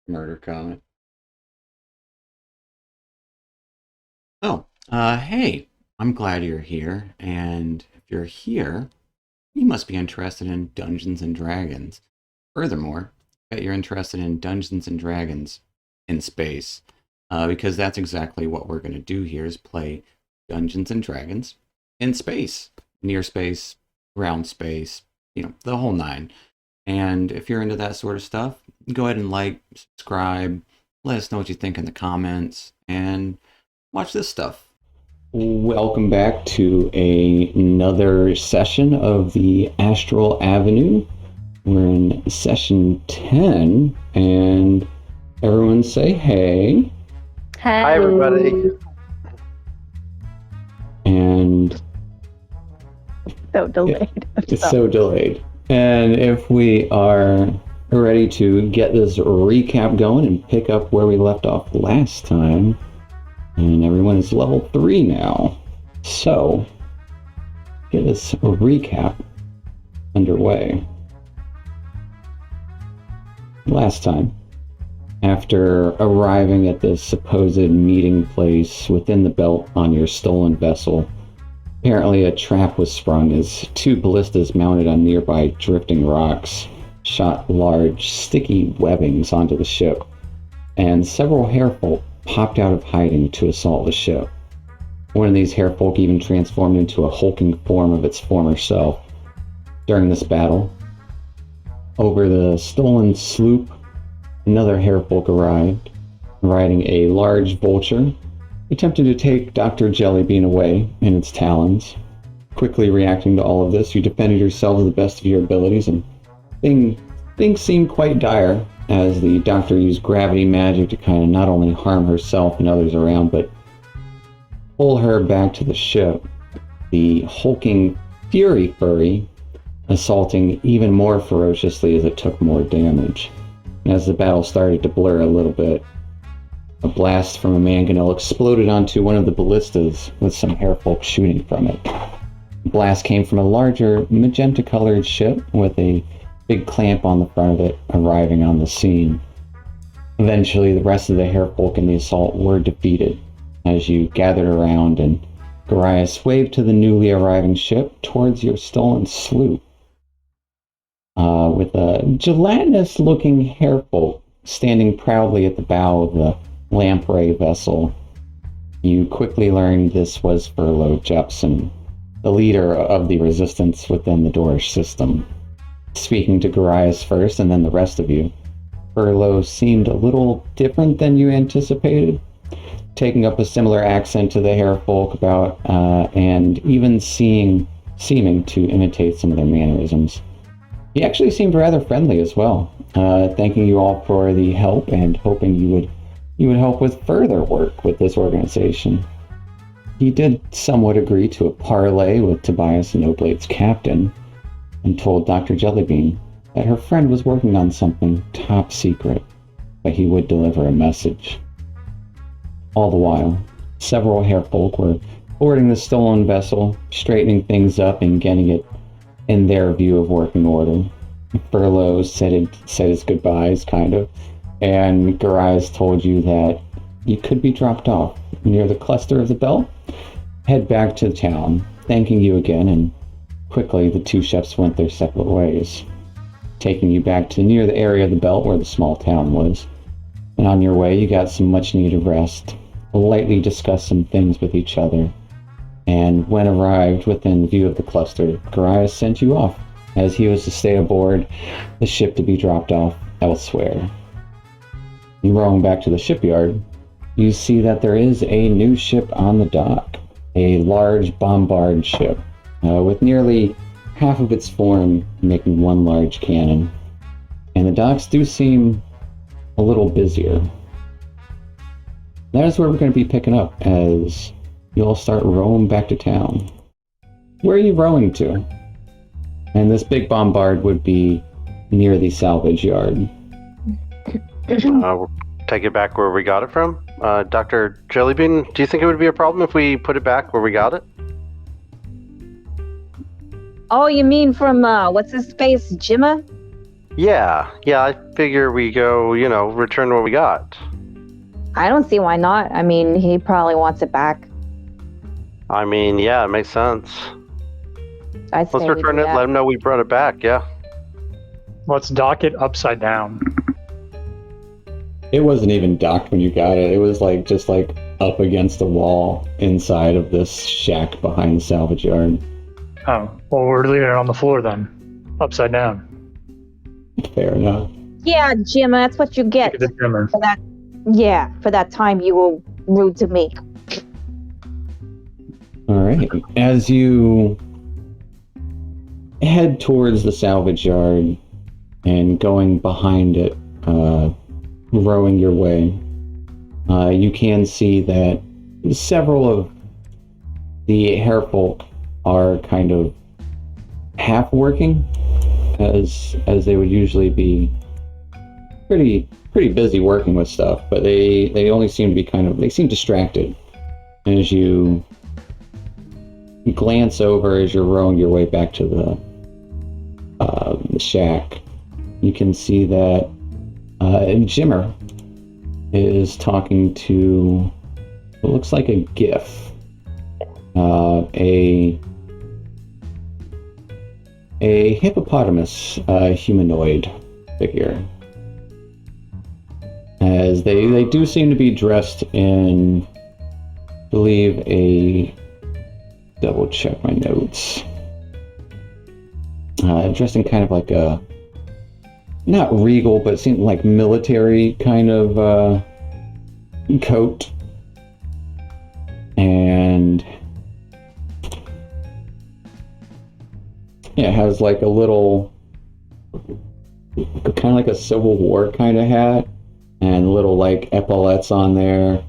Murder comment. Oh, hey, I'm glad you're here. And if you're here, you must be interested in Dungeons and Dragons. Furthermore, I bet you're interested in Dungeons and Dragons in space, because that's exactly what we're going to do here is play Dungeons and Dragons in space, near space, ground space, the whole nine. And if you're into that sort of stuff, go ahead and like, subscribe, let us know what you think in the comments, and watch this stuff. Welcome back to another session of the Astral Avenue. We're in session 10, and everyone say hey. Hi, everybody. And so delayed. It's so delayed. And if we are ready to get this recap going and pick up where we left off last time, and everyone is level 3 now. So, get this recap underway. Last time, after arriving at the supposed meeting place within the belt on your stolen vessel, apparently a trap was sprung as 2 ballistas mounted on nearby drifting rocks shot large, sticky webbings onto the ship, and several hairfolk popped out of hiding to assault the ship. One of these hairfolk even transformed into a hulking form of its former self. During this battle, over the stolen sloop, another hairfolk arrived, riding a large vulture, attempting to take Dr. Jellybean away in its talons. Quickly reacting to all of this, you defended yourself to the best of your abilities, and things seemed quite dire as the doctor used gravity magic to kind of not only harm herself and others around, but pull her back to the ship. The hulking Fury Furry assaulting even more ferociously as it took more damage. As the battle started to blur a little bit, a blast from a mangonel exploded onto one of the ballistas with some hairfolk shooting from it. The blast came from a larger magenta-colored ship with a big clamp on the front of it arriving on the scene. Eventually, the rest of the hairfolk in the assault were defeated as you gathered around and Garias waved to the newly arriving ship towards your stolen sloop. With a gelatinous-looking hairfolk standing proudly at the bow of the lamprey vessel, you quickly learned this was Furlough Jepson, the leader of the resistance within the Dorish system. Speaking to Garias first and then the rest of you, Furlough seemed a little different than you anticipated, taking up a similar accent to the hairfolk and even seeming to imitate some of their mannerisms. He actually seemed rather friendly as well, thanking you all for the help and hoping you would help with further work with this organization. He did somewhat agree to a parley with Tobias Noblade's captain, and told Dr. Jellybean that her friend was working on something top secret, but he would deliver a message. All the while, several hairfolk were boarding the stolen vessel, straightening things up and getting it in their view of working order. Furlough said his goodbyes, kind of, and Garias told you that you could be dropped off near the cluster of the belt. Head back to town, thanking you again, and quickly the 2 ships went their separate ways, taking you back to near the area of the belt where the small town was. And on your way, you got some much-needed rest, lightly discussed some things with each other, and when arrived within view of the cluster, Garias sent you off, as he was to stay aboard the ship to be dropped off elsewhere. And rowing back to the shipyard, you see that there is a new ship on the dock, a large bombard ship, with nearly half of its form making one large cannon. And the docks do seem a little busier. That is where we're going to be picking up as you all start rowing back to town. Where are you rowing to? And this big bombard would be near the salvage yard. We'll take it back where we got it from. Dr. Jellybean, do you think it would be a problem if we put it back where we got it? Oh, you mean from, what's his face, Jimma? Yeah, I figure we go, return what we got. I don't see why not. I mean, he probably wants it back. I mean, yeah, it makes sense. I'd say Let's we return do it, that. let them know we brought it back, yeah. Let's dock it upside down. It wasn't even docked when you got it. It was just up against the wall inside of this shack behind the salvage yard. Oh, well, we're leaving it on the floor then. Upside down. Fair enough. Yeah, Jim, that's what you get Look at the dimmer. for that. Yeah, for that time you were rude to me. All right. As you head towards the salvage yard and going behind it, rowing your way, you can see that several of the hairfolk are kind of half working, as they would usually be pretty busy working with stuff, but they only seem to be they seem distracted. As you glance over as you're rowing your way back to the shack, you can see that Jimmer is talking to what looks like a GIF, a hippopotamus humanoid figure. As they do seem to be dressed in, I believe, double check my notes. Dressed in kind of like a, not regal, but seemed like military kind of coat. And yeah, it has like a little, kind of like a Civil War kind of hat, and little like epaulets on there,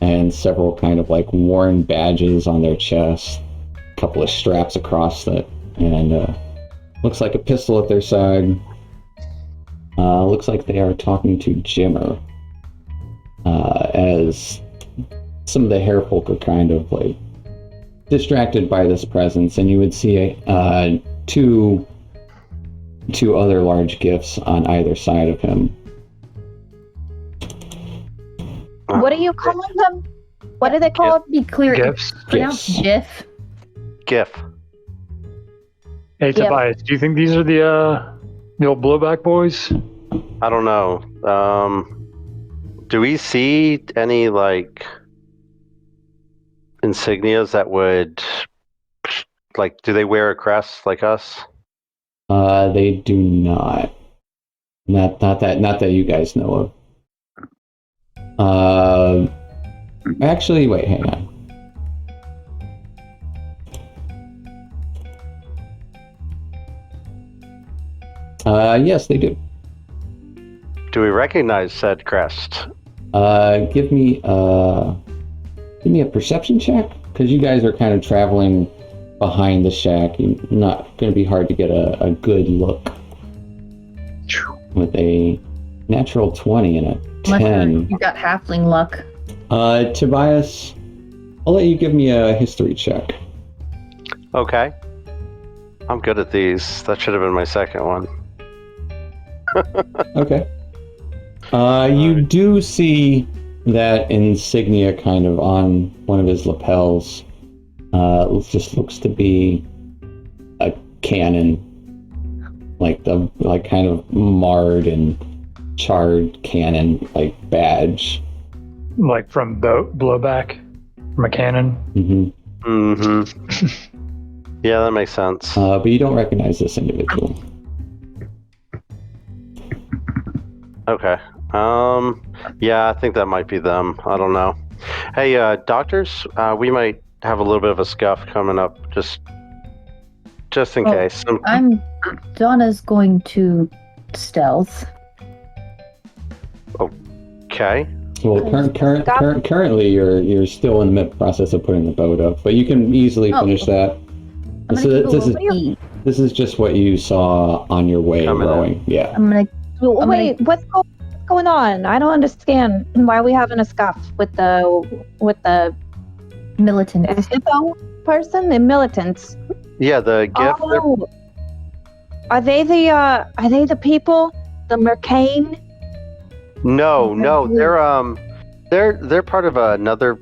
and several kind of like worn badges on their chest, a couple of straps across it, and looks like a pistol at their side. Looks like they are talking to Jimmer, as some of the hairfolk are kind of like distracted by this presence, and you would see two other large gifts on either side of him. What are you calling them? What are they called? Be clear, Gifts. it's pronounced Gifts. GIF. GIF. Hey, Yeah. Tobias, do you think these are the old Blowback Boys? I don't know. Do we see any, insignias that would, do they wear a crest like us? They do not. Not that you guys know of. Actually, wait, hang on. Yes, they do. Do we recognize said crest? Give me a perception check, because you guys are kind of traveling behind the shack. You're not going to be hard to get a good look. With a natural 20 and a Unless 10. you got halfling luck. Tobias, I'll let you give me a history check. Okay. I'm good at these. That should have been my second one. Okay. You do see that insignia kind of on one of his lapels. It just looks to be a cannon, like kind of marred and charred cannon badge. Like from Blowback? From a cannon? Mm-hmm. Mm-hmm. Yeah, that makes sense. But you don't recognize this individual. Okay. Yeah, I think that might be them. I don't know. Hey, doctors, we might have a little bit of a scuff coming up, just in Oh, case. Donna's going to stealth. Okay. Well, currently you're still in the mid-process of putting the boat up, but you can easily finish that. I'm gonna go eat. This is just what you saw on your way Coming rowing. Yeah. I'm gonna Wait, what's going on? I don't understand why are we having a scuff with the militant. hippo person, the militants. Yeah, the gift. Oh, Are they the people? The Mercane? No, they're part of another,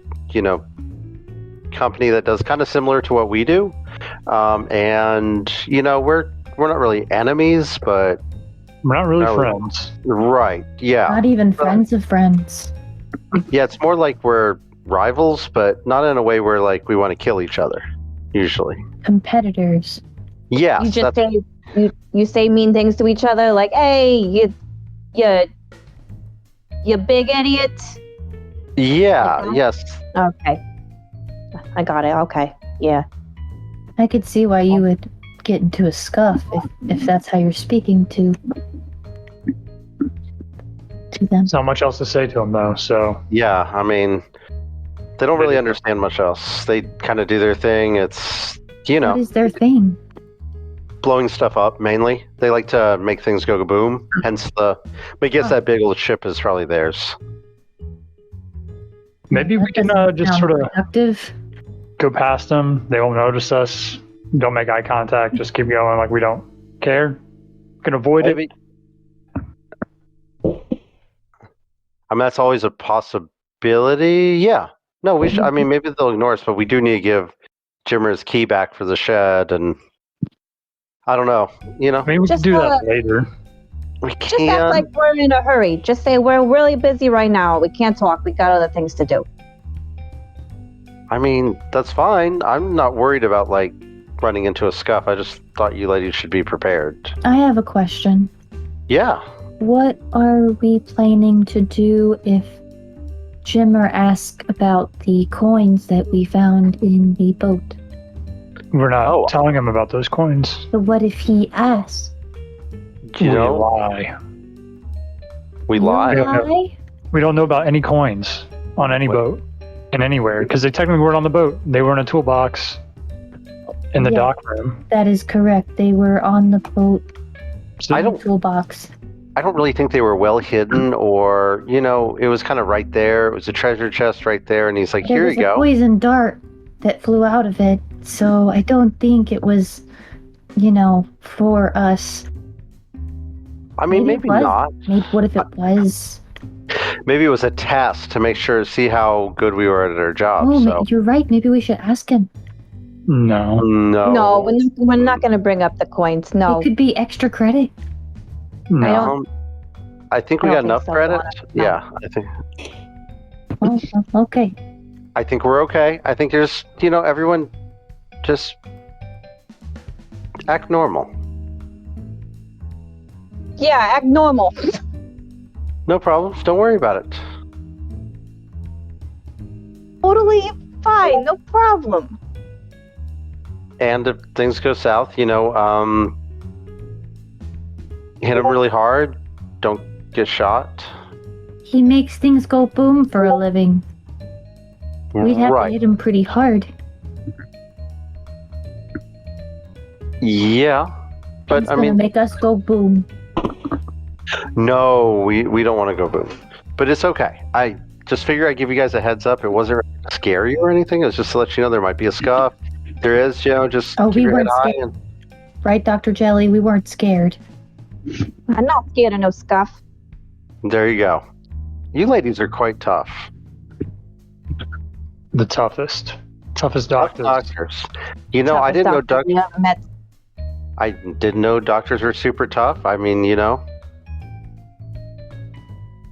company that does kind of similar to what we do. And we're not really enemies, but We're not really friends. right. Yeah. Not even friends of friends. Yeah, it's more like we're rivals, but not in a way where like we want to kill each other. Usually. Competitors. Yeah. You just say you say mean things to each other, like, "Hey, you big idiot." Yeah. Like that? Yes. Okay, I got it. Okay, yeah. I could see why you would get into a scuff if that's how you're speaking to them. There's not much else to say to them, though, so... Yeah. I mean, they don't really understand much else. They kind of do their thing. It's What is their thing? blowing stuff up mainly. They like to make things go boom. Hence but I guess that big old ship is probably theirs. Maybe we can just Sound sort of productive. go past them. They won't notice us. Don't make eye contact. Just keep going like we don't care. Can avoid it. Maybe. I mean, that's always a possibility. Yeah. No, we should. I mean, maybe they'll ignore us, but we do need to give Jimmer his key back for the shed, and I don't know. Maybe we can Just, do that later. We Just act can. like we're in a hurry. Just say we're really busy right now. We can't talk. We got other things to do. I mean, that's fine. I'm not worried about like running into a scuff. I just thought you ladies should be prepared. I have a question. Yeah. What are we planning to do if Jimmer asks about the coins that we found in the boat? We're not telling him about those coins. So what if he asks? You We know, lie. we lie. Why? We don't know about any coins on any boat and anywhere because they technically weren't on the boat. They were in a toolbox in the Yeah. dock room. That is correct. They were on the boat. So I in the don't- toolbox. I don't really think they were well hidden, or it was kind of right there. It was a treasure chest right there, and he's like, There "Here was you a go." poison dart that flew out of it, so I don't think it was, for us. I mean, Maybe it maybe was. not. Maybe what if it was? Maybe it was a test to make sure, see how good we were at our job. Oh, So you're right. Maybe we should ask him. no. No, we're not going to bring up the coins. No. It could be extra credit. No. I don't- I think we I got don't enough think so, credit. Donna. No. Yeah, Oh, okay. I think we're okay. I think there's, everyone just act normal. Yeah, act normal. No problems. Don't worry about it. Totally fine. No problem. And if things go south, hit them really hard. Don't get shot. He makes things go boom for a living. We'd have to Right. hit him pretty hard. Yeah. But He's I gonna mean, make us go boom. no, we don't want to go boom. But it's okay. I just figure I'd give you guys a heads up. It wasn't scary or anything. It was just to let you know there might be a scuff. There is, just Oh, keep we your head weren't high. scared. Right, Dr. Jelly? We weren't scared. I'm not scared of no scuff. There you go. You ladies are quite tough. The toughest doctors. Doctors. I didn't know Toughest doctor we ever met. I didn't know doctors were super tough. I mean, I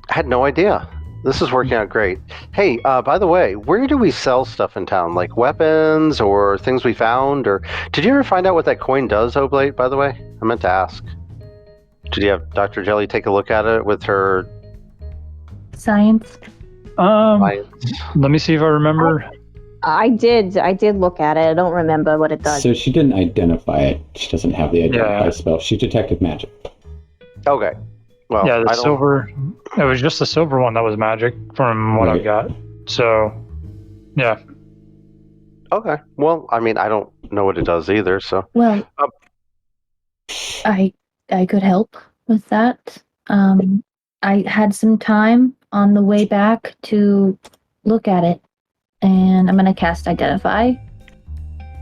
had no idea. This is working out great. Hey, by the way, where do we sell stuff in town? Like weapons or things we found? Or did you ever find out what that coin does, Oblate, by the way? I meant to ask. Did you have Dr. Jelly take a look at it with her Science. science? Let me see if I remember. I did look at it. I don't remember what it does. So she didn't identify it. She doesn't have the identify Yeah. spell. She detected magic. Okay. Well, Yeah, the I don't, silver. It was just the silver one that was magic from what Right. I've got. So, yeah. Okay. Well, I mean, I don't know what it does either, so. Well, I could help with that. I had some time on the way back to look at it, and I'm gonna cast Identify.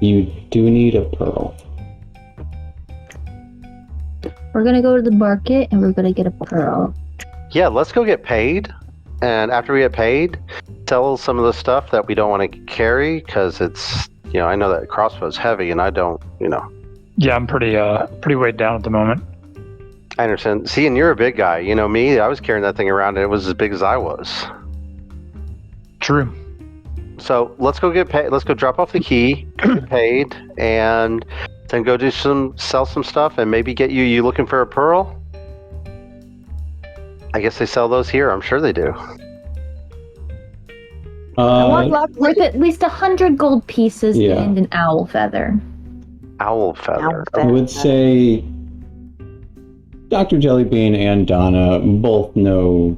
You do need a pearl. We're gonna go to the market and we're gonna get a pearl. Yeah, let's go get paid. And after we get paid, sell some of the stuff that we don't want to carry because it's, I know that crossbow's heavy and I don't, Yeah, I'm pretty weighed down at the moment. I understand. See, and you're a big guy. Me, I was carrying that thing around and it was as big as I was. True. So let's go get paid. Let's go drop off the key, get paid, and then go sell some stuff and maybe get you looking for a pearl? I guess they sell those here. I'm sure they do. I want lots Worth at least 100 gold pieces Yeah. and an owl feather. Owl feather. I would say Dr. Jellybean and Donna both know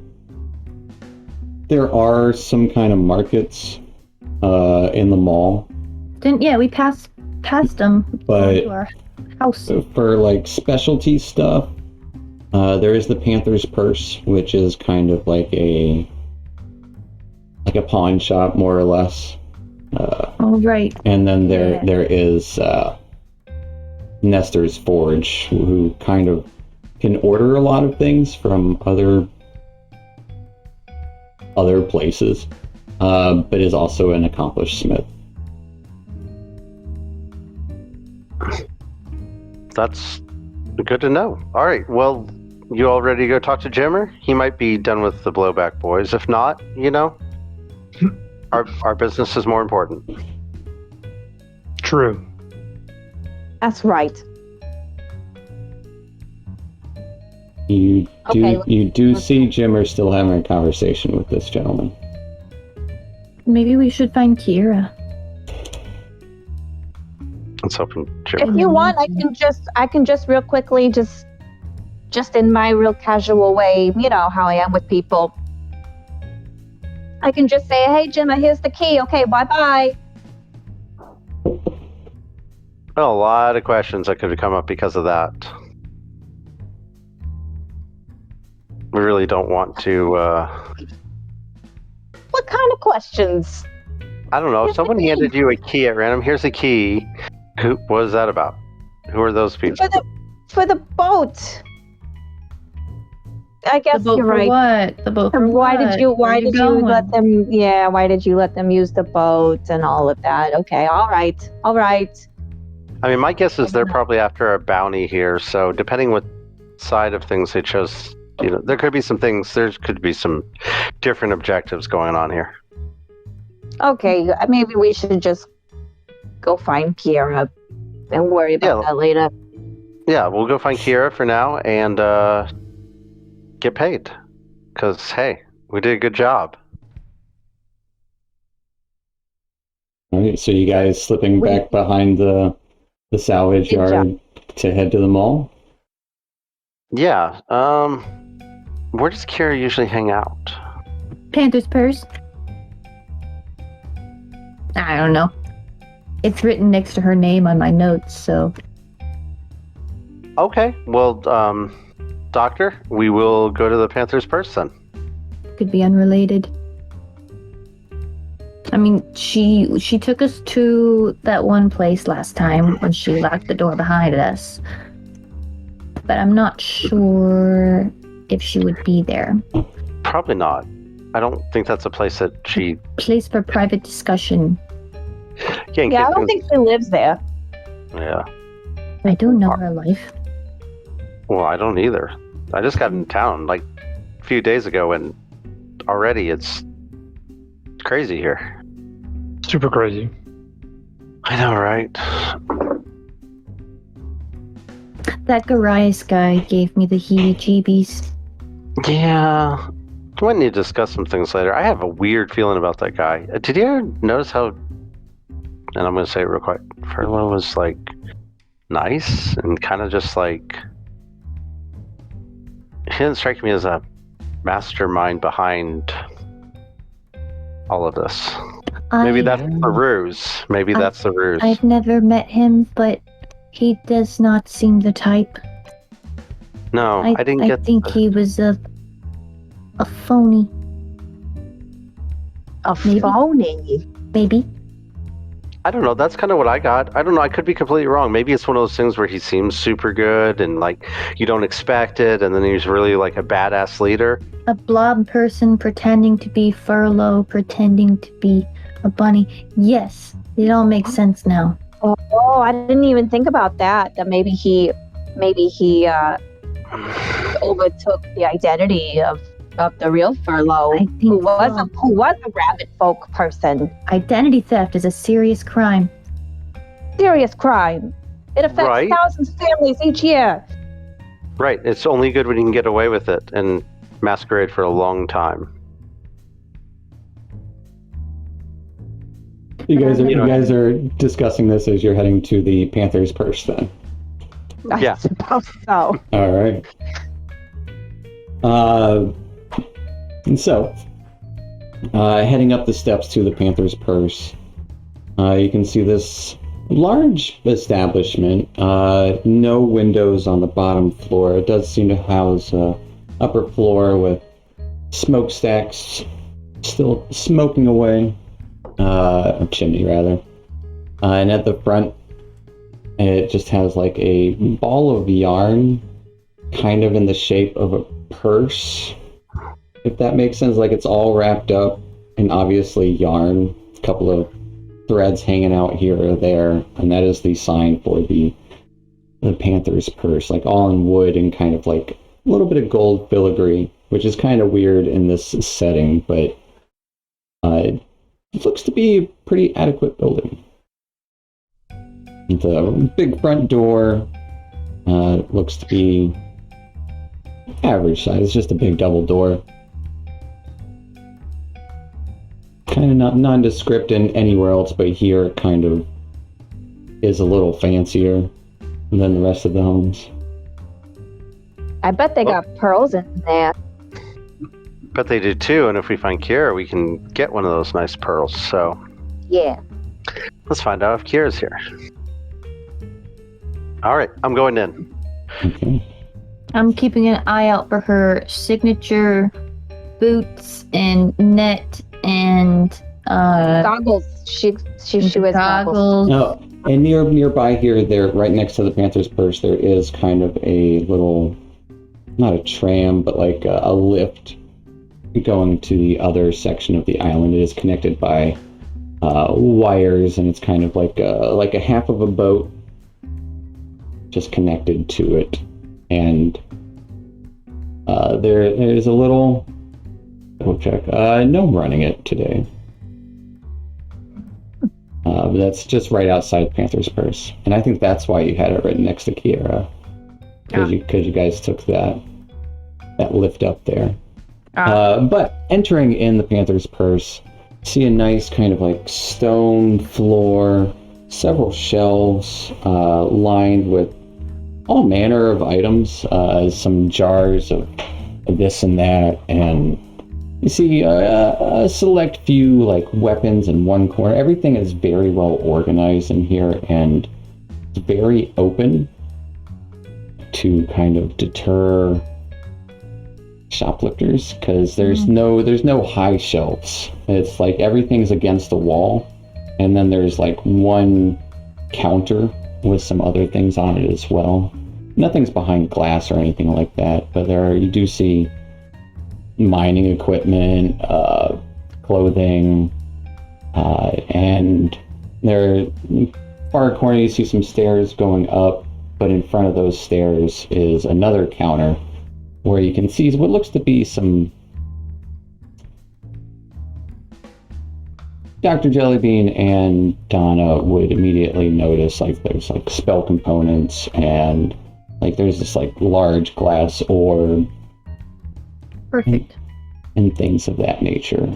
there are some kind of markets in the mall, We passed them but to our house. for like specialty stuff, there is the Panther's Purse, which is kind of like a pawn shop, more or less. Oh, right. And then Yeah. there is Nestor's Forge, who kind of can order a lot of things from other places, but is also an accomplished smith. That's good to know. All right. Well, you all ready to go talk to Jimmer? He might be done with the Blowback Boys. If not, our business is more important. True. That's right. You Okay, do see Jimmer still having a conversation with this gentleman. Maybe we should find Kira. Let's open If Jimmer. you want, I can just real quickly, just in my real casual way, you know how I am with people. I can just say, "Hey, Gemma, here's the key. Okay, bye-bye." Well, a lot of questions that could have come up because of that. We really don't want to. What kind of questions? I don't know. If Here's the someone key. handed you a key at random, here's a key. What was that about? Who are those people? For the boat. I guess The boat you're for right. what? The boat for Why what? did you Where let going? them why did you let them use the boat and all of that? Okay, all right. I mean, my guess is they're probably after a bounty here. So depending what side of things they chose, there could be some things. There could be some different objectives going on here. Okay, maybe we should just go find Kira and worry about that later. Yeah, we'll go find Kira for now and get paid. Because, hey, we did a good job. All right, so you guys slipping back behind the salvage Good yard to head to the mall? Yeah. Where does Kira usually hang out? Panther's Purse? I don't know. It's written next to her name on my notes, so... Okay. Well, Doctor, we will go to the Panther's Purse then. Could be unrelated. I mean, she took us to that one place last time when she locked the door behind us. But I'm not sure if she would be there. Probably not. I don't think that's a place that she... Place for private discussion. Yeah, I don't think she lives there. Yeah. I don't know her life. Well, I don't either. I just got in town like a few days ago and already it's crazy here. Super crazy. I know, right? That Garias guy gave me the heebie-jeebies. Yeah. We might need to discuss some things later. I have a weird feeling about that guy. Did you ever notice how, and I'm going to say it real quick, Furlough was like nice and kind of just like, he didn't strike me as a mastermind behind all of this. Maybe that's the ruse. Maybe that's the ruse. I've never met him, but he does not seem the type. No, I didn't I get. think he was a phony. A Maybe. phony. Maybe. I don't know. That's kind of what I got. I don't know. I could be completely wrong. Maybe it's one of those things where he seems super good and like you don't expect it, and then he's really like a badass leader. A blob person pretending to be Furlough, pretending to be a bunny. Yes, it all makes sense now. Oh, I didn't even think about that. That maybe he overtook the identity of the real Furlough, I think who was a rabbit folk person. Identity theft is a serious crime. Serious crime. It affects Right. thousands of families each year. Right. It's only good when you can get away with it and masquerade for a long time. You guys are discussing this as you're heading to the Panther's Purse then. Yeah. I suppose so. All right. And so, heading up the steps to the Panther's Purse, you can see this large establishment. No windows on the bottom floor. It does seem to house an upper floor with smokestacks still smoking away. A chimney, rather. And at the front, it just has like a ball of yarn, kind of in the shape of a purse, if that makes sense. Like it's all wrapped up in obviously yarn, a couple of threads hanging out here or there, and that is the sign for the Panther's Purse, like all in wood and kind of like a little bit of gold filigree, which is kind of weird in this setting, but it looks to be a pretty adequate building. The big front door looks to be average size. It's just a big double door. Kind of not nondescript in anywhere else, but here it kind of is a little fancier than the rest of the homes. I bet they got pearls in there. Bet they do too, and if we find Kira, we can get one of those nice pearls. So Yeah. let's find out if Kira's here. All right, I'm going in. Okay. I'm keeping an eye out for her signature boots and net and Goggles. She wears goggles. goggles. Now, and nearby here, there, right next to the Panther's Purse, there is kind of a little, not a tram, but like a lift going to the other section of the island. It is connected by wires, and it's kind of like a half of a boat just connected to it. And there's a little, we'll check, gnome running it today. But that's just right outside Panther's Purse, and I think that's why you had it right next to Kiera, because you guys took that lift up there. But entering in the Panther's Purse, see a nice kind of like stone floor, several shelves lined with all manner of items, some jars of this and that, and you see a select few like weapons in one corner. Everything is very well organized in here, and it's very open to kind of deter shoplifters, because there's no high shelves. It's like everything's against the wall, and then there's like one counter with some other things on it as well. Nothing's behind glass or anything like that, but you do see mining equipment, clothing, and there far corner you see some stairs going up, but in front of those stairs is another counter where you can see what looks to be some Dr. Jellybean and Donna would immediately notice, like there's like spell components, and like there's this like large glass orb Perfect. and things of that nature.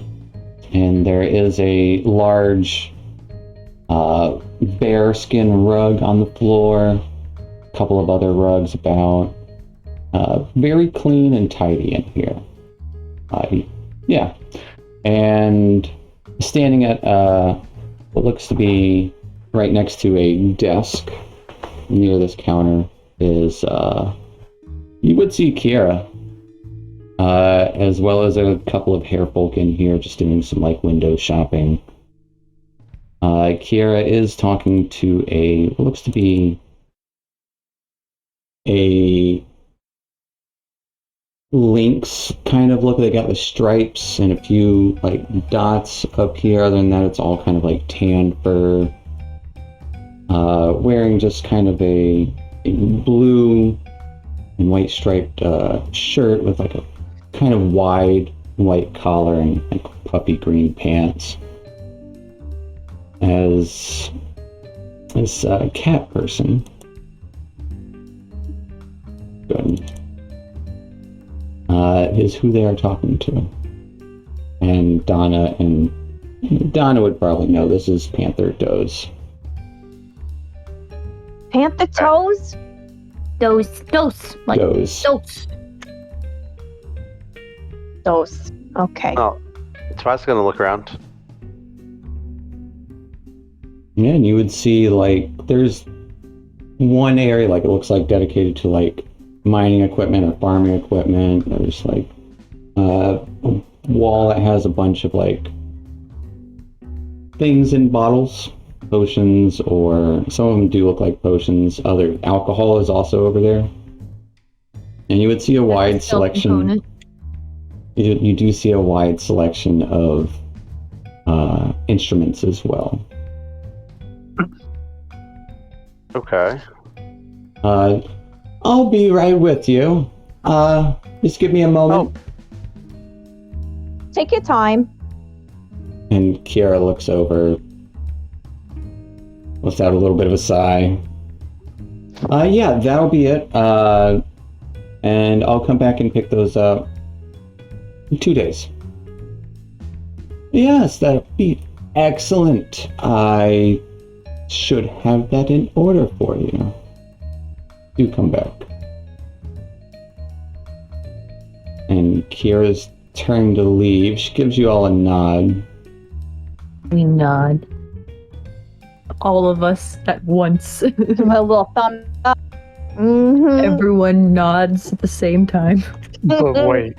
And there is a large bear skin rug on the floor, a couple of other rugs about. Very clean and tidy in here. Yeah. And standing at what looks to be right next to a desk near this counter is, you would see Kiera, as well as a couple of hair folk in here just doing some like window shopping. Kiera is talking to what looks to be a lynx kind of look. They got the stripes and a few like dots up here. Other than that, it's all kind of like tan fur. Wearing just kind of a blue and white striped shirt with like a kind of wide white collar and like puppy green pants. As this cat person. Good. Is who they are talking to. And Donna would probably know this is Panther Doze. Panther toes? Dose. Like Doze. dose. Those. Okay. Oh, Tobias is gonna look around. Yeah, and you would see like there's one area like it looks like dedicated to like mining equipment or farming equipment. There's like a wall that has a bunch of like things in bottles, potions, or some of them do look like potions. Other alcohol is also over there, and you would see a wide selection. You do see a wide selection of instruments as well. Okay. I'll be right with you. Just give me a moment. Take your time. And Kiera looks over, lets out a little bit of a sigh. Yeah, that'll be it. And I'll come back and pick those up in 2 days. Yes, that'll be excellent. I should have that in order for you. Do come back. And Kiera's turning to leave. She gives you all a nod. We nod. All of us at once. A little thumb up. Mm-hmm. Everyone nods at the same time. But wait.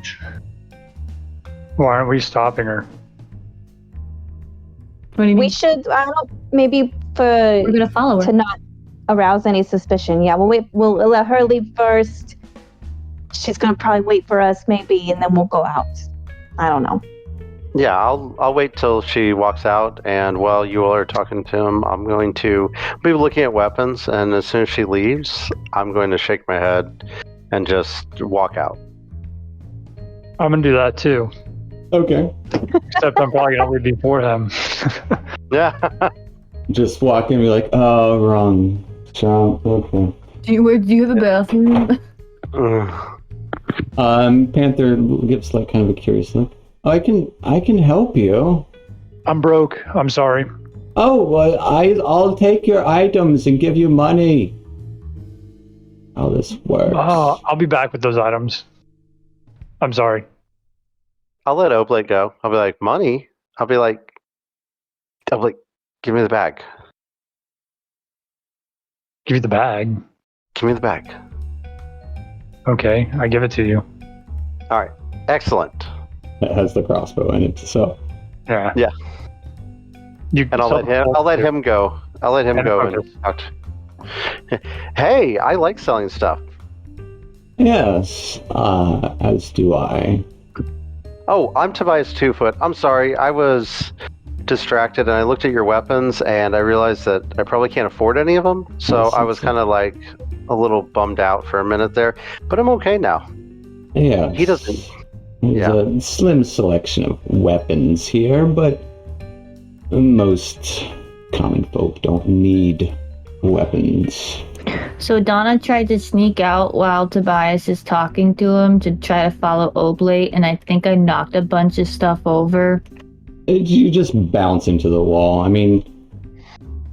Why aren't we stopping her? What do you mean? We should, maybe We're gonna follow her. to not arouse any suspicion. Yeah, we'll let her leave first. She's gonna probably wait for us maybe, and then we'll go out. I don't know. Yeah, I'll wait till she walks out, and while you all are talking to him, I'm going to be looking at weapons, and as soon as she leaves, I'm going to shake my head and just walk out. I'm gonna do that too. Okay. Except I'm probably gonna leave before him. Yeah. Just walk in and be like, oh, wrong shop. Okay. Do you have a bathroom? Panther gives like kind of a curious look. I can help you. I'm broke. I'm sorry. Oh, well, I'll take your items and give you money. How this works. Oh, I'll be back with those items. I'm sorry. I'll let Oblate go. I'll be like, money? I'll be like, give me the bag. Give you the bag. Give me the bag. Okay, I give it to you. All right. Excellent. That has the crossbow in it, so. Yeah. Yeah. You And I'll let him go. I'll let him go and talk to... Hey, I like selling stuff. Yes, as do I. Oh, I'm Tobias Twofoot. I'm sorry, I was distracted and I looked at your weapons and I realized that I probably can't afford any of them. So I was kind of like a little bummed out for a minute there, but I'm okay now. Yeah. He doesn't. There's a slim selection of weapons here, but most common folk don't need weapons. So Donna tried to sneak out while Tobias is talking to him to try to follow Oblate, and I think I knocked a bunch of stuff over. You just bounce into the wall. I mean...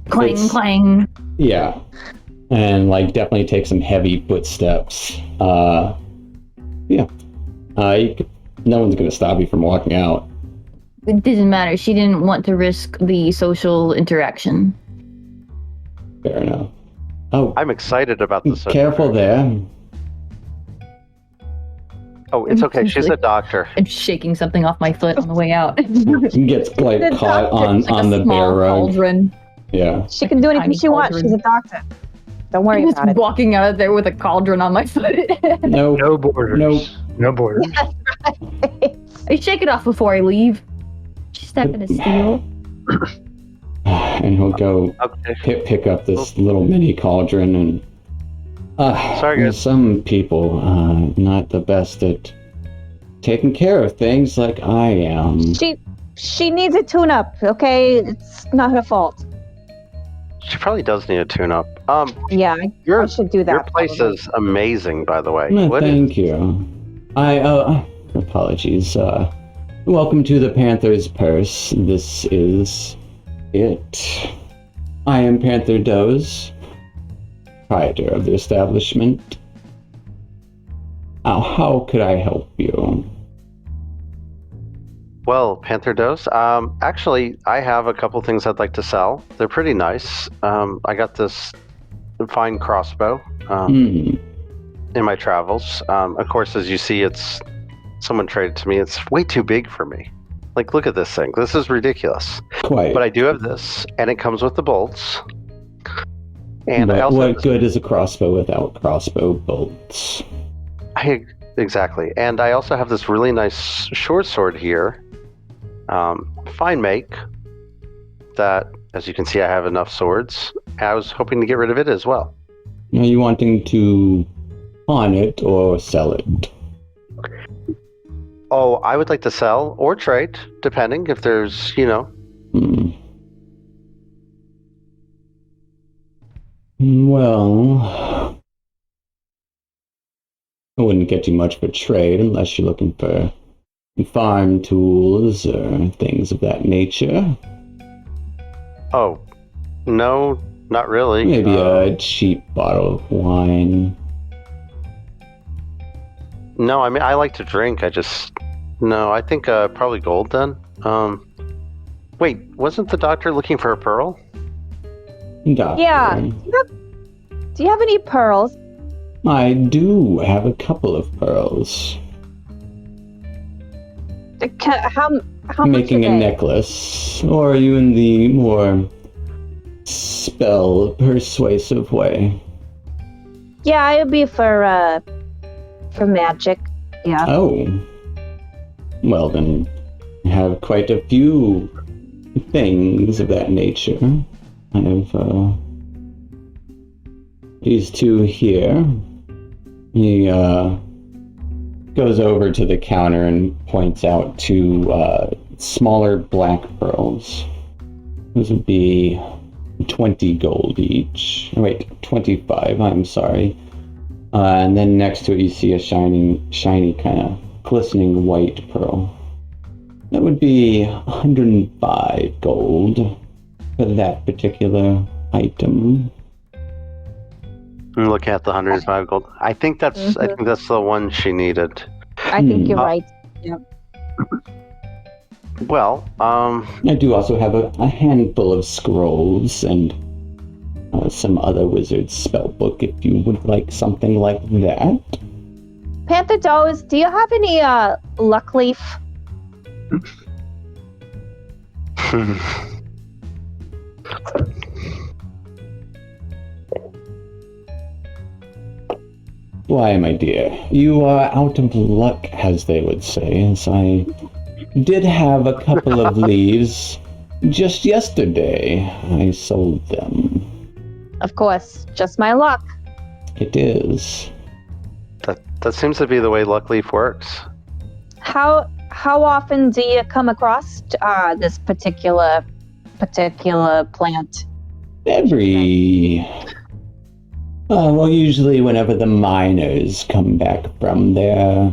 Clang, clang. Yeah. And, like, definitely take some heavy footsteps. Yeah. No one's going to stop you from walking out. It doesn't matter. She didn't want to risk the social interaction. Fair enough. Oh, I'm excited about this. careful there. Oh, it's okay. She's a doctor. And shaking something off my foot on the way out. He gets like The caught doctor. on It's like the a bear small rug. cauldron. Yeah. She can do anything Tiny she wants. cauldron. She's a doctor. Don't worry I was about it. walking out of there with a cauldron on my foot. No. No borders. Nope. No borders. I shake it off before I leave. She's not gonna steal. And he'll go Okay. pick up this little mini cauldron and. Sorry, guys. Some people not the best at taking care of things like I am. She needs a tune-up. Okay, it's not her fault. She probably does need a tune-up. Yeah, Your I should do that. your place probably. is amazing, by the way. No, What thank you. Apologies. Welcome to the Panther's Purse. This is it. I am Panther Doze, proprietor of the establishment. How could I help you? Well, Panther Dose. Actually, I have a couple things I'd like to sell. They're pretty nice. I got this fine crossbow in my travels. Of course, as you see, someone traded to me. It's way too big for me. Like, look at this thing. This is ridiculous. Quite. But I do have this, and it comes with the bolts. And I also what good is a crossbow without crossbow bolts? Exactly. And I also have this really nice short sword here. Fine make. That, as you can see, I have enough swords. I was hoping to get rid of it as well. Are you wanting to pawn it or sell it? Oh, I would like to sell or trade, depending if there's, Well, I wouldn't get you much for trade unless you're looking for farm tools or things of that nature. Oh, no, not really. Maybe a cheap bottle of wine. No, I mean, I like to drink. No, I think probably gold then. Wait, wasn't the doctor looking for a pearl? Doctor. Yeah. Do you have any pearls? I do have a couple of pearls. How much Making are a they? necklace. Or are you in the more spell persuasive way? Yeah, it would be for magic. Yeah. Oh. Well, then, I have quite a few things of that nature. I have, these two here. He, goes over to the counter and points out two, smaller black pearls. Those would be 20 gold each. Oh, wait, 25, I'm sorry. And then next to it, you see a shiny kind of glistening white pearl. That would be 105 gold for that particular item. I'm looking at the 105 gold. I think that's the one she needed. I think you're right. Well, I do also have a handful of scrolls and some other wizard's spellbook if you would like something like that. Panther Doze, do you have any luck leaf? Why, my dear, you are out of luck, as they would say, as I did have a couple of leaves just yesterday. I sold them. Of course, just my luck. It is. That seems to be the way Luck Leaf works. How often do you come across this particular plant? Usually whenever the miners come back from their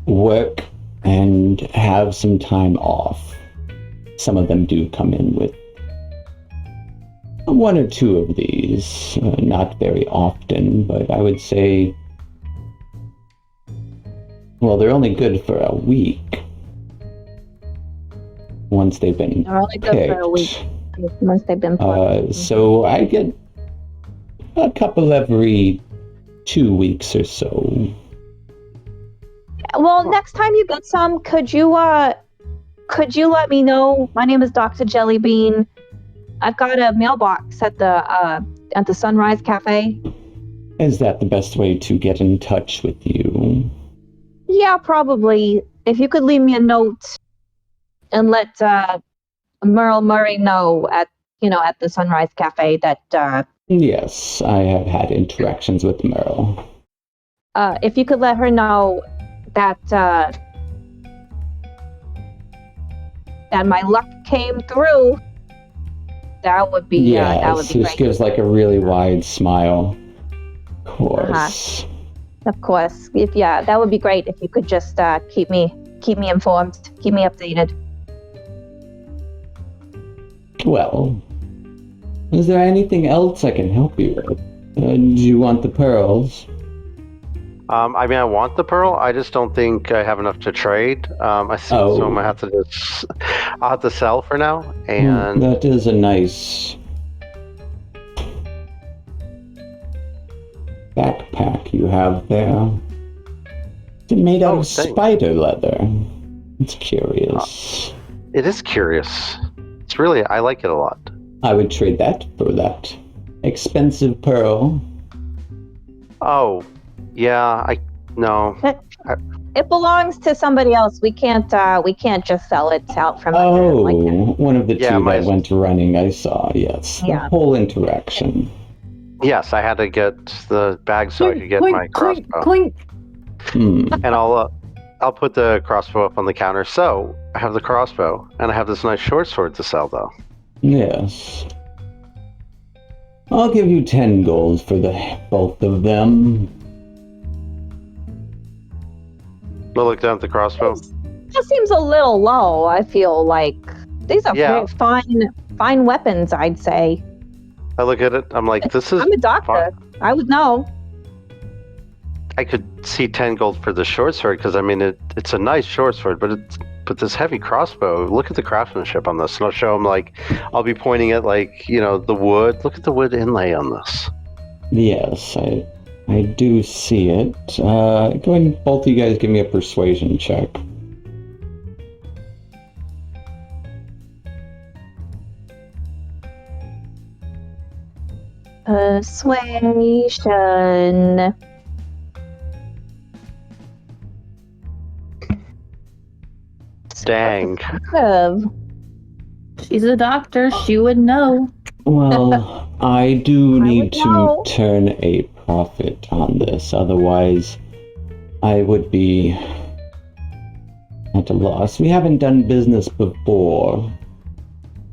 work and have some time off. Some of them do come in with one or two of these. Not very often, but I would say, well, they're only good for a week. Once they've been They're only good for a week. Once they've been plucked. So I get a couple every 2 weeks or so. Well, next time you get some, could you let me know? My name is Dr. Jellybean. I've got a mailbox at the Sunrise Cafe. Is that the best way to get in touch with you? Yeah, probably. If you could leave me a note and let Merle Murray know at the Sunrise Cafe that Yes, I have had interactions with Merle. if you could let her know that that my luck came through, that would be Yes, great. this gives like a really wide smile. Of course. Of course. That would be great if you could just keep me informed, keep me updated. Well, is there anything else I can help you with? Do you want the pearls? I mean, I want the pearl. I just don't think I have enough to trade. I see, so I'm gonna have to I'll have to sell for now. And that is a nice backpack you have there. It's made out of spider leather. It's curious. It is curious. It's really, I like it a lot. I would trade that for that expensive pearl. Oh, yeah. It belongs to somebody else. We can't just sell it out from under it like that. One of the two that went running, I saw, yes. Yeah. The whole interaction. Yes, I had to get the bag so I could get my crossbow. Clink. And I'll put the crossbow up on the counter. So I have the crossbow, and I have this nice short sword to sell, though. Yes. I'll give you 10 gold for both of them. I'll look down at the crossbow. That seems a little low. I feel like these are very fine weapons, I'd say. I look at it, I'm like, this is... I'm a doctor. Fine. I would know. I could see 10 gold for the short sword, because, I mean, it's a nice short sword, but this heavy crossbow, look at the craftsmanship on this. And I'll show them, like, I'll be pointing at, like, the wood. Look at the wood inlay on this. Yes, I do see it. Go ahead and both of you guys give me a persuasion check. Persuasion. Dang. She's a doctor. She would know. Well, I do need to turn a profit on this. Otherwise, I would be at a loss. We haven't done business before.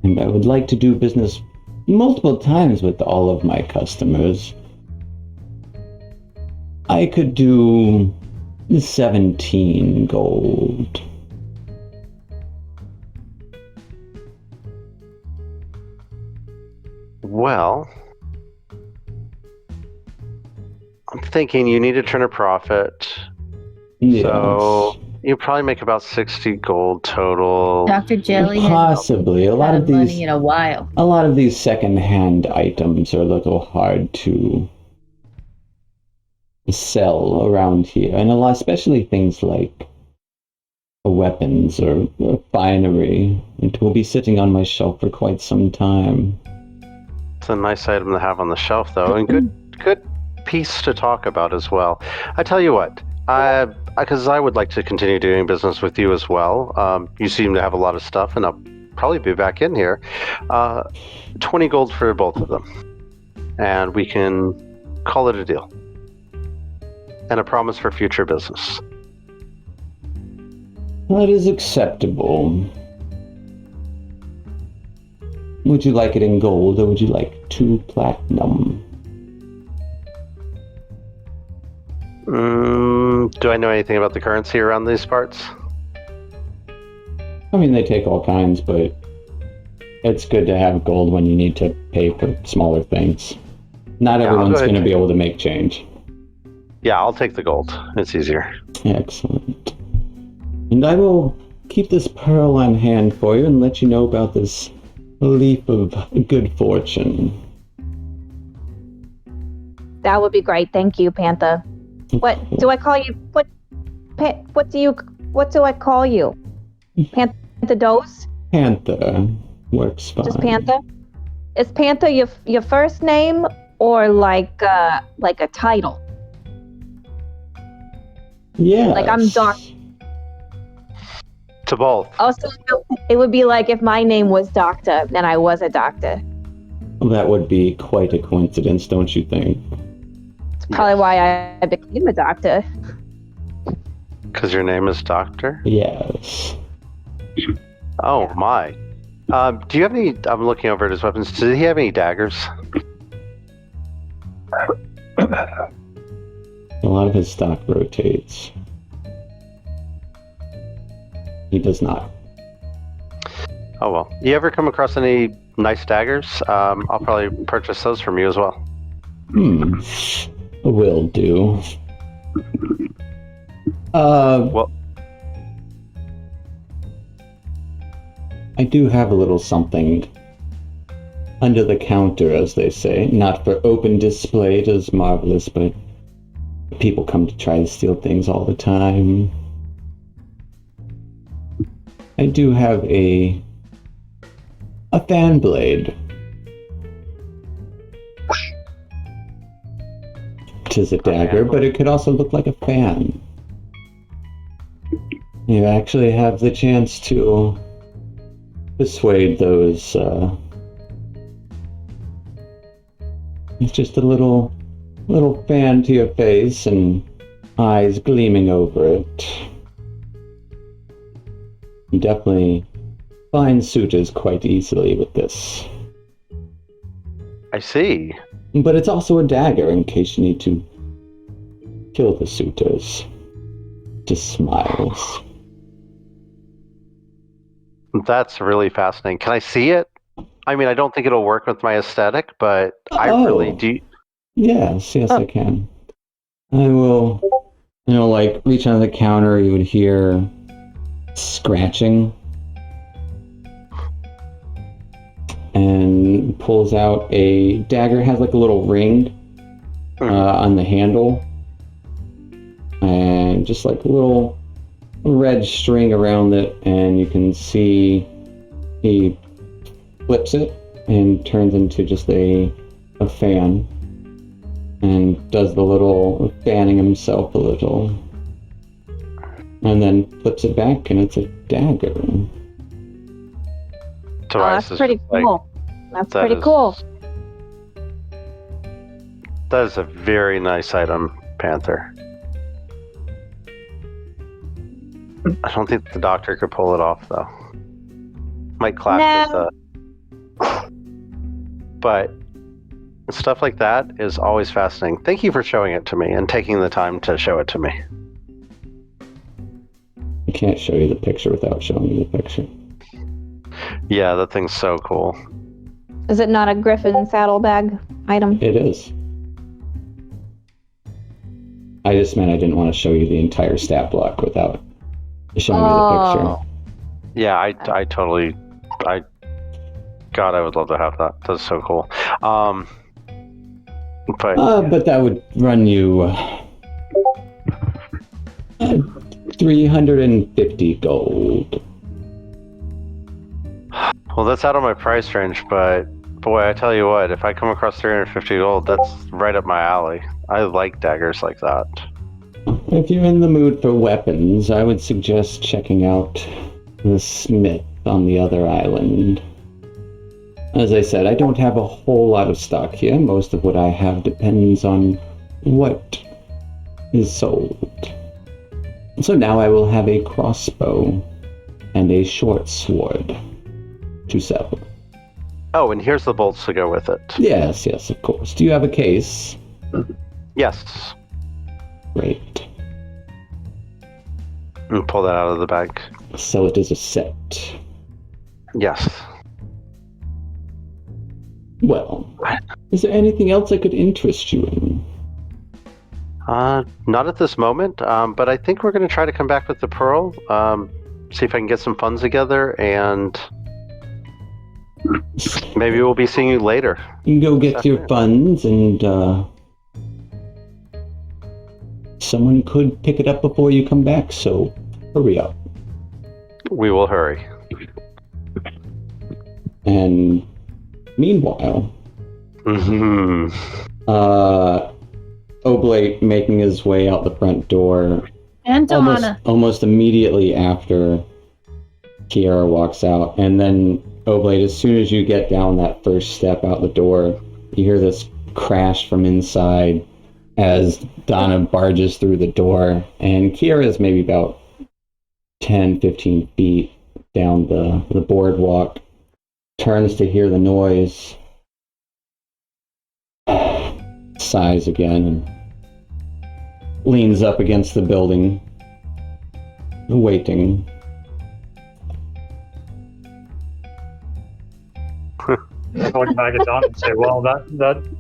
And I would like to do business multiple times with all of my customers. I could do 17 gold. Well, I'm thinking you need to turn a profit. Yes. So you probably make about 60 gold total. Dr. Jelly possibly a lot of these money in a while. A lot of these second-hand items are a little hard to sell around here, and especially things like weapons or finery. It will be sitting on my shelf for quite some time. It's a nice item to have on the shelf, though, and good piece to talk about as well. I tell you what, because I would like to continue doing business with you as well. You seem to have a lot of stuff, and I'll probably be back in here. 20 gold for both of them, and we can call it a deal. And a promise for future business. That is acceptable. Would you like it in gold, or would you like 2 platinum? Do I know anything about the currency around these parts? I mean, they take all kinds, but it's good to have gold when you need to pay for smaller things. Not everyone's going to be able to make change. Yeah, I'll take the gold. It's easier. Excellent. And I will keep this pearl on hand for you and let you know about this leaf of good fortune. That would be great. Thank you, Panther. What do I call you? What what do I call you? Panther Dose? Panther works fine. Just Panther? Is Panther your first name or like a title? Yeah. Like I'm Doc. To both. Also, it would be like if my name was Doctor, then I was a doctor. That would be quite a coincidence, don't you think? It's probably why I became a doctor. Because your name is Doctor? Yes. Oh, my. Do you have any... I'm looking over at his weapons. Does he have any daggers? A lot of his stock rotates. He does not. Oh, well. You ever come across any nice daggers? I'll probably purchase those from you as well. Will do. Well... I do have a little something under the counter, as they say. Not for open display, it is marvelous, but people come to try to steal things all the time. I do have a fan blade. It is a dagger, but it could also look like a fan. You actually have the chance to persuade those, it's just a little fan to your face and eyes gleaming over it. You definitely find suitors quite easily with this. I see. But it's also a dagger in case you need to kill the suitors. Just smiles. That's really fascinating. Can I see it? I mean, I don't think it'll work with my aesthetic, but I really do. Yes, I can. I will, like, reach under the counter, you would hear scratching. And pulls out a dagger, has like a little ring on the handle. And just like a little red string around it, and you can see he flips it and turns into just a fan and does the little fanning himself a little, and then flips it back and it's a dagger. Tobias that's pretty cool. That's pretty is- cool. That is a very nice item, Panther. I don't think the doctor could pull it off, though. Might clash with the... But stuff like that is always fascinating. Thank you for showing it to me and taking the time to show it to me. I can't show you the picture without showing you the picture. Yeah, that thing's so cool. Is it not a Griffin saddlebag item? It is. I just meant I didn't want to show you the entire stat block without showing you the picture. Yeah, I totally... God, I would love to have that. That's so cool. But that would run you 350 gold. Well, that's out of my price range, but boy, I tell you what, if I come across 350 gold, that's right up my alley. I like daggers like that. If you're in the mood for weapons, I would suggest checking out the smith on the other island. As I said, I don't have a whole lot of stock here. Most of what I have depends on what is sold. So now I will have a crossbow and a short sword to sell. Oh, and here's the bolts to go with it. Yes, of course. Do you have a case? Yes. Great. And pull that out of the bag. So it is a set. Yes. Well, is there anything else I could interest you in? Not at this moment, but I think we're going to try to come back with the pearl, see if I can get some funds together, and maybe we'll be seeing you later. You can go get your funds and someone could pick it up before you come back, so hurry up. We will hurry. And meanwhile, Oblate making his way out the front door And Donna. almost immediately after Kiara walks out. And then Oblate, as soon as you get down that first step out the door, you hear this crash from inside as Donna barges through the door. And Kiara is maybe about 10, 15 feet down the boardwalk, turns to hear the noise, sighs again, and leans up against the building, waiting. I look back at Don and say, "Well,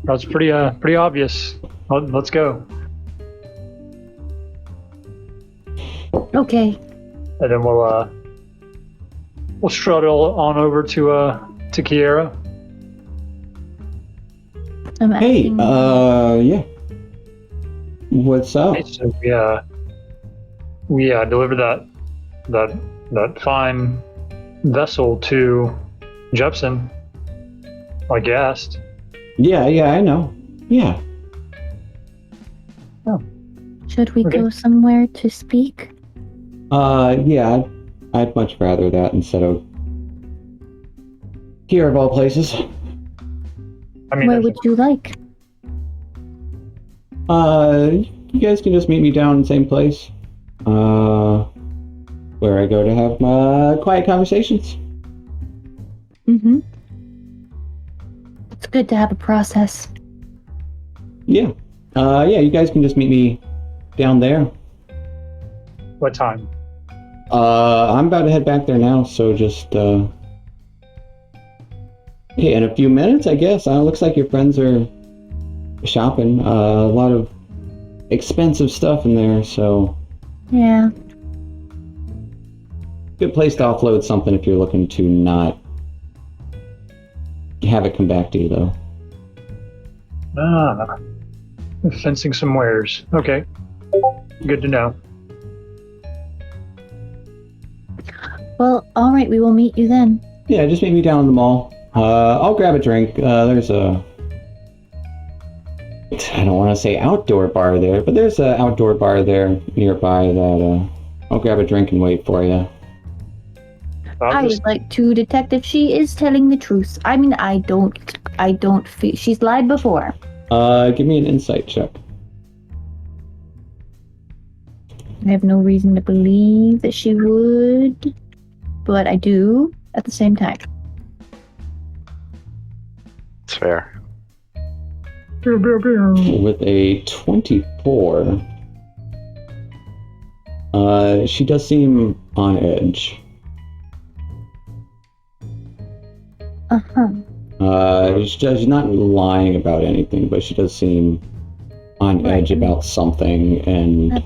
that's pretty obvious. Let's go." Okay. And then we'll struttle on over to Kiara. I'm Hey, asking- yeah. What's up? Hey, so we delivered that fine vessel to Jepson, like you asked. Yeah, I know. Yeah. Should we Okay. go somewhere to speak? Yeah, I'd much rather that instead of here of all places. I mean, Where would you like? You guys can just meet me down in the same place. Where I go to have my quiet conversations. Mm-hmm. It's good to have a process. Yeah. Yeah, you guys can just meet me down there. what time? I'm about to head back there now, so just, okay, in a few minutes, I guess. Looks like your friends are shopping. A lot of expensive stuff in there, so Yeah. good place to offload something if you're looking to not have it come back to you, though. Fencing some wares. Okay. Good to know. Well, all right. We will meet you then. Yeah, just meet me down in the mall. I'll grab a drink. There's a... I don't want to say outdoor bar there, but there's an outdoor bar there nearby that I'll grab a drink and wait for you. I would like to detect if she is telling the truth. I mean, I don't feel she's lied before. Give me an insight check. I have no reason to believe that she would, but I do at the same time. It's fair. With a 24, she does seem on edge. She's not lying about anything, but she does seem on Right. edge about something, and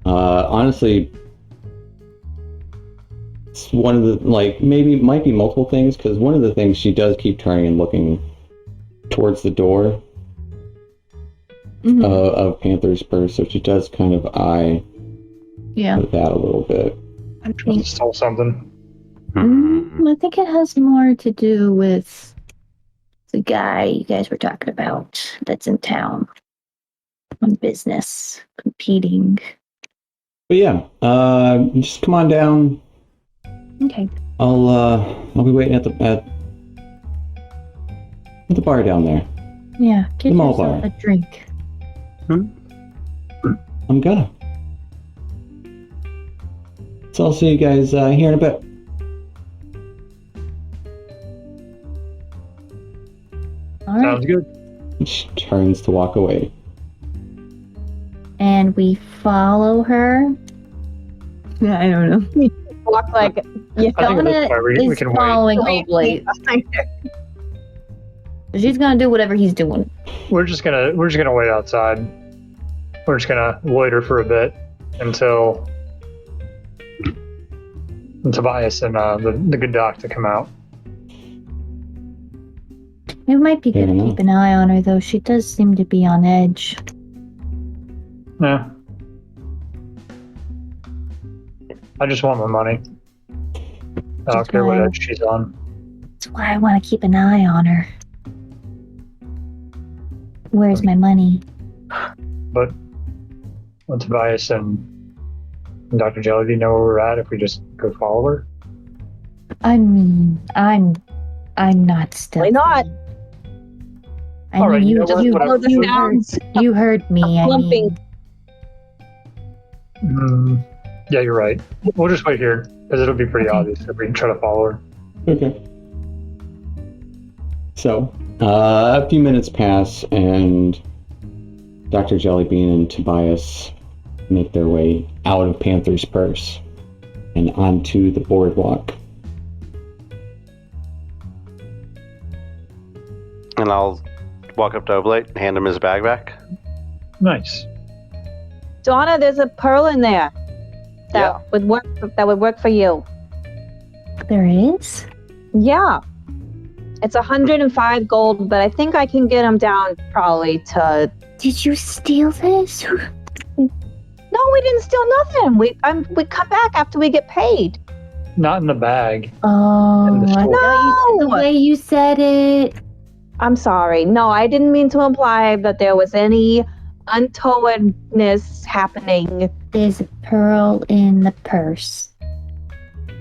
honestly, it's one of the, like, maybe might be multiple things, because one of the things she does keep turning and looking towards the door Mhm. of Panther's Purse, so she does kind of eye Yeah. that a little bit. I think, Stole something. I think it has more to do with the guy you guys were talking about that's in town on business, competing. But yeah, just come on down. Okay. I'll be waiting at the bar down there. Yeah. Get The mall yourself bar. a drink. I'm gonna. So I'll see you guys here in a bit. All right. Sounds good. She turns to walk away. And we follow her. Yeah, I don't know. Walk like you I think don't at this Donna point we is can wait. following wait Oblate. behind her. She's gonna do whatever he's doing. We're just gonna wait outside. We're just gonna loiter for a bit until Tobias and the good doc to come out. It might be Fair good to enough. keep an eye on her, though. She does seem to be on edge. Yeah. I just want my money. I don't care what edge she's on. That's why I want to keep an eye on her. Where's my money? But let Tobias and Dr. Jellyby know where we're at if we just go follow her? I mean, I'm not still. Why not? I All mean, right, you know what? Just Whatever. follow the sounds. you heard me. I Clumping. mean, Yeah, you're right. We'll just wait here because it'll be pretty obvious if we can try to follow her. Okay. So, a few minutes pass, and Dr. Jellybean and Tobias make their way out of Panther's Purse and onto the boardwalk. And I'll walk up to Oblate and hand him his bag back. Nice. Donna, there's a pearl in there that would work. That would work for you. there is. Yeah, it's 105 gold, but I think I can get them down probably to. Did you steal this? No, we didn't steal nothing. We come back after we get paid. Not in the bag. Oh, In the I store. thought you, the No! way you said it. I'm sorry. No, I didn't mean to imply that there was any untowardness happening. There's a pearl in the purse,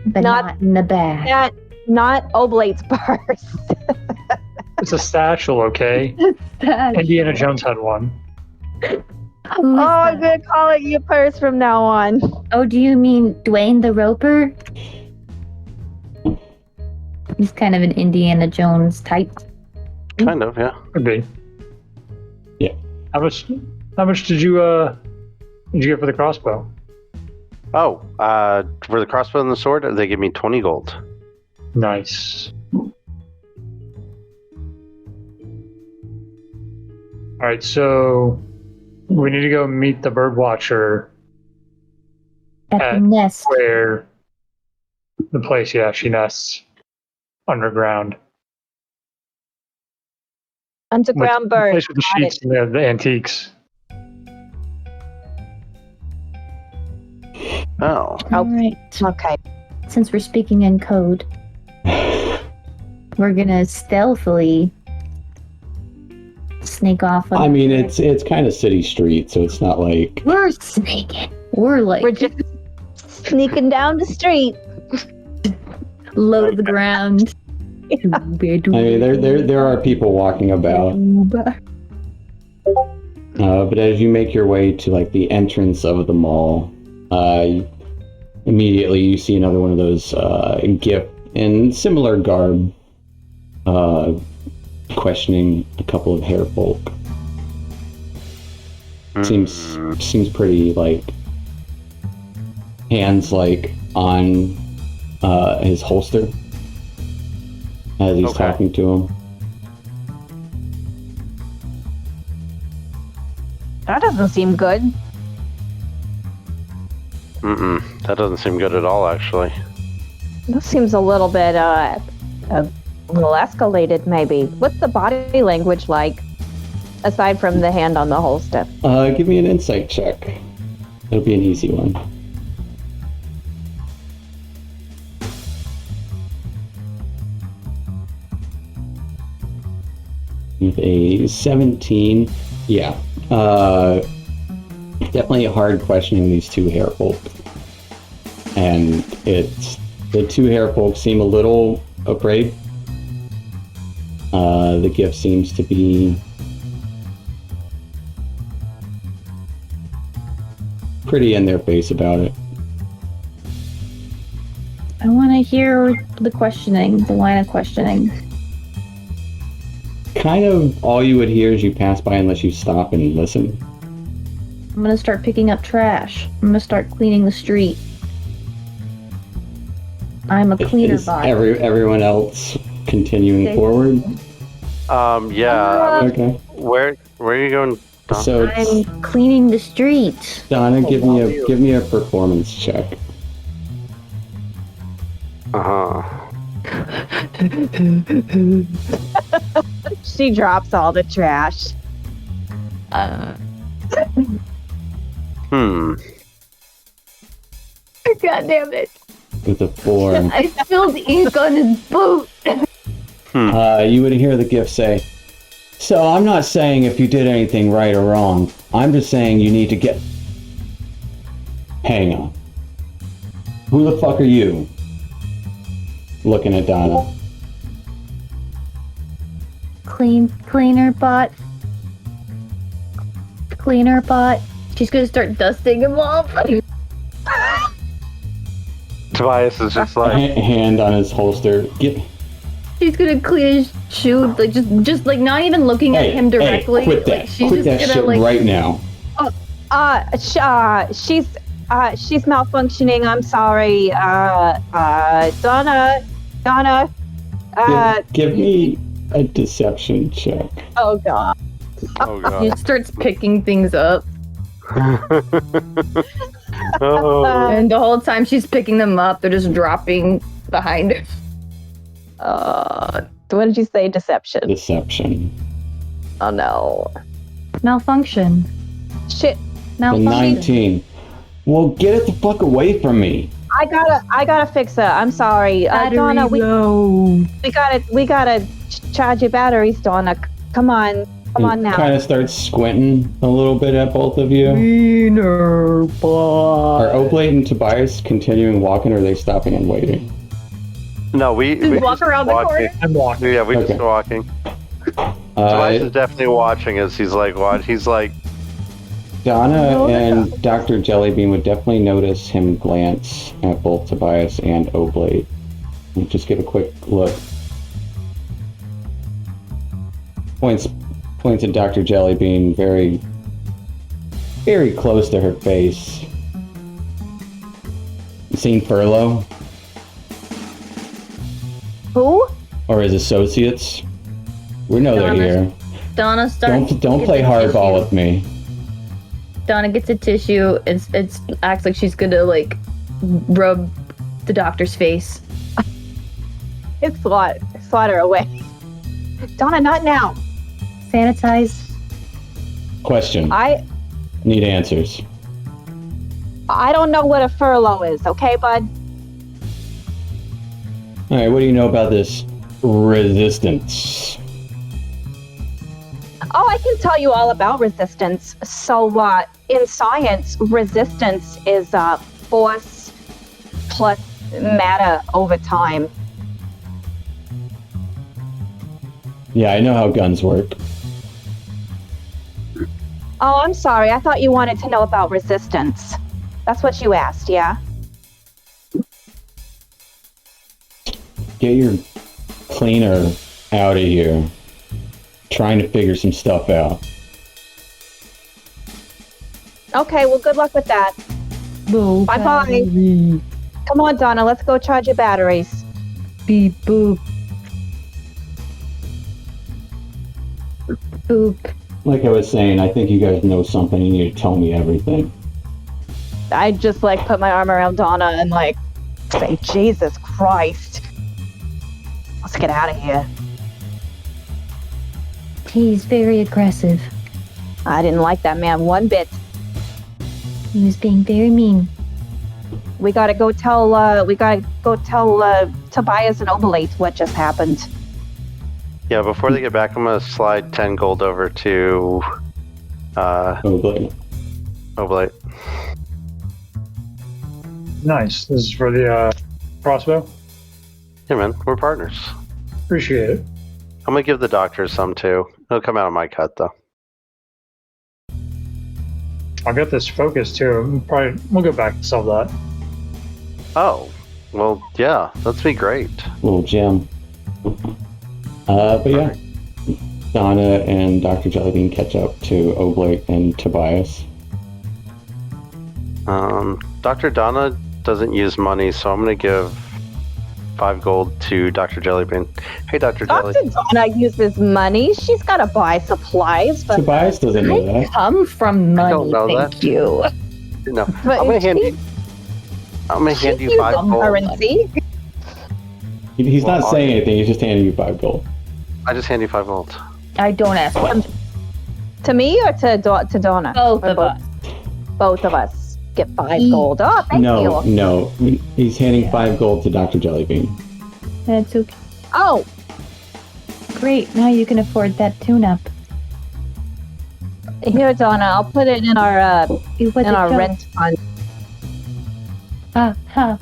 but not in the bag. Not Oblate's purse. It's a satchel, okay? Indiana Jones had one. Who is I'm that? gonna call it your purse from now on. Oh, do you mean Dwayne the Roper? He's kind of an Indiana Jones type. Kind of, yeah. Could be. Yeah. How much did you get for the crossbow? Oh, for the crossbow and the sword, they give me 20 gold. Nice. Alright, so we need to go meet the bird watcher At At the nest. where the place, yeah, she nests underground. Underground The bird. place with the Got sheets and the antiques. Oh. Oh. Alright. Okay. Since we're speaking in code, we're gonna stealthily sneak off. I mean, it's kind of city street, so it's not like We're sneaking. We're like We're just sneaking down the street. low to the ground. I mean, there are people walking about. But as you make your way to like the entrance of the mall, immediately you see another one of those Gip in similar garb, questioning a couple of hair folk. Seems pretty like hands like on his holster as he's Okay. talking to him. That doesn't seem good. That doesn't seem good at all, actually. That seems a little bit a little escalated, maybe. What's the body language like, aside from the hand on the holster? Give me an insight check. It'll be an easy one. With a 17, yeah. Definitely hard questioning these two hair folk. And the two hair folk seem a little afraid. The gift seems to be pretty in their face about it. I want to hear the questioning, the line of questioning. Kind of all you would hear as you pass by unless you stop and listen. I'm gonna start picking up trash. I'm gonna start cleaning the street. I'm a cleaner Is bot. everyone else continuing Okay. forward? Yeah. Okay. Where are you going, Don? So it's, I'm cleaning the street. Donna, give me a performance check. She drops all the trash. Hmm. God damn it. With a 4. I spilled ink on his boot. You would hear the gift say, "So I'm not saying if you did anything right or wrong. I'm just saying you need to get..." Hang on. Who the fuck are you? Looking at Donna. Cleaner bot. Cleaner bot. She's gonna start dusting him off. Tobias is just like, Hand on his holster. She's gonna clean his shoe, like just like not even looking at him directly. Quit that. Like, she's Quit that just shit gonna, right now. She's malfunctioning. I'm sorry. Donna. Give me a deception check. Oh god. oh god. She starts picking things up, Oh. and the whole time she's picking them up, they're just dropping behind her. What did you say? Deception. Deception. Oh no. Malfunction. Shit. The Malfunction. 19. Well, get it the fuck away from me. I gotta fix it. I'm sorry. Donna, we gotta charge your batteries, Donna. Come on now. Kind of starts squinting a little bit at both of you. Cleaner bot. Are Oblate and Tobias continuing walking, or are they stopping and waiting? No, we walk just around the walking. corner? I'm walking. Yeah, we're Okay. just walking. Tobias is definitely watching as he's like, what? He's like, Donna and Dr. Jellybean would definitely notice him glance at both Tobias and Oblate. And just give a quick look. Points at Dr. Jellybean very, very close to her face. You seen Furlough? Who? Or his associates? We know they're Donna. here. Donna starts. Don't play hardball with me. Donna gets a tissue. It acts like she's gonna like rub the doctor's face. It's slaughter away. Donna, not now. Sanitize. Question. I Need answers. don't know what a furlough is, okay, bud? Alright, what do you know about this resistance? Oh, I can tell you all about resistance. So, in science, resistance is force plus matter over time. Yeah, I know how guns work. Oh, I'm sorry. I thought you wanted to know about resistance. That's what you asked, yeah? Get your cleaner out of here. Trying to figure some stuff out. Okay, well, good luck with that. Bye-bye. Come on, Donna. Let's go charge your batteries. Beep boop. Boop. Like I was saying, I think you guys know something. You need to tell me everything. I just, put my arm around Donna and, say, Jesus Christ. Let's get out of here. He's very aggressive. I didn't like that man one bit. He was being very mean. We gotta go tell Tobias and Oblate what just happened. yeah, before they get back, I'm going to slide 10 gold over to Oblate. Oblate. Nice. This is for the crossbow. Yeah, man, we're partners. Appreciate it. I'm going to give the doctor some too. It'll come out of my cut, though. I'll get this focus too. We'll go back and sell that. Oh, well, yeah, that'd be great. Little gem. But yeah. Donna and Dr. Jellybean catch up to Oblate and Tobias. Dr. Donna doesn't use money, so I'm going to give 5 gold to Dr. Jellybean. Hey, Dr. Jelly. Dr. Donna uses money. She's gotta buy supplies, but Tobias doesn't know I that. come from money, don't know thank that. you. No, But I'm going to hand she- you. I'm going to hand she you uses 5 gold. currency. He's not Well, saying anything, he's just handing you 5 gold. I just hand you 5 gold. I don't ask questions. To me or to Donna? Both Or of us. both of us get 5 gold. Oh, thank you. No. He's handing 5 gold to Dr. Jellybean. That's okay. Oh, Great. Now you can afford that tune-up. here, Donna. I'll put it in our Rent. rent fund. Ha. Ha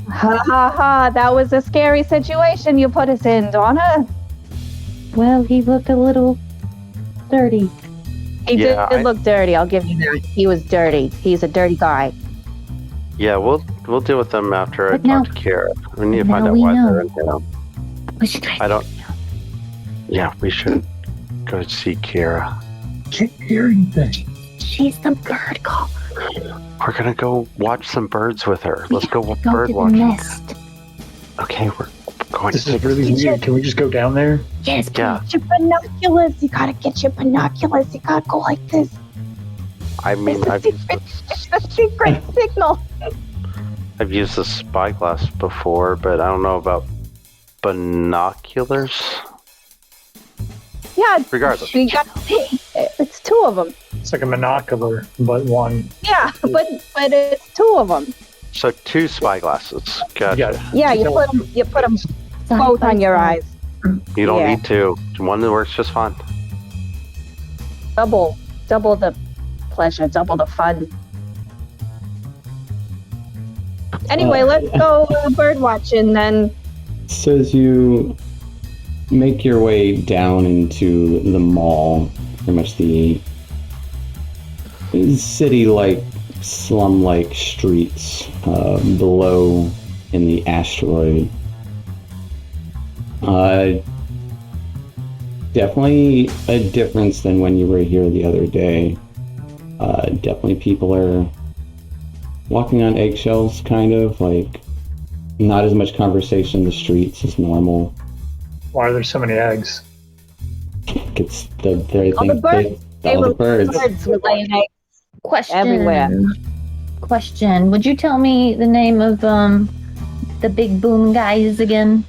ha ha! That was a scary situation you put us in, Donna. Well, he looked a little dirty. He did look dirty. I'll give you that. He was dirty. He's a dirty guy. Yeah, we'll deal with them after I But now- talk to Kara. We need to now find out we why know. they're in town. What you guys I don't. Yeah, we should go see Kara. Can't hear anything. She's the bird caller. We're gonna go watch some birds with her. Let's go Go bird to the watching. nest. Okay, we're going This to is really weird. Can we just go down there? Yes, Yeah, Get your binoculars. You gotta get your binoculars. You gotta go like this. I mean, It's the secret signal. I've used the spyglass before, but I don't know about binoculars. Yeah. Regardless. You got. It's 2 of them. It's like a monocular, but one. Yeah, but it's 2 of them. So 2 spyglasses. Gotcha. Yeah, you put them both on your eyes. You don't Yeah. need 2. One that works just fine. Double the pleasure, double the fun. Anyway, let's go bird watching then. So as you make your way down into the mall, pretty much the city-like, slum-like streets below in the asteroid. Definitely a difference than when you were here the other day. Definitely people are walking on eggshells, kind of, like not as much conversation in the streets as normal. Why are there so many eggs? It's All the birds. all the birds. Birds were laying eggs. Question. Everywhere. Question. Would you tell me the name of the big boom guys again?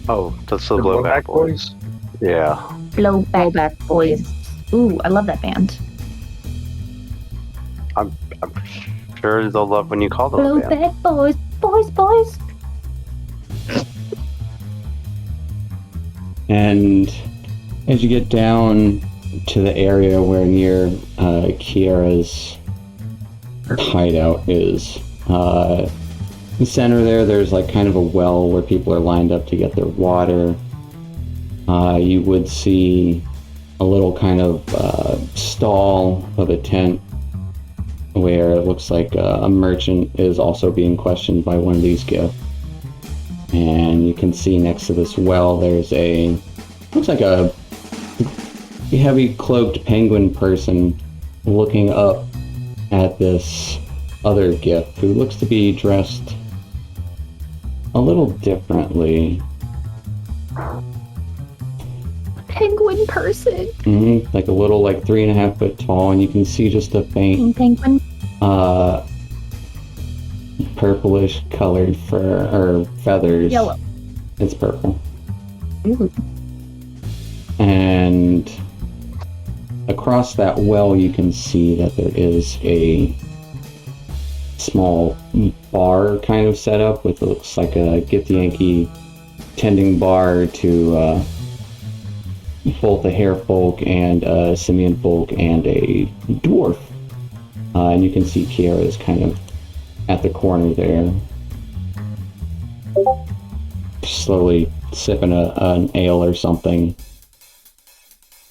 Oh, that's the The Blowback Boys. Yeah. Blowback Boys. Ooh, I love that band. I'm sure they'll love when you call them a band. Blowback Boys. Boys. And as you get down to the area where near Kiara's hideout is, in the center there's like kind of a well where people are lined up to get their water. You would see a little kind of stall of a tent where it looks like a merchant is also being questioned by one of these gifts. And you can see next to this well there's looks like a heavy cloaked penguin person looking up at this other gift who looks to be dressed a little differently. Penguin person. Like a little 3.5 foot tall, and you can see just a faint Penguin. purplish colored fur or feathers. Yellow. It's purple. Ooh. And across that well you can see that there is a small bar kind of set up with, it looks like a Get the Yankee tending bar to both a hare folk and a simian folk and a dwarf. And you can see Kiara is kind of at the corner there, slowly sipping an ale or something,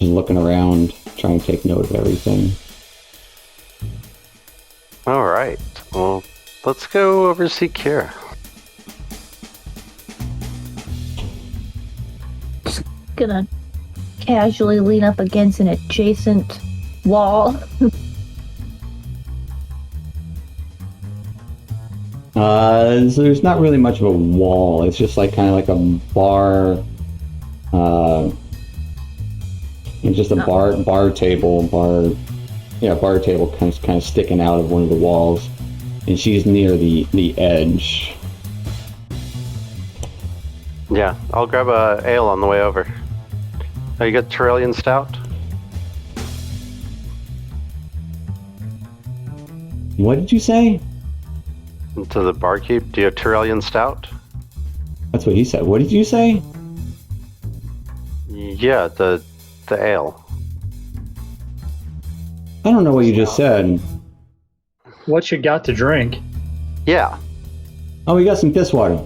just looking around, trying to take note of everything. All right. Well, let's go over to see Kara. Gonna casually lean up against an adjacent wall. So there's not really much of a wall. It's just kind of like a bar. It's just a bar table kind of sticking out of one of the walls, and she's near the edge. Yeah, I'll grab a ale on the way over. Oh, you got Tyrolean Stout? What did you say? To the barkeep, do you have Tyrellian Stout? That's what he said. What did you say? Yeah, the ale. I don't know what you just said. What you got to drink? Yeah. Oh, we got some piss water.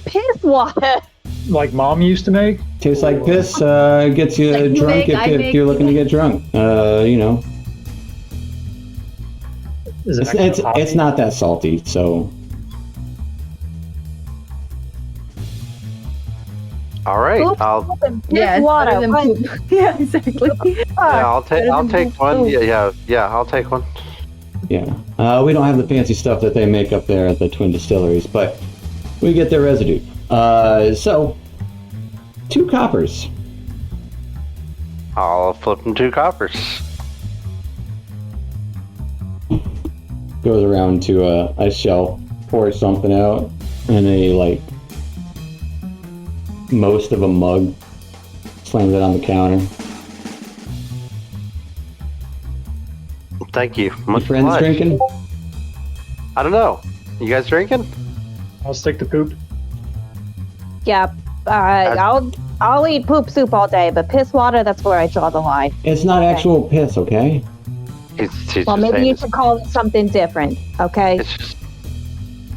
Piss water. Like mom used to make? Tastes like piss, gets you Like you drunk make, I if make. you're looking to get drunk. You know. Is it It's not that salty, so. All right. Oops. I'll Piss Yeah, it's water. better than What? poop. Yeah, exactly. I'll better I'll than take poop. one. Yeah, I'll take one. Yeah. We don't have the fancy stuff that they make up there at the Twin Distilleries, but we get their residue. So, 2 coppers. I'll flip them 2 coppers. Goes around to a shelf, pours something out, and most of a mug, slams it on the counter. Thank you. Your Much friends obliged. drinking? I don't know. You guys drinking? I'll stick to poop. Yeah. I'll eat poop soup all day, but piss water, that's where I draw the line. It's not actual piss, okay? He's Well, just maybe saying you should call it something different, okay? It's just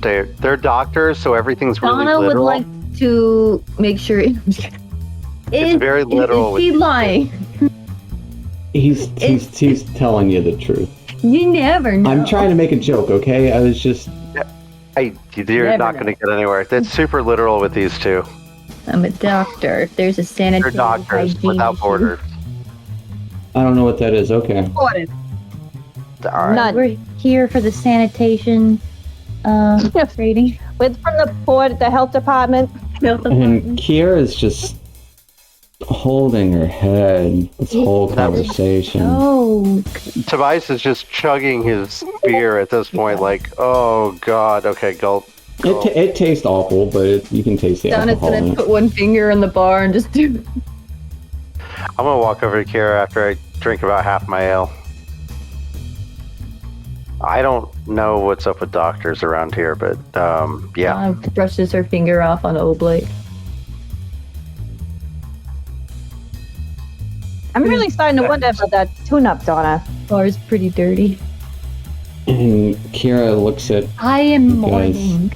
they're doctors, so everything's really Donna would literal. like to make sure. It's very literal Is he with- lying? He's telling you the truth. You never know. I'm trying to make a joke, okay? I was just. Hey, you're Never not know. going to get anywhere. It's super literal with these 2. I'm a doctor. If there's a They're sanitary doctors hygiene without issue- borders. I don't know what that is, okay. All right. None. We're here for the sanitation rating. With from the board, the health department. And Kiara's just holding her head this whole conversation. Oh, Tobias is just chugging his beer at this point, like, oh god, okay, gulp. gulp. It tastes awful, but you can taste the Donna's alcohol in gonna it. put one finger on the bar and just do. I'm gonna walk over to Kira after I drink about half my ale. I don't know what's up with doctors around here, but yeah. Donna brushes her finger off on Oblate. I'm really starting to wonder about that tune-up, Donna. Bar's pretty dirty. And Kira looks at I am Guys. mourning.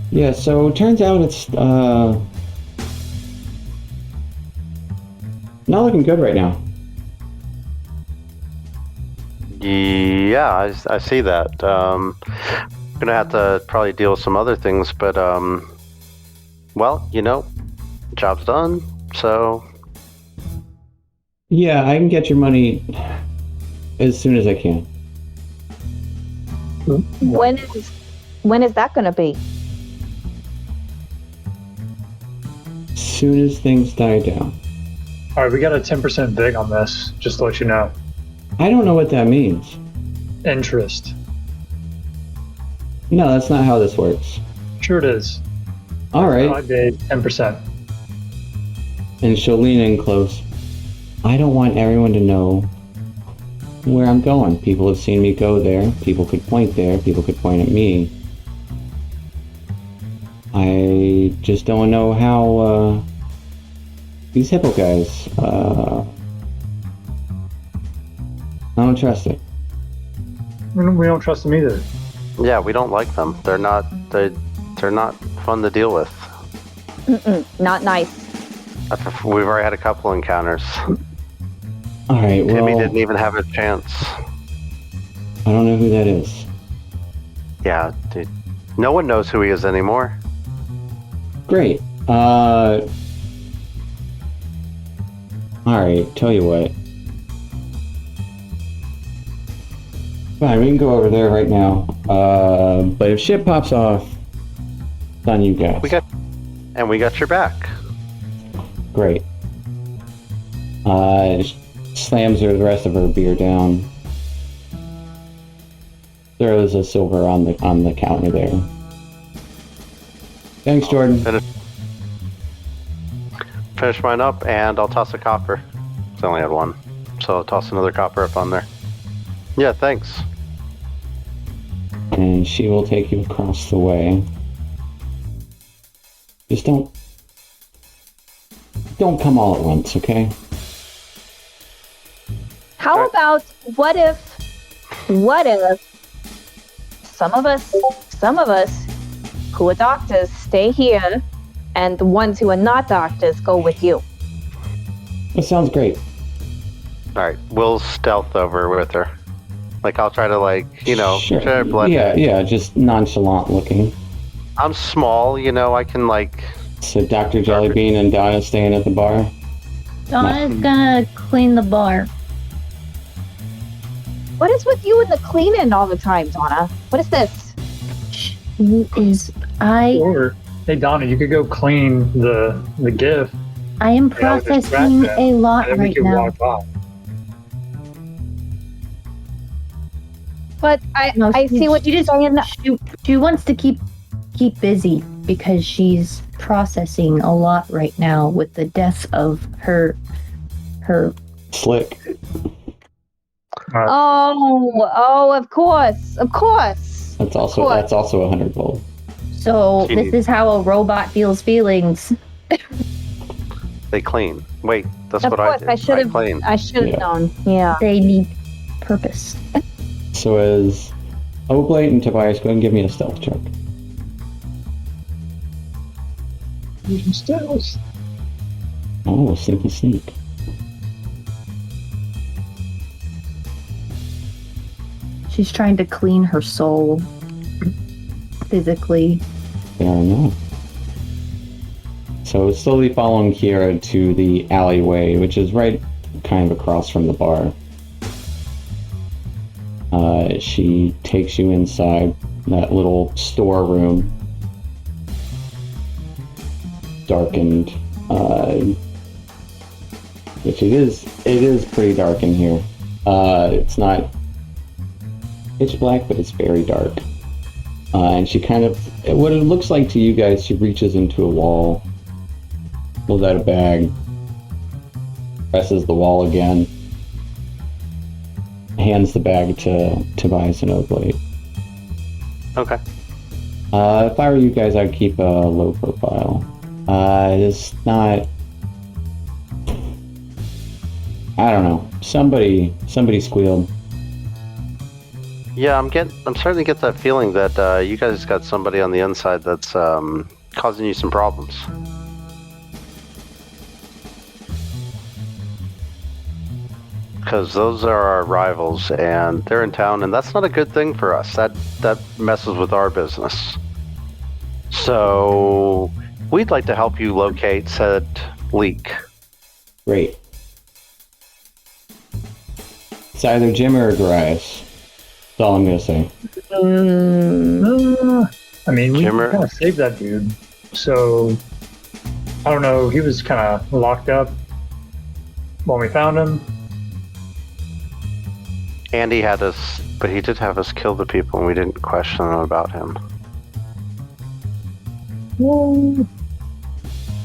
Yeah, so it turns out it's not looking good right now. Yeah, I see that. Gonna have to probably deal with some other things, but well, job's done, so Yeah, I can get your money as soon as I can. When is that going to be? As soon as things die down. All right, we got a 10% vig on this, just to let you know. I don't know what that means. Interest. No, that's not how this works. Sure it is. All right. 5 days, 10%. And she'll lean in close. I don't want everyone to know where I'm going. People have seen me go there. People could point there. People could point at me. I just don't know how these hippo guys. I don't trust it. We don't trust them either. yeah, we don't like them. They're not fun to deal with. Not nice. We've already had a couple encounters. All right. Well, Timmy didn't even have a chance. I don't know who that is. Yeah, dude. No one knows who he is anymore. Great. All right. Tell you what. Fine, we can go over there right now. But if shit pops off, it's on you guys. We got your back. Great. Slams the rest of her beer down. Throws a silver on the counter there. Thanks, Jordan. finish mine up, and I'll toss a copper. I only had one, so I'll toss another copper up on there. Yeah, thanks. And she will take you across the way. Just don't come all at once, okay? How about what if some of us who are doctors stay here and the ones who are not doctors go with you? That sounds great. Alright, we'll stealth over with her. Like, I'll try to, Sure. try to blend in. Yeah, just nonchalant looking. I'm small, I can, So Dr. Jellybean and Donna staying at the bar? Donna's gonna clean the bar. What is with you and the cleaning all the time, Donna? What is this? Or, hey Donna, you could go clean the gift. I am Yeah, I'll distract processing them, a lot and then we right can now. walk off. But No, I see what you're saying. She wants to keep busy because she's processing a lot right now with the death of her. Slick. Oh, of course. That's also 100 gold. So She this needs- is how a robot feels feelings. They clean. Wait, that's Of what course, I do. I clean. should have Yeah. known. Yeah. They need purpose. So as Oblate and Tobias, go ahead and give me a stealth check. Using stills. Oh, sneak. She's trying to clean her soul physically. Fair enough. So slowly following Kiera to the alleyway, which is right kind of across from the bar. She takes you inside that little storeroom. Darkened. Which it is pretty dark in here. It's not pitch black, but it's very dark. And she kind of, what it looks like to you guys, she reaches into a wall, pulls out a bag, presses the wall again, hands the bag to Tobias and Oblate. Okay. If I were you guys, I'd keep a low profile. It's not, I don't know, somebody squealed. Yeah, I'm starting to get that feeling that you guys got somebody on the inside that's causing you some problems. Because those are our rivals, and they're in town, and that's not a good thing for us. That messes with our business. So we'd like to help you locate said leak. Great. It's either Jim or Darius. That's all I'm gonna say. I mean, we Jimmer. kind of saved that dude. So, I don't know. He was kind of locked up when we found him. Andy had us, but he did have us kill the people, and we didn't question them about him.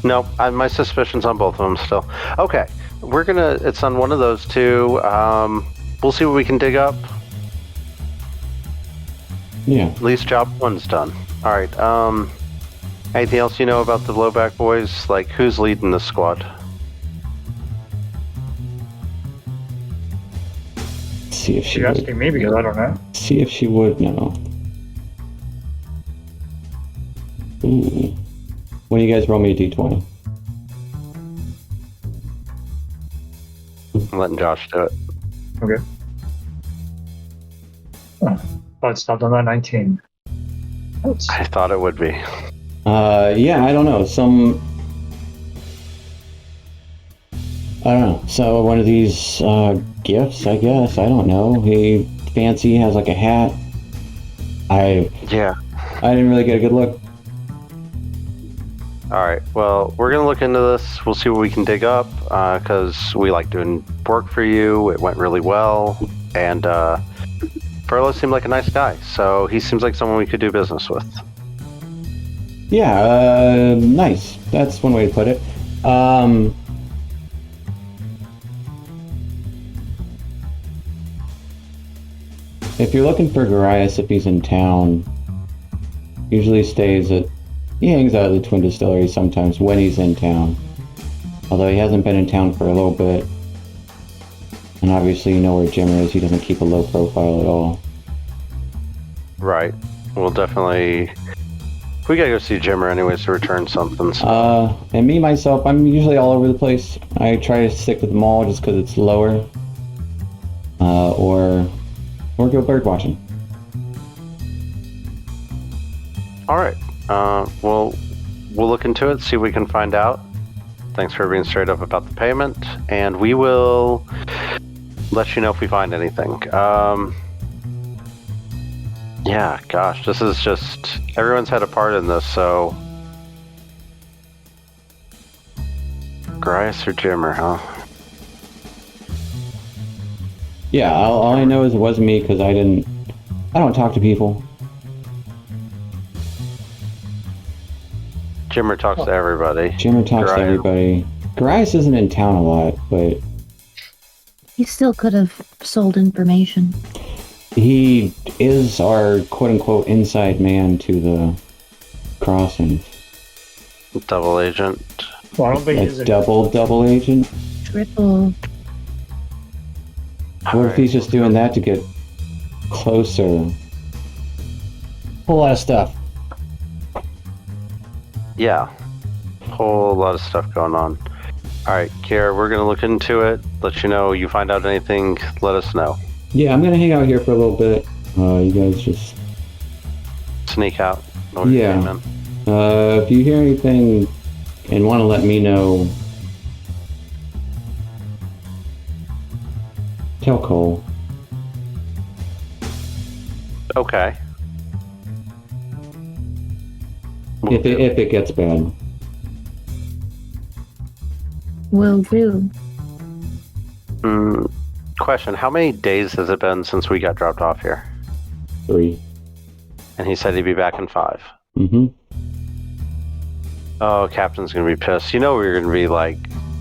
No, my suspicion's on both of them still. Okay, it's on one of those two. We'll see what we can dig up. Yeah. At least job one's done. Alright, anything else you know about the Blowback Boys? Like, who's leading the squad? See if she You're would. asking me because I don't know. See if she would know. Ooh. When you guys roll me a d20. I'm letting Josh do it. Okay. Oh, it stopped on that 19. Oops. I thought it would be. Yeah, I don't know. I don't know. So one of these gifts, I guess. I don't know. He fancy, has like a hat. I didn't really get a good look. Alright, well, we're gonna look into this. We'll see what we can dig up, because we like doing work for you. It went really well, and Furlow seemed like a nice guy, so he seems like someone we could do business with. Yeah, nice. That's one way to put it. If you're looking for Garias, if he's in town, usually he hangs out at the Twin Distillery sometimes when he's in town. Although he hasn't been in town for a little bit. And obviously you know where Jimmer is, he doesn't keep a low profile at all. Right. We'll definitely... We gotta go see Jimmer anyways to return something. So. And me, myself, I'm usually all over the place. I try to stick with the mall just because it's lower. Or go bird watching. Alright. We'll look into it, see what we can find out. Thanks for being straight up about the payment. And we will let you know if we find anything. Yeah, gosh, this is just... Everyone's had a part in this, so... Grice or Jimmer, huh? Yeah, all I know is it wasn't me because I don't talk to people. Jimmer talks to everybody. Jimmer talks to everybody. Grice isn't in town a lot, but... He still could have sold information. He is our quote-unquote inside man to the crossings. Double agent. Well, I don't think he's A double agent? Triple. What if he's just doing that to get closer? Whole lot of stuff. Yeah. Whole lot of stuff going on. Alright, Kiara, we're gonna look into it. Let you know. You find out anything, let us know. Yeah, I'm gonna hang out here for a little bit. You guys just... Sneak out. Yeah. If you hear anything and want to let me know, tell Cole. Okay. If it gets bad. Will do. Question, how many days has it been since we got dropped off here? 3. And he said he'd be back in 5. Mm-hmm. Oh, Captain's gonna be pissed. You know we're gonna be, like,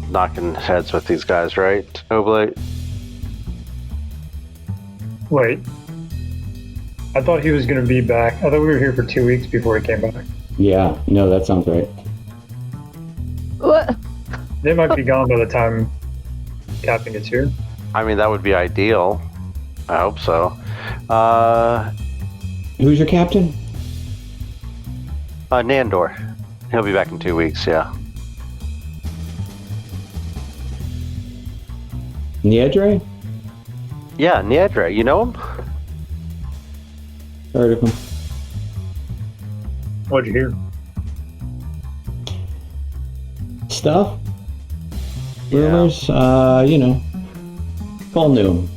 knocking heads with these guys, right, Oblate? Wait. I thought he was going to be back. I thought we were here for 2 weeks before he came back. Yeah, no, that sounds right. What? They might be gone by the time Captain gets here. I mean, that would be ideal. I hope so. Who's your captain? Nandor. He'll be back in 2 weeks, yeah. Niedre? Yeah, Niedre, you know him? Heard of him. What'd you hear? Stuff? Yeah. Rumors? Cole knew him.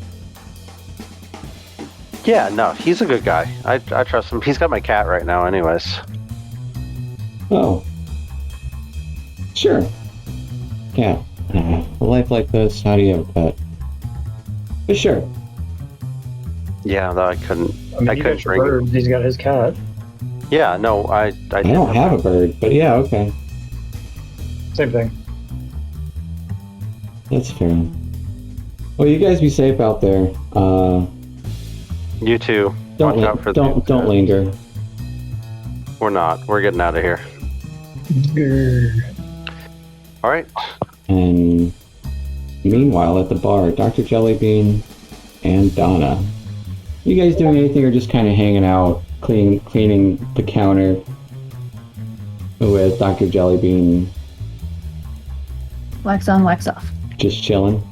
Yeah, no, he's a good guy. I trust him. He's got my cat right now anyways. Oh. Sure. Yeah. A life like this, how do you have a pet? But sure. Yeah, though I couldn't... I mean, you got your bird. He's got his cat. Yeah, no, I don't have a bird, but yeah, okay. Same thing. That's fair. Well, you guys be safe out there. You too. Watch out for don't linger. We're not. We're getting out of here. All right. And meanwhile, at the bar, Dr. Jellybean and Donna. You guys doing anything or just kind of hanging out, cleaning the counter with Dr. Jellybean? Wax on, wax off. Just chilling?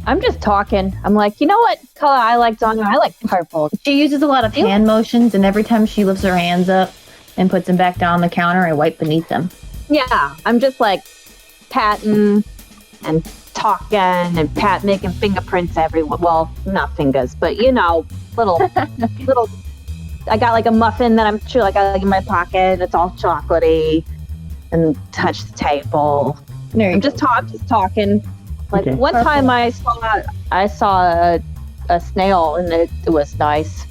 I'm just talking. I'm like, you know what color I like, Donna? I like purple. She uses a lot of hand motions, and every time she lifts her hands up and puts them back down on the counter, I wipe beneath them. Yeah, I'm just like patting and talking and making fingerprints everywhere. Well, not fingers, but little. I got like a muffin that I'm sure I got like in my pocket. And it's all chocolatey, and touch the table. I'm just talking. Like Okay. one time I saw a snail and it was nice.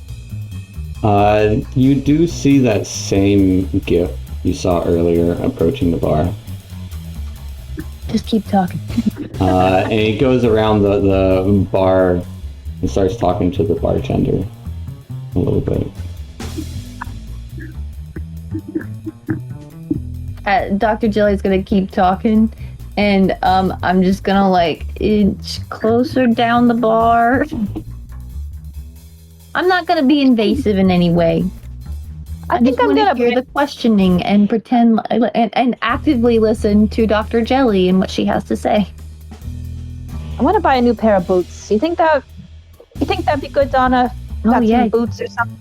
You do see that same GIF you saw earlier approaching the bar. Just keep talking. And he goes around the bar and starts talking to the bartender a little bit. Dr. Jelly's gonna keep talking, and I'm just gonna like inch closer down the bar. I'm not gonna be invasive in any way. I think just I'm wanna gonna hear the questioning and pretend and actively listen to Dr. Jelly and what she has to say. I want to buy a new pair of boots. You think that'd be good, Donna? Oh, Got yeah. some boots or something?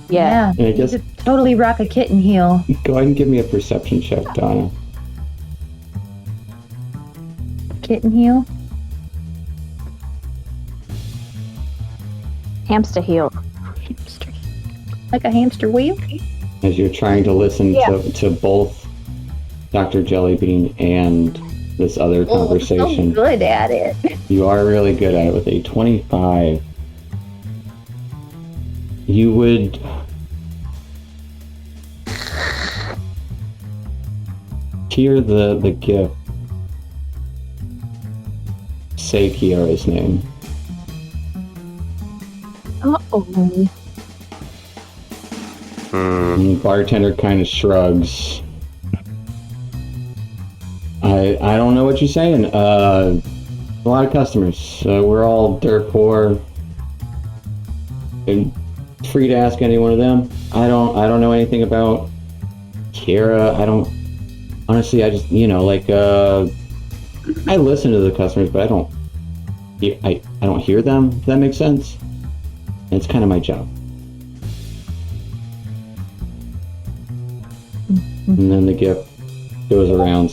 Yeah. And I guess You could totally rock a kitten heel. go ahead and give me a perception check, Donna. Kitten heel? Hamster heel. Hamster. Like a hamster wheel? As you're trying to listen Yeah. to both Dr. Jellybean and this other Oh, conversation. so good at it. You are really good at it with a 25. You would hear the gift say Kiara's name. Uh-oh. Hmm. And the bartender kind of shrugs. I don't know what you're saying. A lot of customers. We're all dirt poor. And free to ask any one of them. I don't know anything about Kiara. Honestly, I just, I listen to the customers, but I don't hear them, if that makes sense. And it's kind of my job. And then the gift goes around,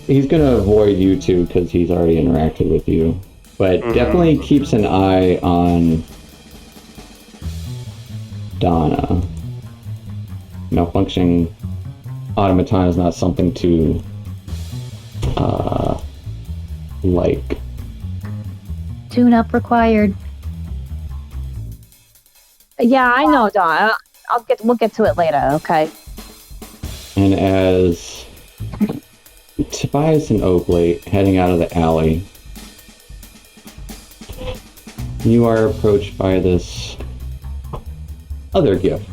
he's gonna avoid you two because he's already interacted with you. But definitely keeps an eye on Donna. Malfunctioning automaton is not something to like. Tune-up required. Yeah, I know, Donna. We'll get to it later, okay? And as Tobias and Oakley heading out of the alley, you are approached by this other gift.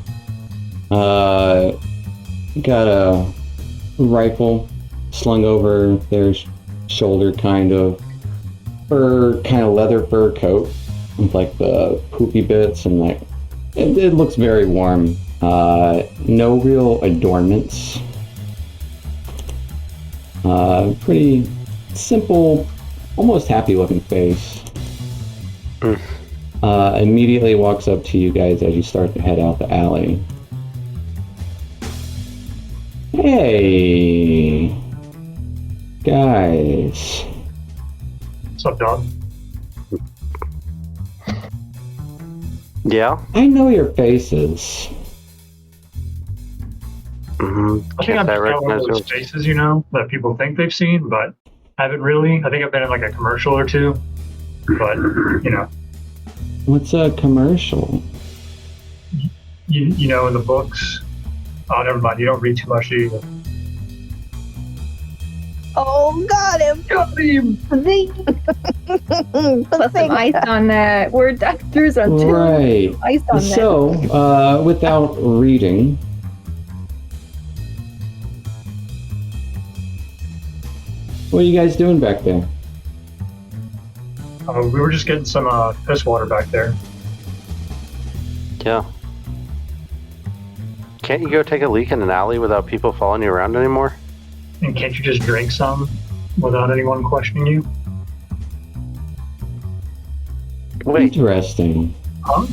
Got a rifle slung over their shoulder, kind of leather fur coat with like the poopy bits, and like it looks very warm. No real adornments. Pretty simple, almost happy looking face. Immediately walks up to you guys as you start to head out the alley. Hey, guys. What's up, dog? Yeah. I know your faces. Mm-hmm. I think I'm just kind of one of those faces, that people think they've seen, but haven't really. I think I've been in like a commercial or two, but What's a commercial? you know, in the books. Oh, never mind. You don't read too much either. Oh, got him! Got him! Put some ice on that. We're doctors on two. Right. Ice on that. So, without reading, what are you guys doing back there? We were just getting some piss water back there. Yeah. Can't you go take a leak in an alley without people following you around anymore? And can't you just drink some without anyone questioning you? Wait. Interesting. Huh?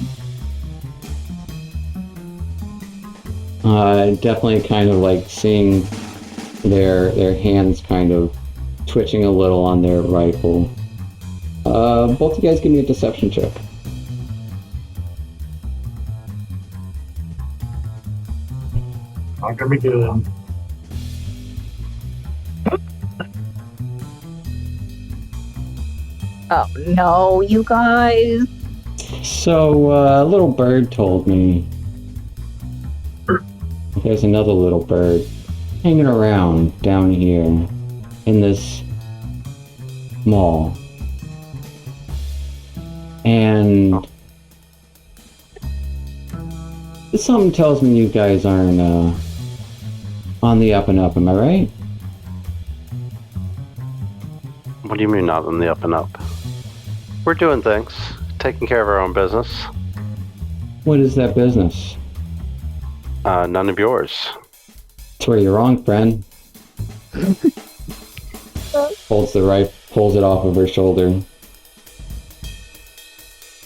Definitely kind of like seeing their hands kind of twitching a little on their rifle. Both of you guys give me a deception check. Not gonna be good. Oh, no, you guys. So, a little bird told me there's another little bird hanging around down here in this mall. And something tells me you guys aren't on the up and up, am I right? What do you mean not on the up and up? We're doing things, taking care of our own business. What is that business? None of yours. That's where you're wrong, friend. Pulls it off of her shoulder.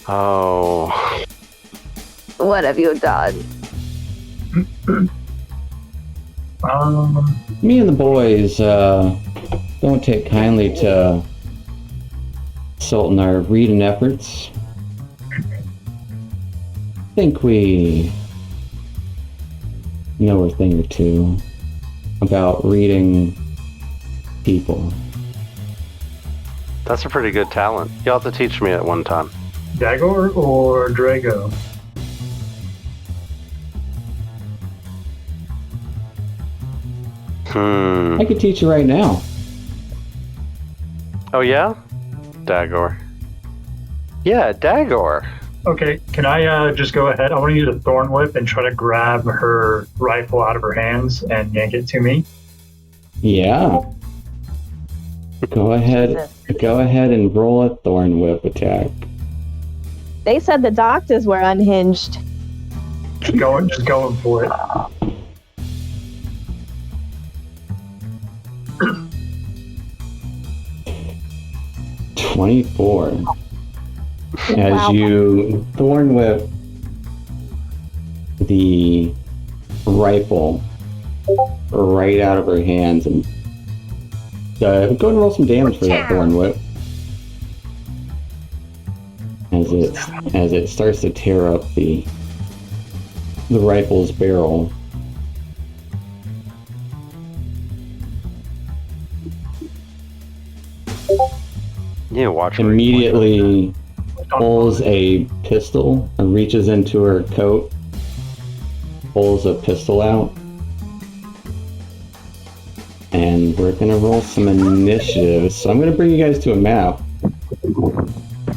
Oh. What have you done? Me and the boys don't take kindly to consulting our reading efforts. I think we know a thing or two about reading people. That's a pretty good talent. You'll have to teach me at one time. Dagor or Drago? I could teach you right now. Oh yeah? Dagor. Yeah, Dagor. Okay, can I just go ahead? I want to use a thorn whip and try to grab her rifle out of her hands and yank it to me. Yeah. Go ahead and roll a thorn whip attack. They said the doctors were unhinged. Just going for it. $24. As Wow. you thorn whip the rifle right out of her hands, and go ahead and roll some damage for that thorn whip. As it starts to tear up the rifle's barrel. Yeah, watch her. Immediately pulls a pistol and reaches into her coat, pulls a pistol out, and we're gonna roll some initiative. So I'm gonna bring you guys to a map.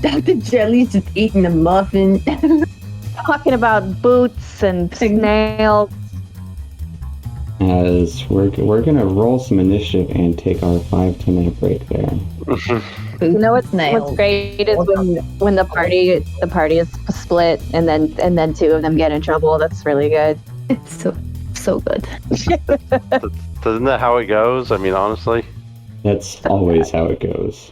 Dr. Jelly's just eating a muffin. Talking about boots and snails. As we're gonna roll some initiative and take our 5-10 minute break there. You know what's great is when the party is split and then two of them get in trouble. That's really good. It's so good. Isn't that how it goes? I mean, honestly. That's always how it goes.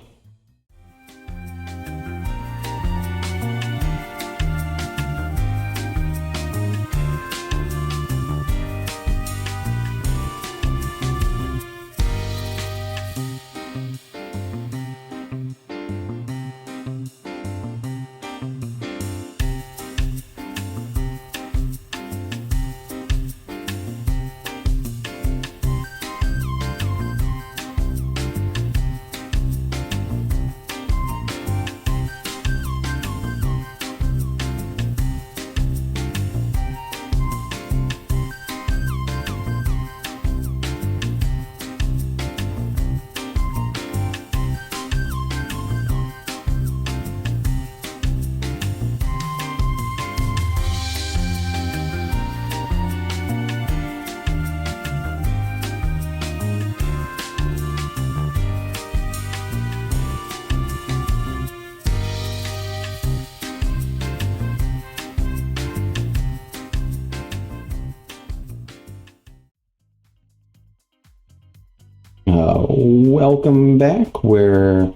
Welcome back. We're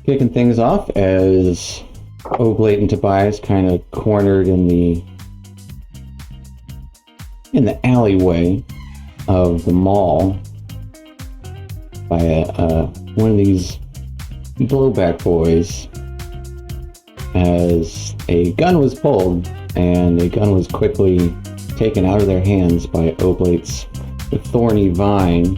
kicking things off as Oblate and Tobias kind of cornered in the alleyway of the mall by one of these Blowback Boys, as a gun was pulled and a gun was quickly taken out of their hands by Oblate's thorny vine.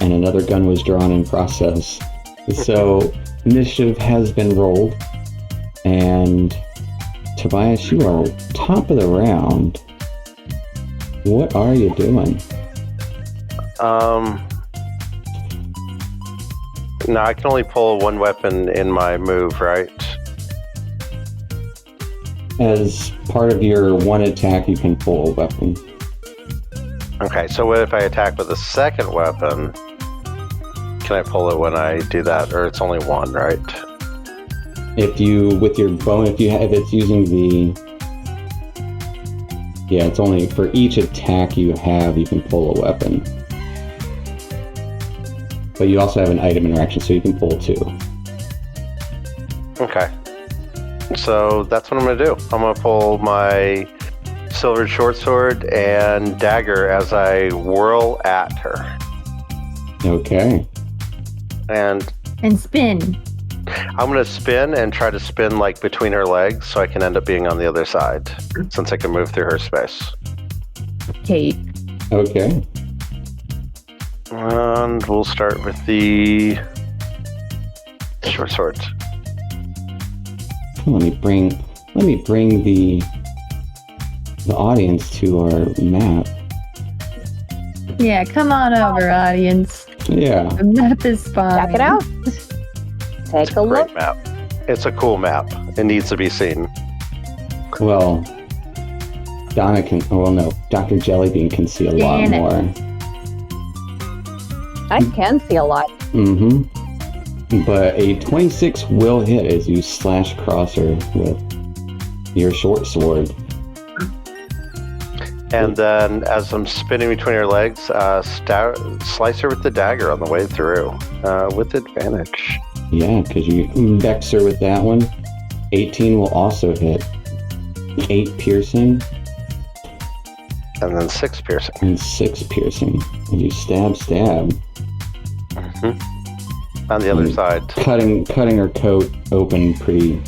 And another gun was drawn in process. So initiative has been rolled, and Tobias, you are top of the round. What are you doing? No, I can only pull one weapon in my move, right? As part of your one attack, you can pull a weapon. Okay, so what if I attack with a second weapon? Can I pull it when I do that, or it's only one, right? If you, with your bone, if it's using the, yeah, it's only for each attack you have, you can pull a weapon. But you also have an item interaction, so you can pull two. Okay. So that's what I'm going to do. I'm going to pull my silvered short sword and dagger as I whirl at her. Okay. And spin. I'm going to spin and try to spin like between her legs so I can end up being on the other side, since I can move through her space. Kate. Okay. And we'll start with the short sword. Let me bring the audience to our map. Yeah, come on over, audience. Yeah. The map is fine. Check it out. Take a look. Great map. It's a cool map. It needs to be seen. Well, Donna can. Well, no, Dr. Jellybean can see a lot Janet. more. I can see a lot. Mm-hmm. But a 26 will hit as you slash across her with your short sword. And then as I'm spinning between her legs, slice her with the dagger on the way through with advantage. Yeah, because you vex her with that one. 18 will also hit. 8 piercing. And then 6 piercing. And 6 piercing. And you stab. Mm-hmm. On the other side. Cutting her coat open pretty,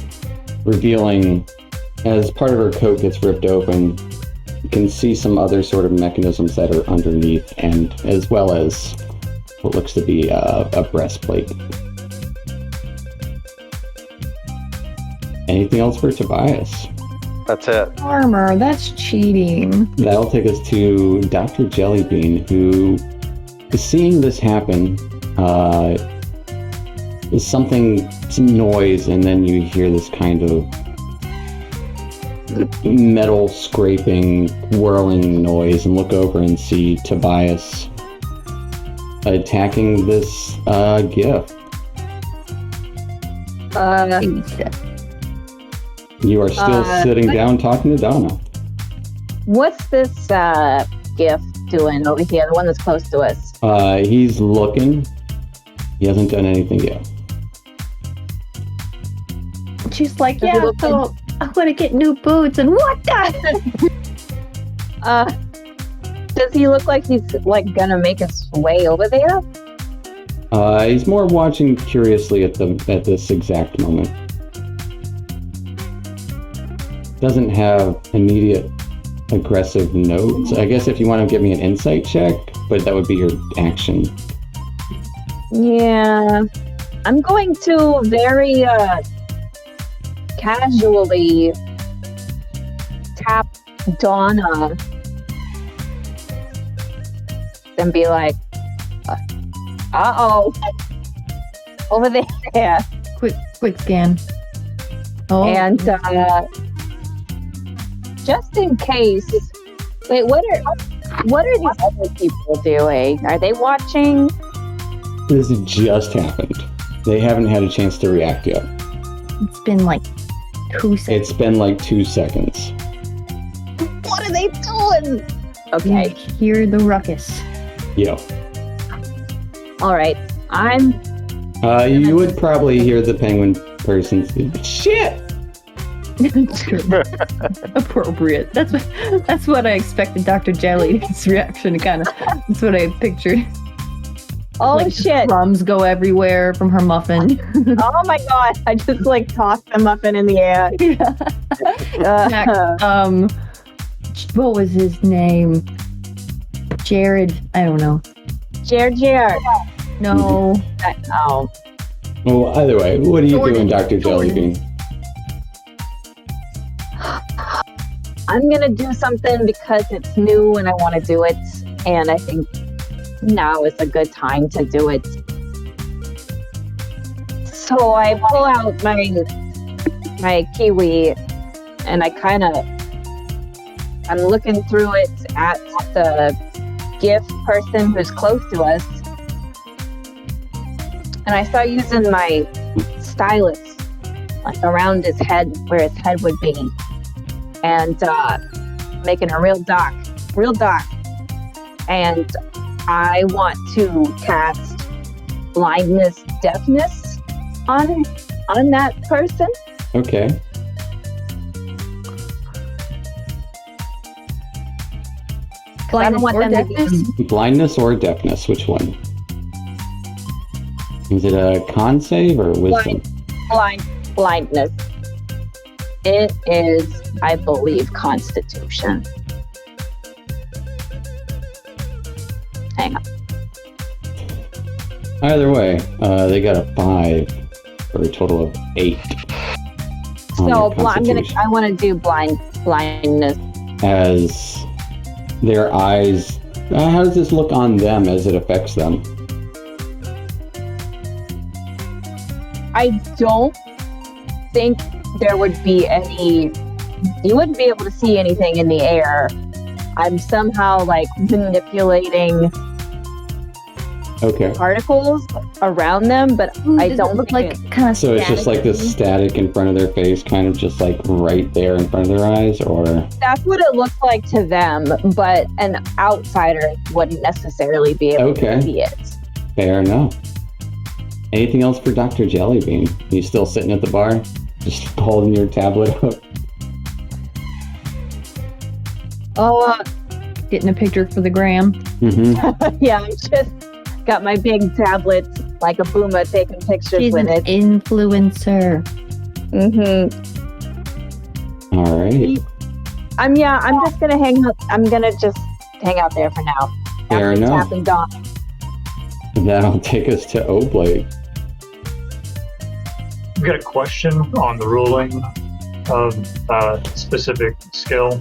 revealing, as part of her coat gets ripped open, you can see some other sort of mechanisms that are underneath, and as well as what looks to be a breastplate. Anything else for Tobias? That's it. Armor, that's cheating. That'll take us to Dr. Jellybean, who is seeing this happen. Some noise, and then you hear this kind of metal scraping, whirling noise, and look over and see Tobias attacking this gift. You are still sitting down talking to Donna. What's this gift doing over here? The one that's close to us. He's looking. He hasn't done anything yet. She's like, yeah, so I want to get new boots, and what the? Does he look like he's like gonna make his way over there? He's more watching curiously at this exact moment. Doesn't have immediate aggressive notes. I guess if you want to give me an insight check, but that would be your action. Yeah, I'm going to very casually tap Donna and be like, uh-oh, over there. Quick scan. Oh, And just in case, wait, what are these other people doing? Are they watching? This just happened. They haven't had a chance to react yet. it's been like 2 seconds. It's been like 2 seconds. What are they doing? Okay, You hear the ruckus. Yo. all right. You would probably hear the penguin person say, shit! Appropriate. That's what I expected Dr. Jelly's reaction to kind of. That's what I pictured. Oh like shit! Crumbs go everywhere from her muffin. Oh my god! I just like tossed the muffin in the air. Mac, what was his name? Jared. I don't know. Jared. No. Oh. Well, either way, what are you Jordan. doing, Dr. Jellybean? I'm gonna do something because it's new and I want to do it, and I think now is a good time to do it. So I pull out my kiwi, and I'm looking through it at the gift person who's close to us, and I start using my stylus like around his head, where his head would be, and making a real dark, and I want to cast blindness, deafness on that person. Okay. I don't want them to be Blindness or deafness? Which one? Is it a con save or wisdom? blindness. It is, I believe, Constitution. Hang on. Either way, they got a 5 for a total of 8. So I want to do blindness. As their eyes, how does this look on them as it affects them? I don't think there would be any. You wouldn't be able to see anything in the air. I'm somehow like manipulating particles around them, but I don't look think like kind of. So it's just like this static in front of their face, kind of just like right there in front of their eyes, or? That's what it looks like to them, but an outsider wouldn't necessarily be able to see it. Fair enough. Anything else for Dr. Jellybean? You still sitting at the bar? Just holding your tablet up? Oh, getting a picture for the gram. Mm-hmm. Yeah, I just got my big tablet like a boomer taking pictures She's with an it. influencer. Mm-hmm. All right. I'm just gonna hang out. I'm gonna just hang out there for now. Fair After enough. tapping Dawn. That'll take us to Oblate. I've got a question on the ruling of specific skill.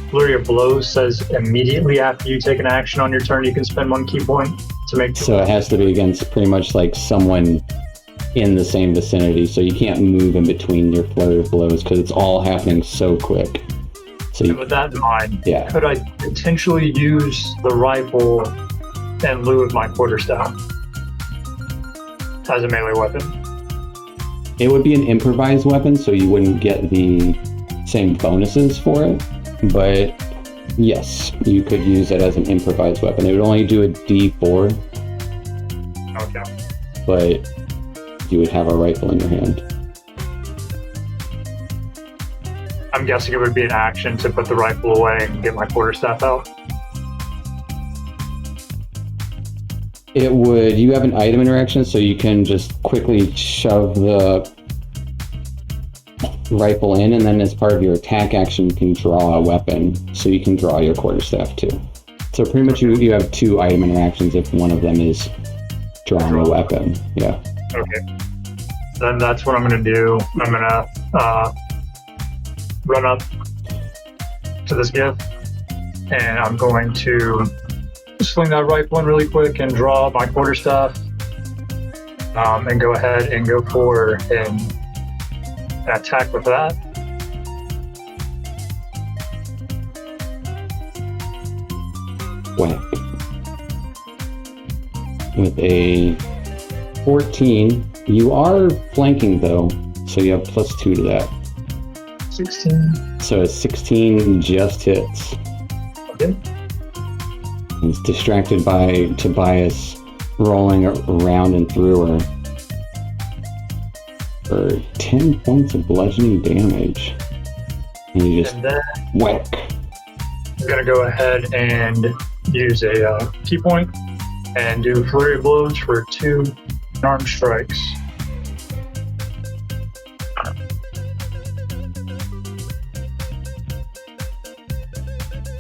Flurry of Blows says immediately after you take an action on your turn, you can spend 1 key point to make. So it has to be against pretty much like someone in the same vicinity. So you can't move in between your flurry of blows because it's all happening so quick. So And with that in mind, yeah. could I potentially use the rifle in lieu of my quarterstaff as a melee weapon? It would be an improvised weapon, so you wouldn't get the same bonuses for it. But yes, you could use it as an improvised weapon. It would only do a D4, Okay. but you would have a rifle in your hand. I'm guessing it would be an action to put the rifle away and get my quarterstaff out. It would. You have an item interaction, so you can just quickly shove the rifle in, and then as part of your attack action, you can draw a weapon. So you can draw your quarterstaff too. So pretty much you have 2 item interactions if one of them is drawing a weapon. Yeah. Okay. Then that's what I'm going to do. I'm going to run up to this gift, and I'm going to swing that rifle in really quick and draw my quarterstaff, and go ahead and go for an attack with that. Whack. With a 14, you are flanking though, so you have +2 to that. 16. So a 16 just hits. Okay. He's distracted by Tobias rolling around and through her for 10 points of bludgeoning damage. And you just And then whack. I'm going to go ahead and use a key point and do flurry of blows for 2 unarmed strikes.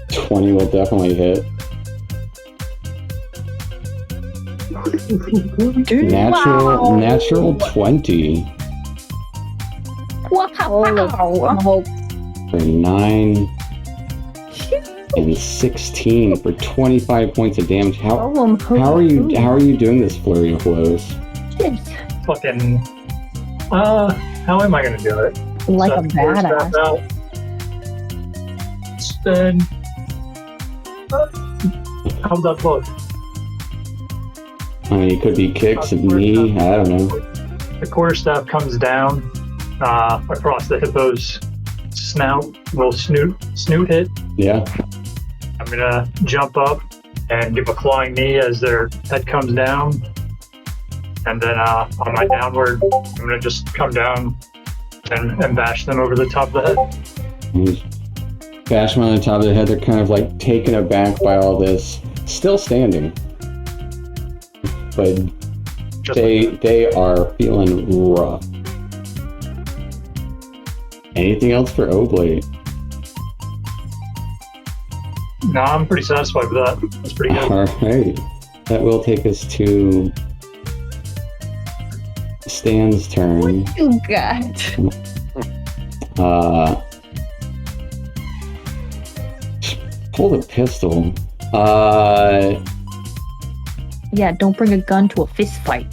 $20 will definitely hit. Natural 20 Wow! for 9 and 16 for 25 points of damage. How are you doing this flurry of blows? fucking. How am I gonna do it? Like Set a the quarterstaff badass. out. Spin. How would that look? I mean, it could be kicks and knee. I don't know. The quarterstaff comes down across the hippo's snout, little snoot hit. Yeah. I'm gonna jump up and give a flying knee as their head comes down, and then on my downward, I'm gonna just come down and bash them over the top of the head. You just bash them on the top of the head. They're kind of like taken aback by all this. Still standing. But Just they are feeling rough. Anything else for Oblate? No, I'm pretty satisfied with that. That's pretty good. Alright. That will take us to Stan's turn. You got. Pull the pistol. Yeah, don't bring a gun to a fist fight.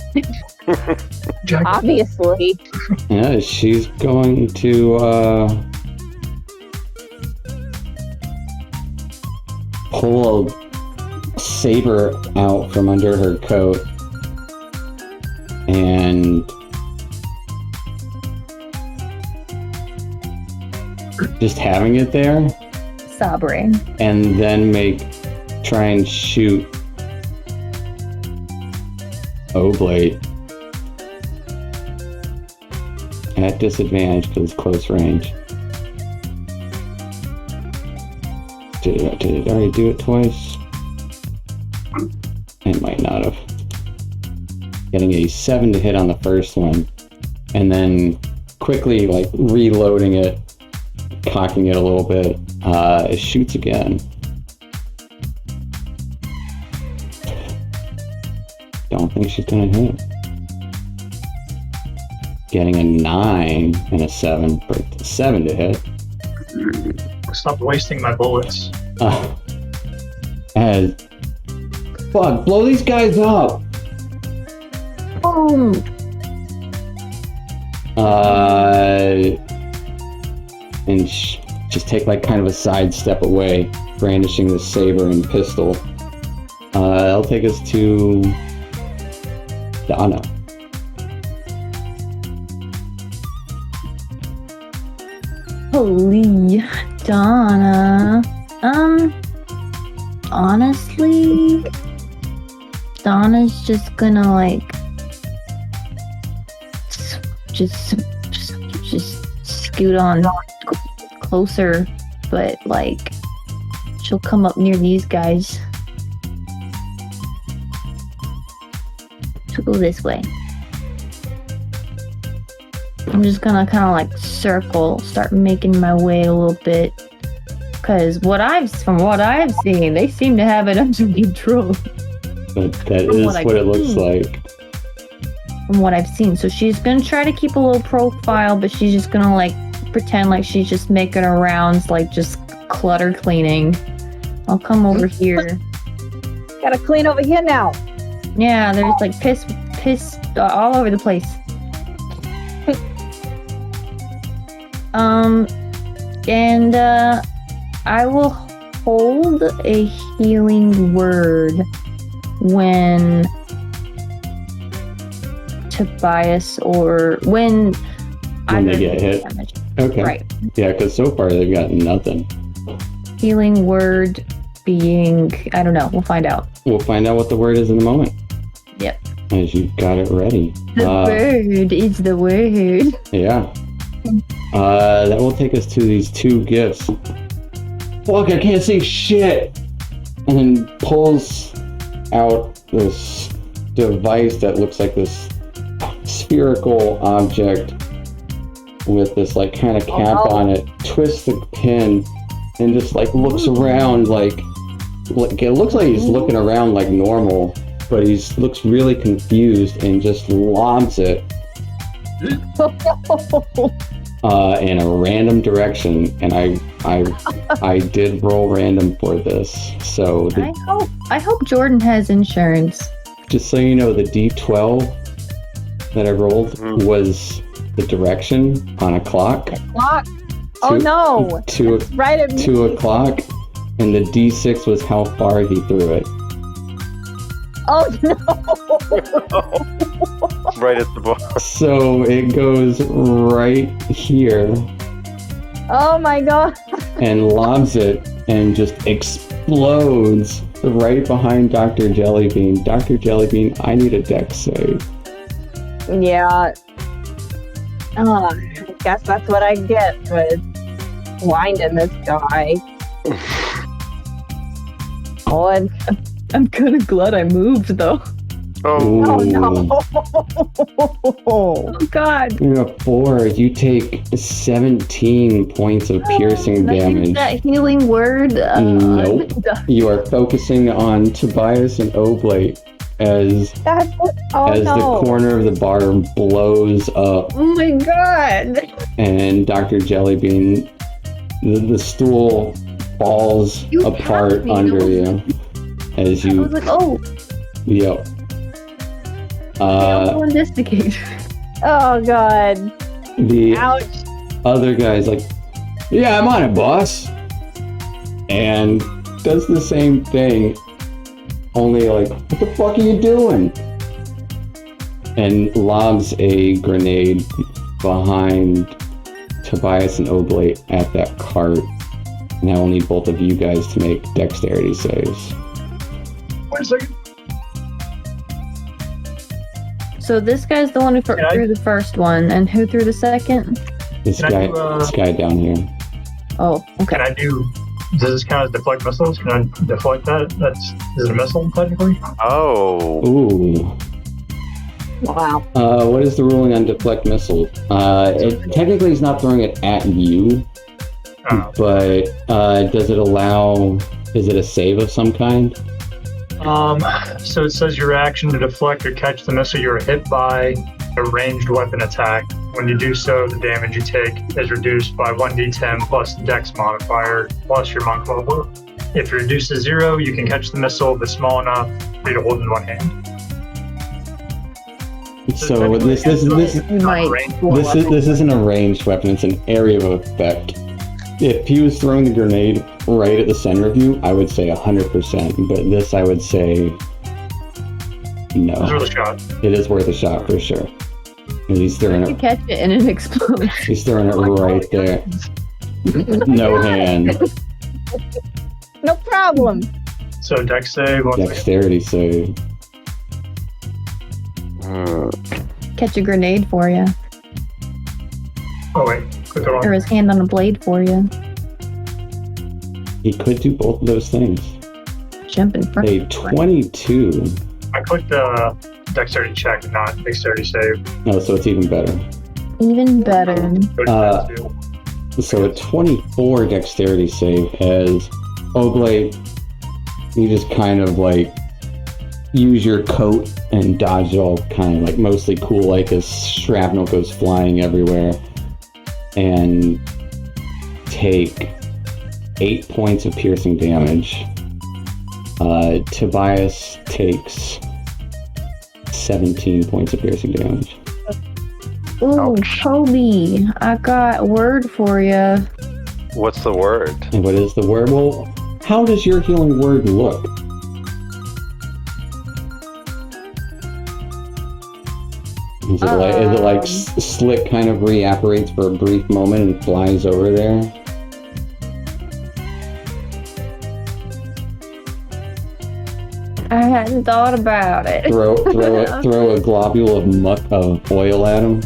Jack, Obviously. Yeah, she's going to pull a saber out from under her coat and just having it there, Sabering. and then try and shoot Oblate at disadvantage because it's close range. Did it already do it twice? It might not have. Getting a 7 to hit on the first one, and then quickly like reloading it, cocking it a little bit. It shoots again. Don't think she's gonna hit. Getting a 9 and a 7 for 7 to hit. stop wasting my bullets. And fuck, blow these guys up. Boom. And just take like kind of a side step away, brandishing the saber and pistol. That'll take us to Donna. Holy Donna. Honestly, Donna's just gonna like just scoot on closer, but like she'll come up near these guys. She'll go this way. I'm just gonna kind of like circle, start making my way a little bit, because from what I've seen, they seem to have it under control. But that is what it looks like. From what I've seen, so she's gonna try to keep a low profile, but she's just gonna like pretend like she's just making her rounds, like just clutter cleaning. I'll come over here. Gotta clean over here now. Yeah, there's like piss all over the place. And I will hold a healing word when Tobias or when they get hit. Damage. Okay. Right. Yeah, because so far they've got nothing. Healing word being, I don't know. We'll find out. We'll find out what the word is in a moment. Yep. As you've got it ready. The word is the word. Yeah. That will take us to these two gifts. Fuck, I can't see shit! And pulls out this device that looks like this spherical object with this like kind of cap on it, twists the pin, and just like looks around like it looks like he's looking around like normal, but he looks really confused and just lobs it in a random direction. And I did roll random for this, so I hope Jordan has insurance. just so you know, the D12 that I rolled Mhm. was the direction on a clock. Clock. Oh no! Two, It's right at me. 2 o'clock, and the D6 was how far he threw it. Oh no! Right at the bar. So it goes right here Oh my god! and lobs it and just explodes right behind Dr. Jellybean. Dr. Jellybean, I need a dex save. Yeah. I guess that's what I get for winding this guy. Oh, and I'm kind of glad I moved though. Oh, oh no! Oh God. You're a 4. You take 17 points of piercing Can I use damage. that healing word. Nope. You are focusing on Tobias and Oblate as That's what. Oh as no! the corner of the bar blows up, Oh my God. and Dr. Jellybean, the stool falls You apart tapped me, under no? you as I you. was like, oh, Yep. I'll investigate. Oh god! The Ouch! other guy's like, "Yeah, I'm on it, boss," and does the same thing. Only like, what the fuck are you doing? And lobs a grenade behind Tobias and Oblate at that cart. Now I'll need both of you guys to make dexterity saves. Wait a second. So this guy's the one who Can I- threw the first one, and who threw the second? This Can I guy, do, this guy down here. Oh, okay. Can I do? Does this count as deflect missiles? Can I deflect that? Is it a missile technically? oh. Ooh. Wow. What is the ruling on deflect missiles? Technically, he's not throwing it at you, Oh. but does it allow? Is it a save of some kind? So it says your action to deflect or catch the missile you are hit by a ranged weapon attack. When you do so, the damage you take is reduced by 1d10 plus Dex modifier plus your monk level. If you reduce to 0, you can catch the missile if it's small enough for you to hold in one hand. So this You might. this isn't a ranged weapon. It's an area of effect. If he was throwing the grenade right at the center of you, I would say 100%. But this, I would say It's no. worth a shot. It is worth a shot for sure. And he's throwing You it. catch it and it explodes. He's throwing it right there. No hand. No problem. So Dex save. One second. Dexterity save. Catch a grenade for you, Oh wait, click the or wrong. his hand on a blade for you. He could do both of those things. Jump in front. A 22. I clicked dexterity check, not dexterity save. No, so it's even better. Even better. Go to Uh, that too. So a 24 dexterity save as Oblate, you just kind of like use your coat and dodge it all kind of like mostly cool like as shrapnel goes flying everywhere and take 8 points of piercing damage. Tobias takes 17 points of piercing damage. Ooh, Ouch. Toby, I got a word for you. What's the word? And what is the word? Well, how does your healing word look? Is it like Slick kind of reapparates for a brief moment and flies over there? I hadn't thought about it. Throw a globule of oil at him.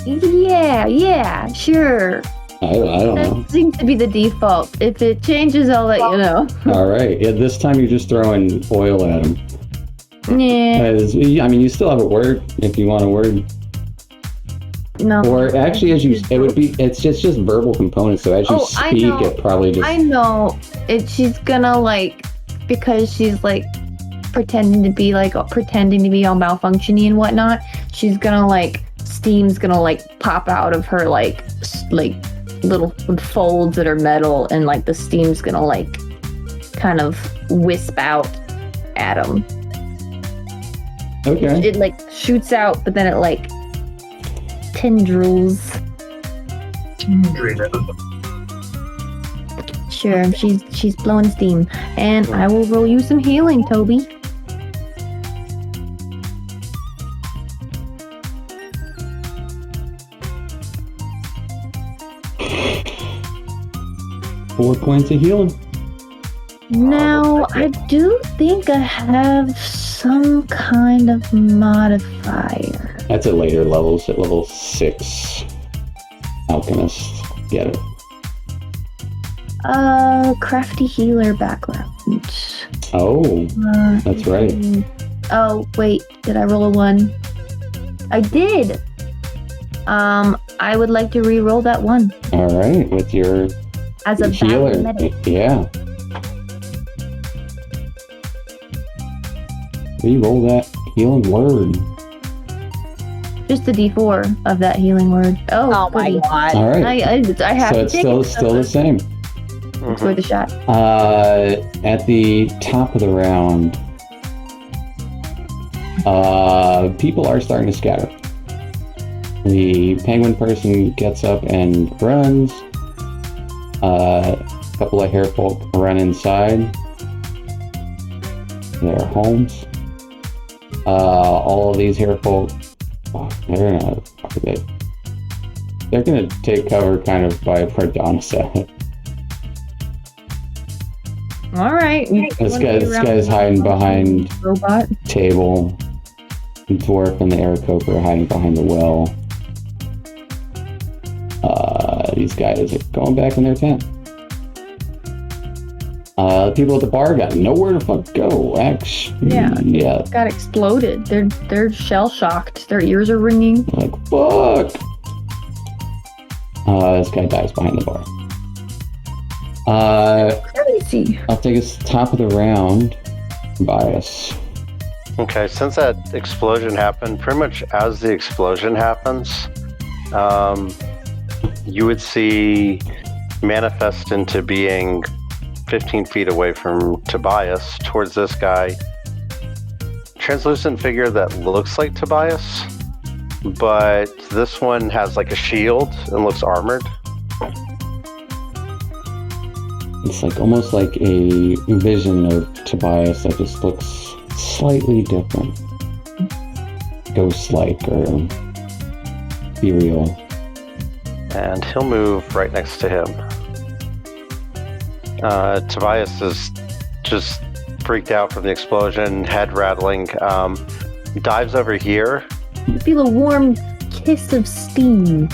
Yeah, sure. I don't know. That seems to be the default. If it changes, I'll let you know. All right. Yeah, this time you're just throwing oil at him. Yeah, I mean, you still have a word if you want a word. no. Or actually, it's just verbal components. So as you Oh, I speak, know. it probably just. I know. She's gonna like, because she's like pretending to be all malfunctioning and whatnot. She's gonna like, steam's gonna like pop out of her like little folds that are metal, and like the steam's gonna like kind of wisp out at him. Okay. It like shoots out, but then it like tendrils. Sure, she's blowing steam, and I will roll you some healing, Toby. Four points of healing. Now, I do think I have some kind of modifier. That's at later levels. At level 6, alchemists get it. Crafty healer background. Oh, that's right. Oh, wait, did I roll a 1? I did! I would like to re-roll that 1. All right, with your As a healer. battle medic. Yeah. Re-roll that healing word. Just a D4 of that healing word. Oh my goody. god. All right. I have So to it's take still it. still the same. It's worth a shot. At the top of the round, people are starting to scatter. The penguin person gets up and runs. A couple of hairfolk run inside their homes. All of these hairfolk, they're gonna take cover kind of by where Donna said. All right. This guy's hiding behind robot. table. The dwarf and the Aarakocra are hiding behind the well. These guys are going back in their tent. People at the bar got nowhere to fuck go. Actually, yeah. Got exploded. They're shell shocked. Their ears are ringing. Like fuck. This guy dies behind the bar. Crazy. I'll take us top of the round. Bias. Okay, since that explosion happened, pretty much as the explosion happens, you would see manifest into being 15 feet away from Tobias towards this guy. Translucent figure that looks like Tobias, but this one has like a shield and looks armored. It's like almost like a vision of Tobias that just looks slightly different. Ghost-like or ethereal. And he'll move right next to him. Tobias is just freaked out from the explosion, head rattling. Dives over here You feel a warm kiss of steam.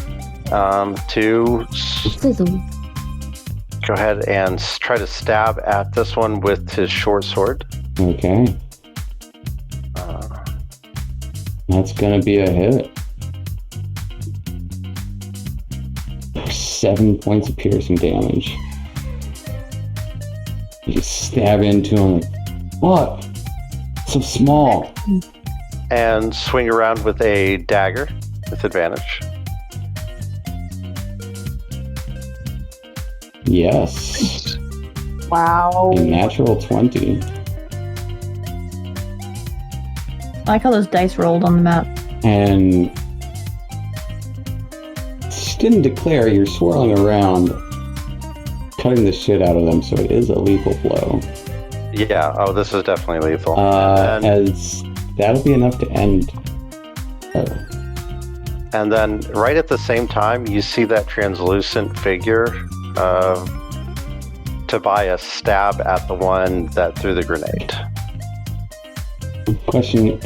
to Sizzle. go ahead and try to stab at this one with his short sword. Okay. That's gonna be a hit. 7 points of piercing damage. You just stab into him like, what? So small. And swing around with a dagger with advantage. Yes. Wow. A natural 20. I like how those dice rolled on the map. And didn't declare, you're swirling around, cutting the shit out of them, so it is a lethal blow. Yeah, oh, this is definitely lethal. As that'll be enough to end her. And then right at the same time, you see that translucent figure of Tobias stab at the one that threw the grenade. Question,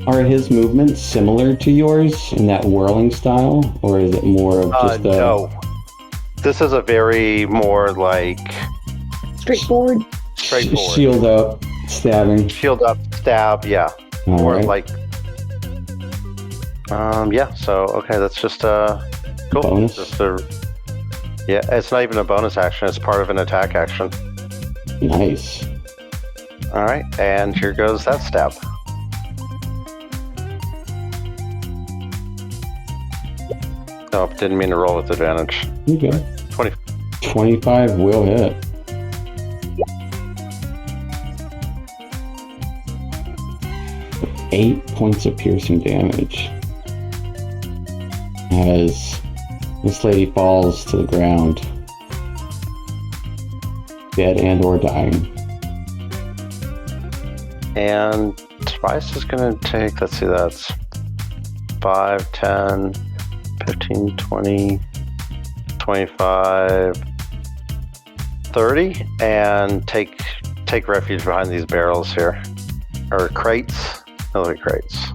are his movements similar to yours in that whirling style, or is it more of just a... No. This is a very more like... Straightforward. straightforward. Shield up, stabbing. Shield up, stab, yeah. All Or right. like... yeah, so, okay, that's just cool. Bonus? Just yeah, it's not even a bonus action, it's part of an attack action. Nice. Alright, and here goes that stab. Oh, didn't mean to roll with advantage. You good. 20. 25 will hit. 8 points of piercing damage as this lady falls to the ground, dead and or dying. And Tobias is going to take, let's see, that's 5, 10, 15, 20, 25, 30, and take refuge behind these barrels here. Or crates. No, they're crates.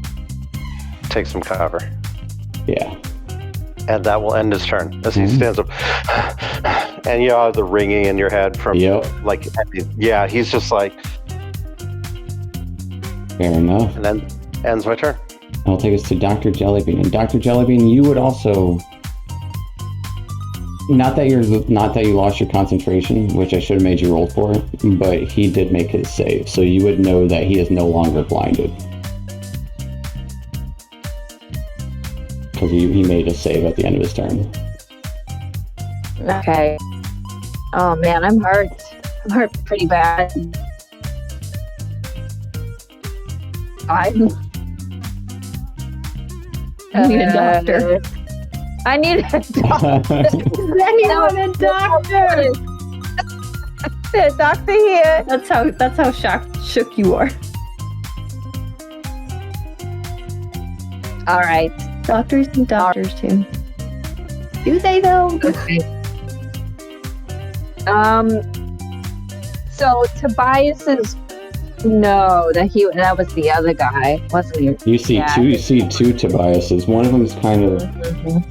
Take some cover. Yeah. And that will end his turn as he stands up. And you have the ringing in your head from, like, yeah, he's just like... Fair enough. And then ends my turn. I'll take us to Dr. Jellybean. And Dr. Jellybean, you would also... Not that you lost your concentration, which I should have made you roll for, but he did make his save, so you would know that he is no longer blinded. Because he made a save at the end of his turn. Okay. Oh man, I'm hurt. I'm hurt pretty bad. I need a doctor. I need a doctor. Anyone a doctor? The doctor here. That's how shook you are. All right. Doctors and doctors too. Do they though? Okay. So Tobias's that was the other guy, wasn't he? You see two Tobiases. One of them's kind of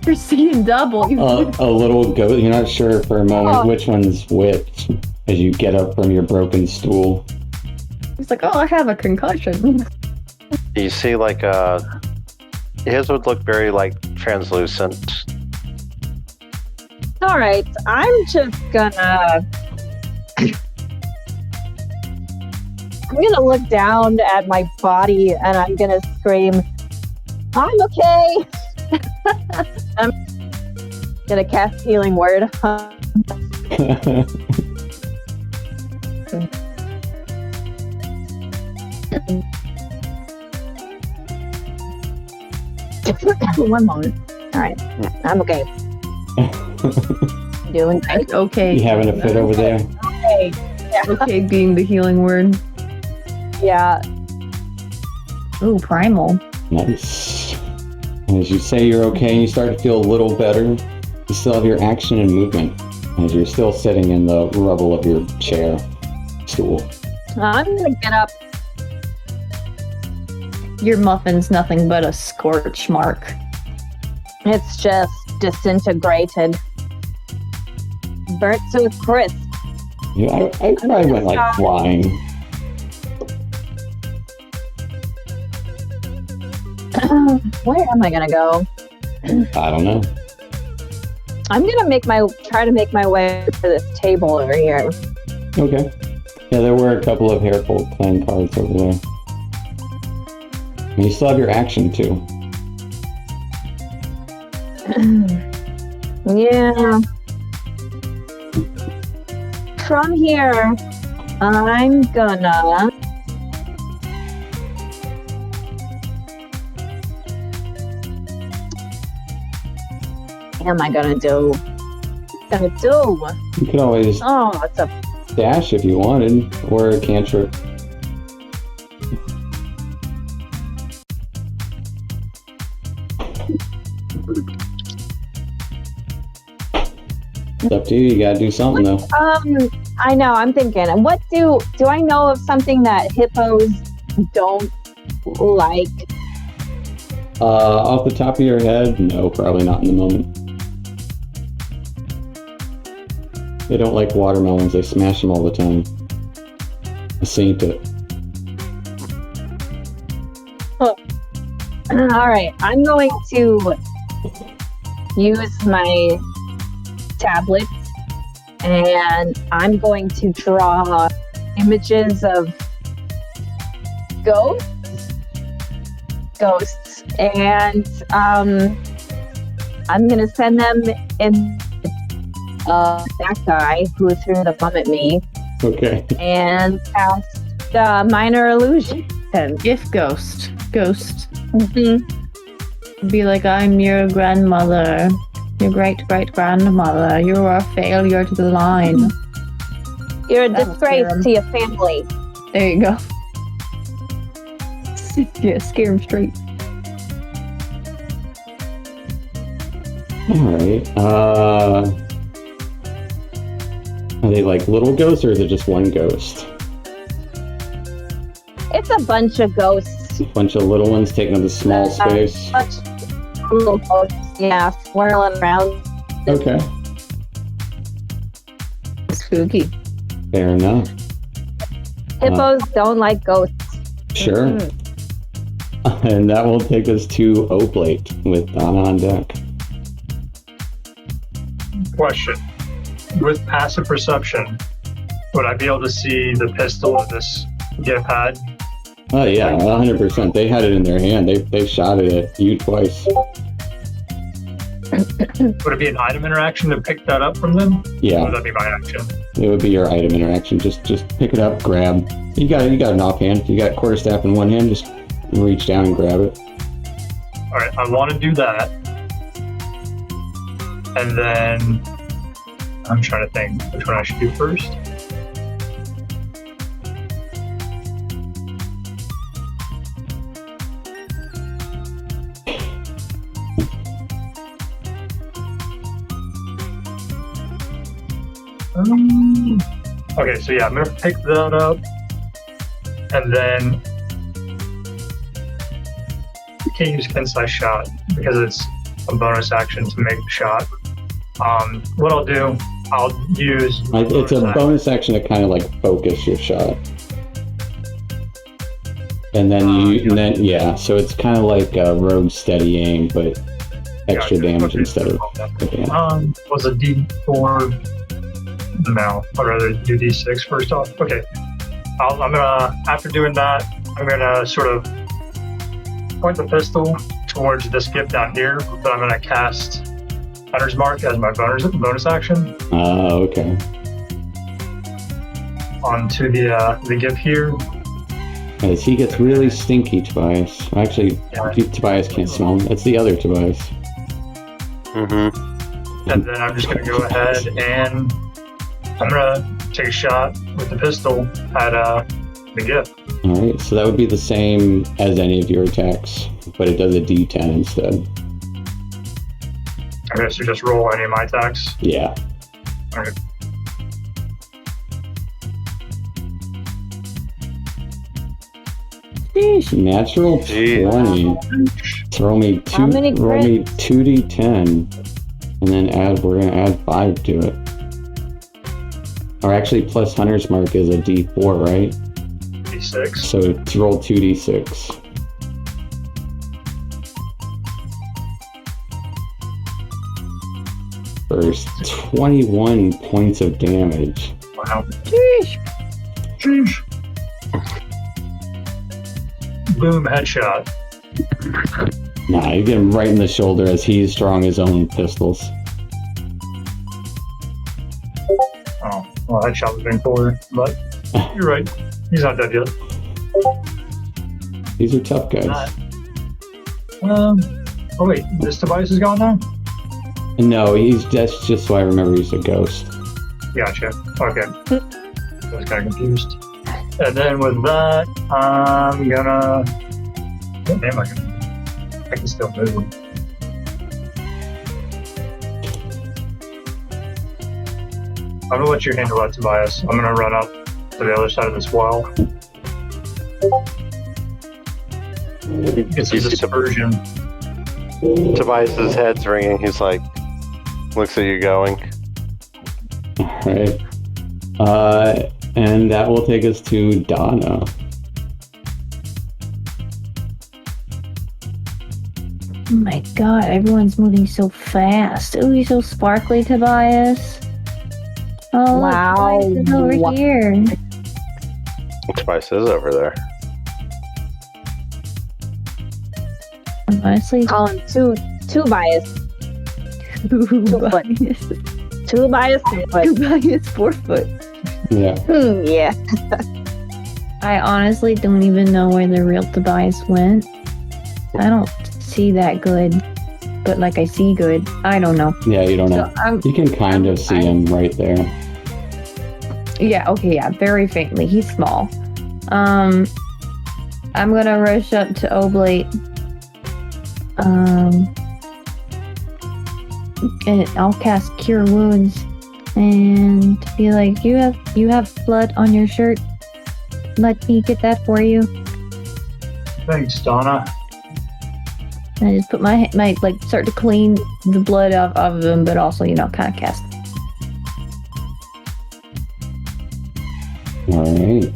You're seeing double. a little goat. You're not sure for a moment which one's which as you get up from your broken stool. He's like, oh, I have a concussion. You see, like, his would look very, like, translucent. All right, I'm just gonna look down at my body and I'm gonna scream, I'm okay. I'm gonna cast Healing Word. One moment. All right, I'm okay. Doing great. Okay. You having a fit over there? Okay. Yeah. Okay, being the healing word. Yeah. Ooh, primal. Nice. As you say you're okay and you start to feel a little better, you still have your action and movement as you're still sitting in the rubble of your stool. I'm gonna get up. Your muffin's nothing but a scorch mark. It's just disintegrated. Burnt to a crisp. Yeah, I probably went like flying. Where am I gonna go? I don't know. I'm gonna try to make my way to this table over here. Okay. Yeah, there were a couple of Hairfold playing cards over there. And you still have your action too. Yeah. From here, I'm gonna... What am I gonna do? You could always Oh, it's a... dash if you wanted, or a cantrip. It's up to you. You gotta do something though. I know. I'm thinking. What do I know of something that hippos don't like? Off the top of your head, no, probably not in the moment. They don't like watermelons. They smash them all the time. I seen it. All right. I'm going to use my tablet and I'm going to draw images of ghosts, and I'm gonna send them in that guy who threw the bomb at me. Okay. And cast minor illusion. If ghost. Mhm. Be like, I'm your grandmother. Your great-great-grandmother. You're a failure to the line. You're a That'll disgrace scare 'em. to your family. There you go. Yeah, scare him straight. Alright. Are they like little ghosts or is it just one ghost? It's a bunch of ghosts. A bunch of little ones taking up a small space. Bunch of little ghosts, yeah, swirling around. Okay, Spooky. fair enough. Hippos don't like ghosts. Sure. And that will take us to Oblate with Donna on deck. Question. With passive perception, would I be able to see the pistol that this GIF had? Oh yeah, 100%. They had it in their hand. They shot it at you twice. Would it be an item interaction to pick that up from them? Or Yeah, would that be my action? it would be your item interaction. Just pick it up, grab. You got an offhand. You got quarterstaff in one hand. Just reach down and grab it. Alright, I want to do that. And then I'm trying to think which one I should do first. Okay, so yeah, I'm gonna pick that up, and then you can't use concise shot because it's a bonus action to make the shot. What I'll do, I'll use. It's a bonus action to kind of like focus your shot. And then yeah, so it's kind of like a rogue steady aim, but extra Gotcha. damage Okay. instead of. Yeah. Was a D4? No, I'd rather do D6 first off. Okay, I'm gonna, after doing that, I'm gonna sort of point the pistol towards this gift down here, but I'm gonna cast Hunter's Mark as my bonus action Okay. onto the gift here. As he gets really stinky, Tobias. Actually, Yeah. Tobias can't smell him. It's the other Tobias. Mm-hmm. And then I'm just gonna go ahead and I'm gonna take a shot with the pistol at the gift. Alright, so that would be the same as any of your attacks, but it does a D10 instead. Okay, so just roll any of my attacks. Yeah. Alright. Sheesh. Natural Gee. 20. Throw me How many roll me crits? 2d10. And then we're gonna add 5 to it. Or actually plus Hunter's Mark is a D4, right? D6. So it's roll 2d6. First, 21 points of damage. Wow. Sheesh. Sheesh. Boom, headshot. Nah, you get him right in the shoulder as he's drawing his own pistols. Oh, well, headshot was been cooler, but you're right. He's not dead yet. These are tough guys. Oh wait, this device is gone now? No, that's just so I remember he's a ghost. Gotcha. Okay. I was kind of confused. And then with that, I'm gonna. What am I gonna do? I can still move. I'm gonna let you handle that, Tobias. I'm gonna run up to the other side of this wall. Get some dispersion. Tobias's head's ringing. He's like, looks at you going. Alright. And that will take us to Donna. Oh my god, everyone's moving so fast. Ooh, he's so sparkly, Tobias. Oh, look, Wow. Tobias is over here. Tobias is over there. Honestly, Call him two bias. two foot. bias. 2 bias, 2 foot. Two bias, 4 foot. Yeah. Yeah. I honestly don't even know where the real Tobias went. I don't see that good, but like I see good. I don't know. Yeah, you don't know. So You can kind of see him right there. Yeah, okay, yeah, very faintly. He's small. I'm gonna rush up to Oblate. And I'll cast Cure Wounds and be like, you have blood on your shirt. Let me get that for you. Thanks, Donna. And I just put my like start to clean the blood off of him, but also, kind of cast. Alright.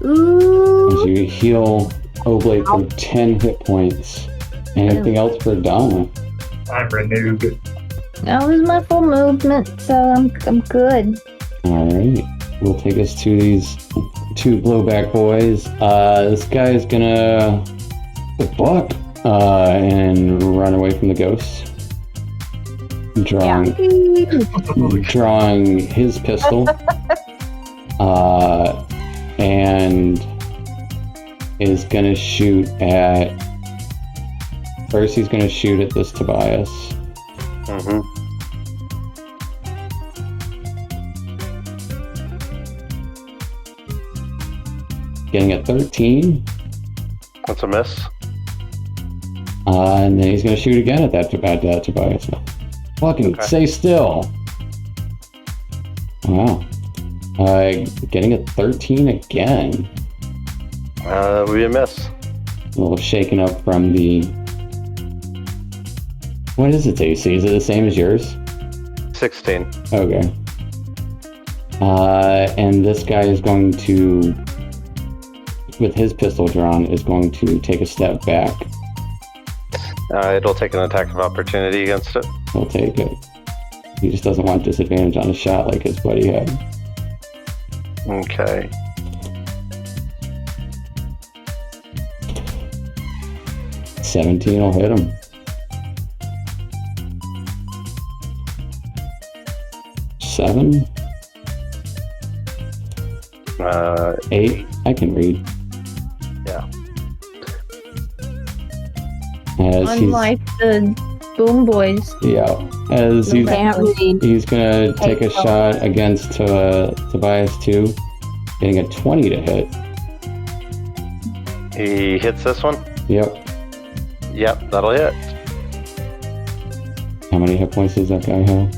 Ooh. As you heal Oblate for 10 hit points. Anything else for Donna? I'm renewed. That was my full movement, so I'm good. Alright. We'll take us to these two Blowback Boys. This guy is gonna buck and run away from the ghosts. Drawing his pistol. And is gonna shoot at... First he's gonna shoot at this Tobias. Mm-hmm. Getting a 13. That's a miss. And then he's gonna shoot again at that Tobias. Fucking stay still. Wow. Getting a 13 again. Would be a miss. A little shaken up from the... What is its AC? Is it the same as yours? 16. Okay. And this guy is going to, with his pistol drawn, is going to take a step back. It'll take an attack of opportunity against it. He'll take it. He just doesn't want disadvantage on a shot like his buddy had. Okay. $17 will hit him. 7? 8? I can read. Yeah. As Unlike the Boom Boys. as he's Can't read. He's gonna take a shot against Tobias 2, getting a 20 to hit. He hits this one? Yep. Yep, that'll hit. How many hit points does that guy have?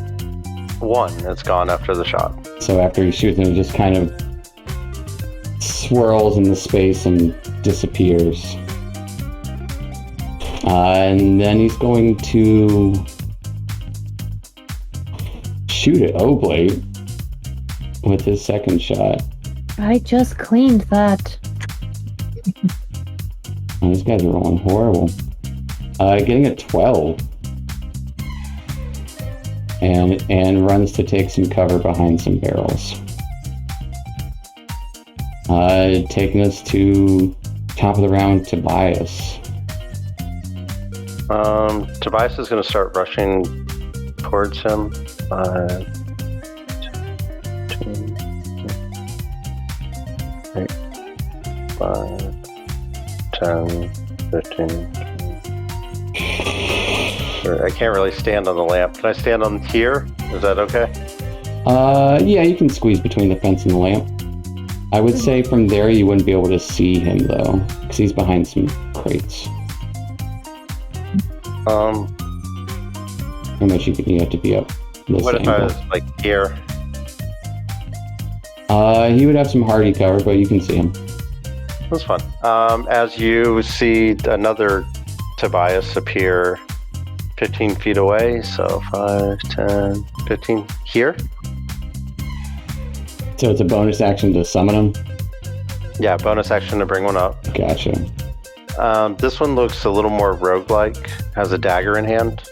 1. It's gone after the shot. So after he shoots him, he just kind of swirls in the space and disappears. And then he's going to shoot at Oblate with his second shot. I just cleaned that. Oh, these guys are rolling horrible. Getting a 12. And runs to take some cover behind some barrels. Taking us to top of the round, Tobias. Tobias is going to start rushing towards him. 5, 10, 15. I can't really stand on the lamp. Can I stand on here? Is that okay? Yeah, you can squeeze between the fence and the lamp. I would say from there you wouldn't be able to see him though, because he's behind some crates. How much you have to be up this What if I angle? was like here? He would have some hardy cover, but you can see him. That's fun. As you see another Tobias appear 15 feet away, so 5, 10, 15 here. So it's a bonus action to summon him? Yeah, bonus action to bring one up. Gotcha. This one looks a little more roguelike, has a dagger in hand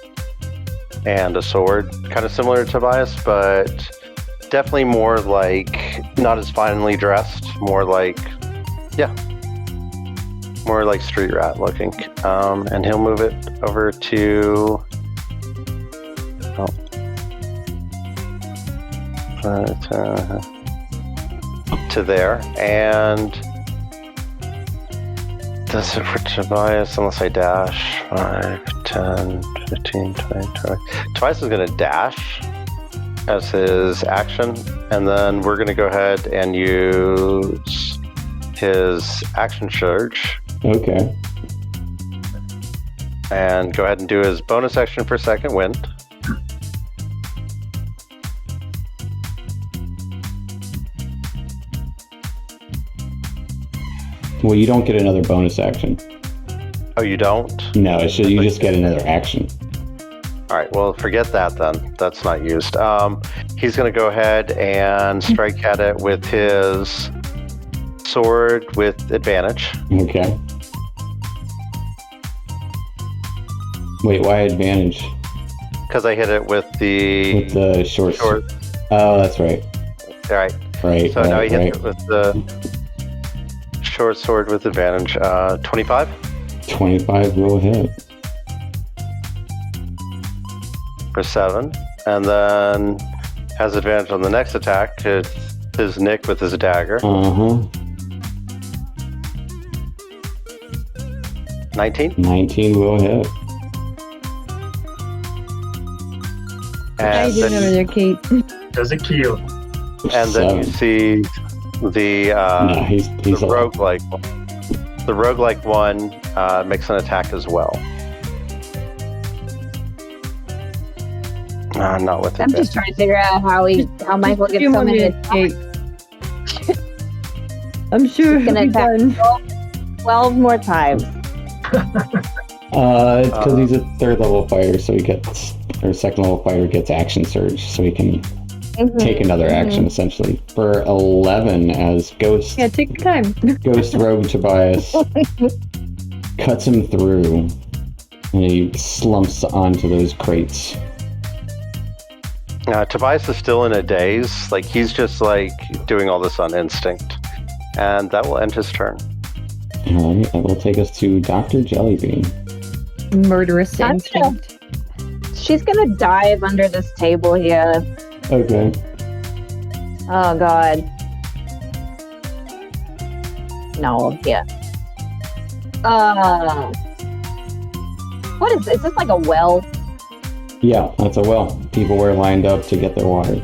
and a sword, kind of similar to Tobias, but definitely more like, not as finely dressed, more like street rat looking. And he'll move it over to 10 to there, and that's it for Tobias, unless I dash. 5, 10, 15, 20, 20. Tobias is going to dash as his action, and then we're going to go ahead and use his action surge. Okay. And go ahead and do his bonus action for second wind. Well, you don't get another bonus action. Oh, you don't? No, you just get another action. All right, well, forget that then. That's not used. He's going to go ahead and strike at it with his sword with advantage. Okay. Wait, why advantage? Because I hit it with With the short. short. Oh, that's right. All right. Right. So right, now he hits right. it with the short sword with advantage. 25. 25 will hit. For 7, and then has advantage on the next attack. It's his Nick with his dagger. 19. 19 will hit. How you And doing over then, there, Kate? Does it kill? and then you see the No, he's the alive. roguelike. The roguelike one makes an attack as well. Not with I'm advantage. just trying to figure out how Michael gets Few so more many minutes, Kate. I'm sure He's he'll gonna be attack done. 12 more times. It's because he's a third level fighter, so he gets, or second level fighter gets action surge, so he can take another action essentially. For 11, as Ghost Yeah, take your time. Ghost Rogue Tobias cuts him through, and he slumps onto those crates. Tobias is still in a daze. Like, he's just like doing all this on instinct. And that will end his turn. Alright, that will take us to Dr. Jellybean. Murderous I'm instinct. She's gonna dive under this table here. Okay. Oh god. No, yeah. What is this? Is this like a well? Yeah, that's a well. People were lined up to get their water.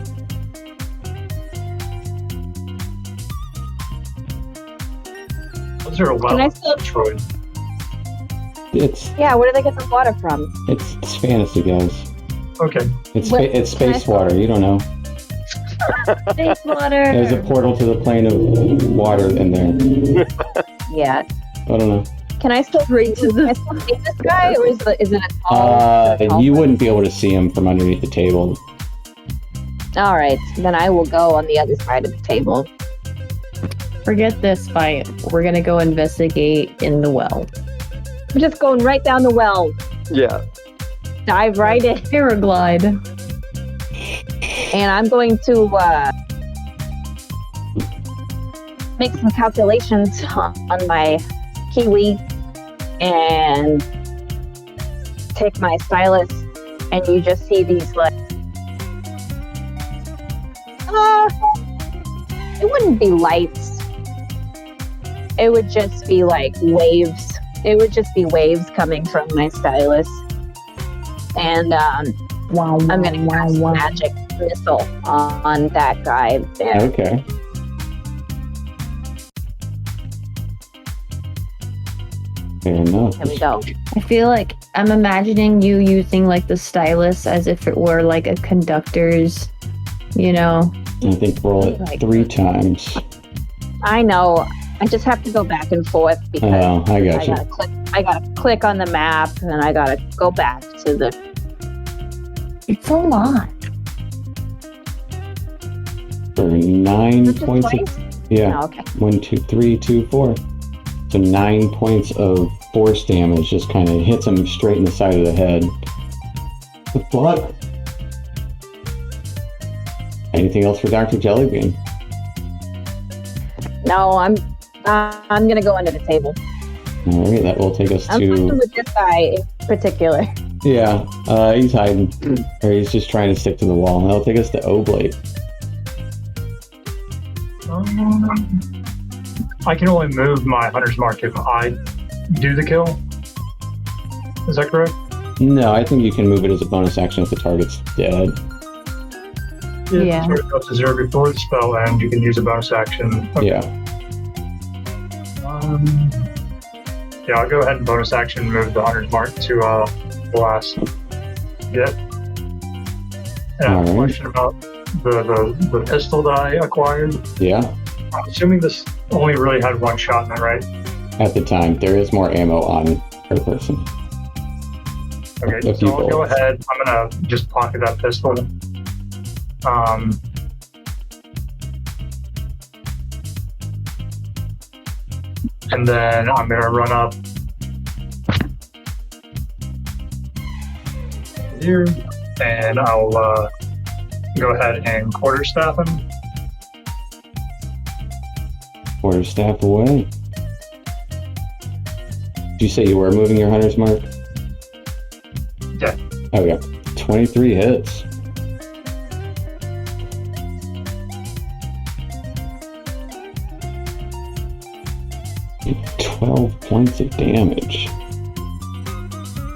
Was there a well? Can I still- Troy? It's Yeah, where do they get the water from? it's fantasy, guys. Okay. It's What- it's can I space still- water. You don't know. Space water. There's a portal to the plane of water in there. Yeah. I don't know. Can I still Straight to Can I the. still see this guy, or is it a tall? You wouldn't be able to see him from underneath the table. All right, then I will go on the other side of the table. Forget this fight. We're gonna go investigate in the well. I'm just going right down the well. Yeah. Dive right in, Paraglide. and I'm going to make some calculations on my kiwi and take my stylus, and you just see these like it wouldn't be lights, it would just be like waves. It would just be waves coming from my stylus, and Wow, I'm gonna cast magic missile on that guy there. Okay. Fair enough. Here we go. I feel like I'm imagining you using like the stylus as if it were like a conductor's, you know. I think roll it Like- 3 times. I know. I just have to go back and forth because Oh, I got you. I gotta click on the map, and I gotta go back to the. It's a lot. For 9 Just points. twice? Yeah. Oh, okay. 1, 2, 3, 2, 4. So 9 points of force damage just kind of hits him straight in the side of the head. Good luck. Anything else for Dr. Jellybean? No, I'm gonna go under the table. All right, that will take us I'm fucking to... with this guy in particular. Yeah, he's hiding. Or he's just trying to stick to the wall. That'll take us to Oblate. I can only move my hunter's mark if I do the kill. Is that correct? No, I think you can move it as a bonus action if the target's dead. Yeah. If the target goes to 0 before the spell ends, you can use a bonus action. Okay. Yeah. Yeah, I'll go ahead and bonus action move the hunter's mark to the last hit. And I have a Alright. question about the pistol that I acquired. Yeah. I'm assuming this only really had one shot in it, right? At the time, there is more ammo on her person. Okay, A few so I'll go bullets. ahead. I'm gonna just pocket that pistol. And then I'm gonna run up here, and I'll go ahead and quarterstaff him. Quarterstaff away. Did you say you were moving your hunter's mark? Yeah. Oh yeah. 23 hits. And 12 points of damage.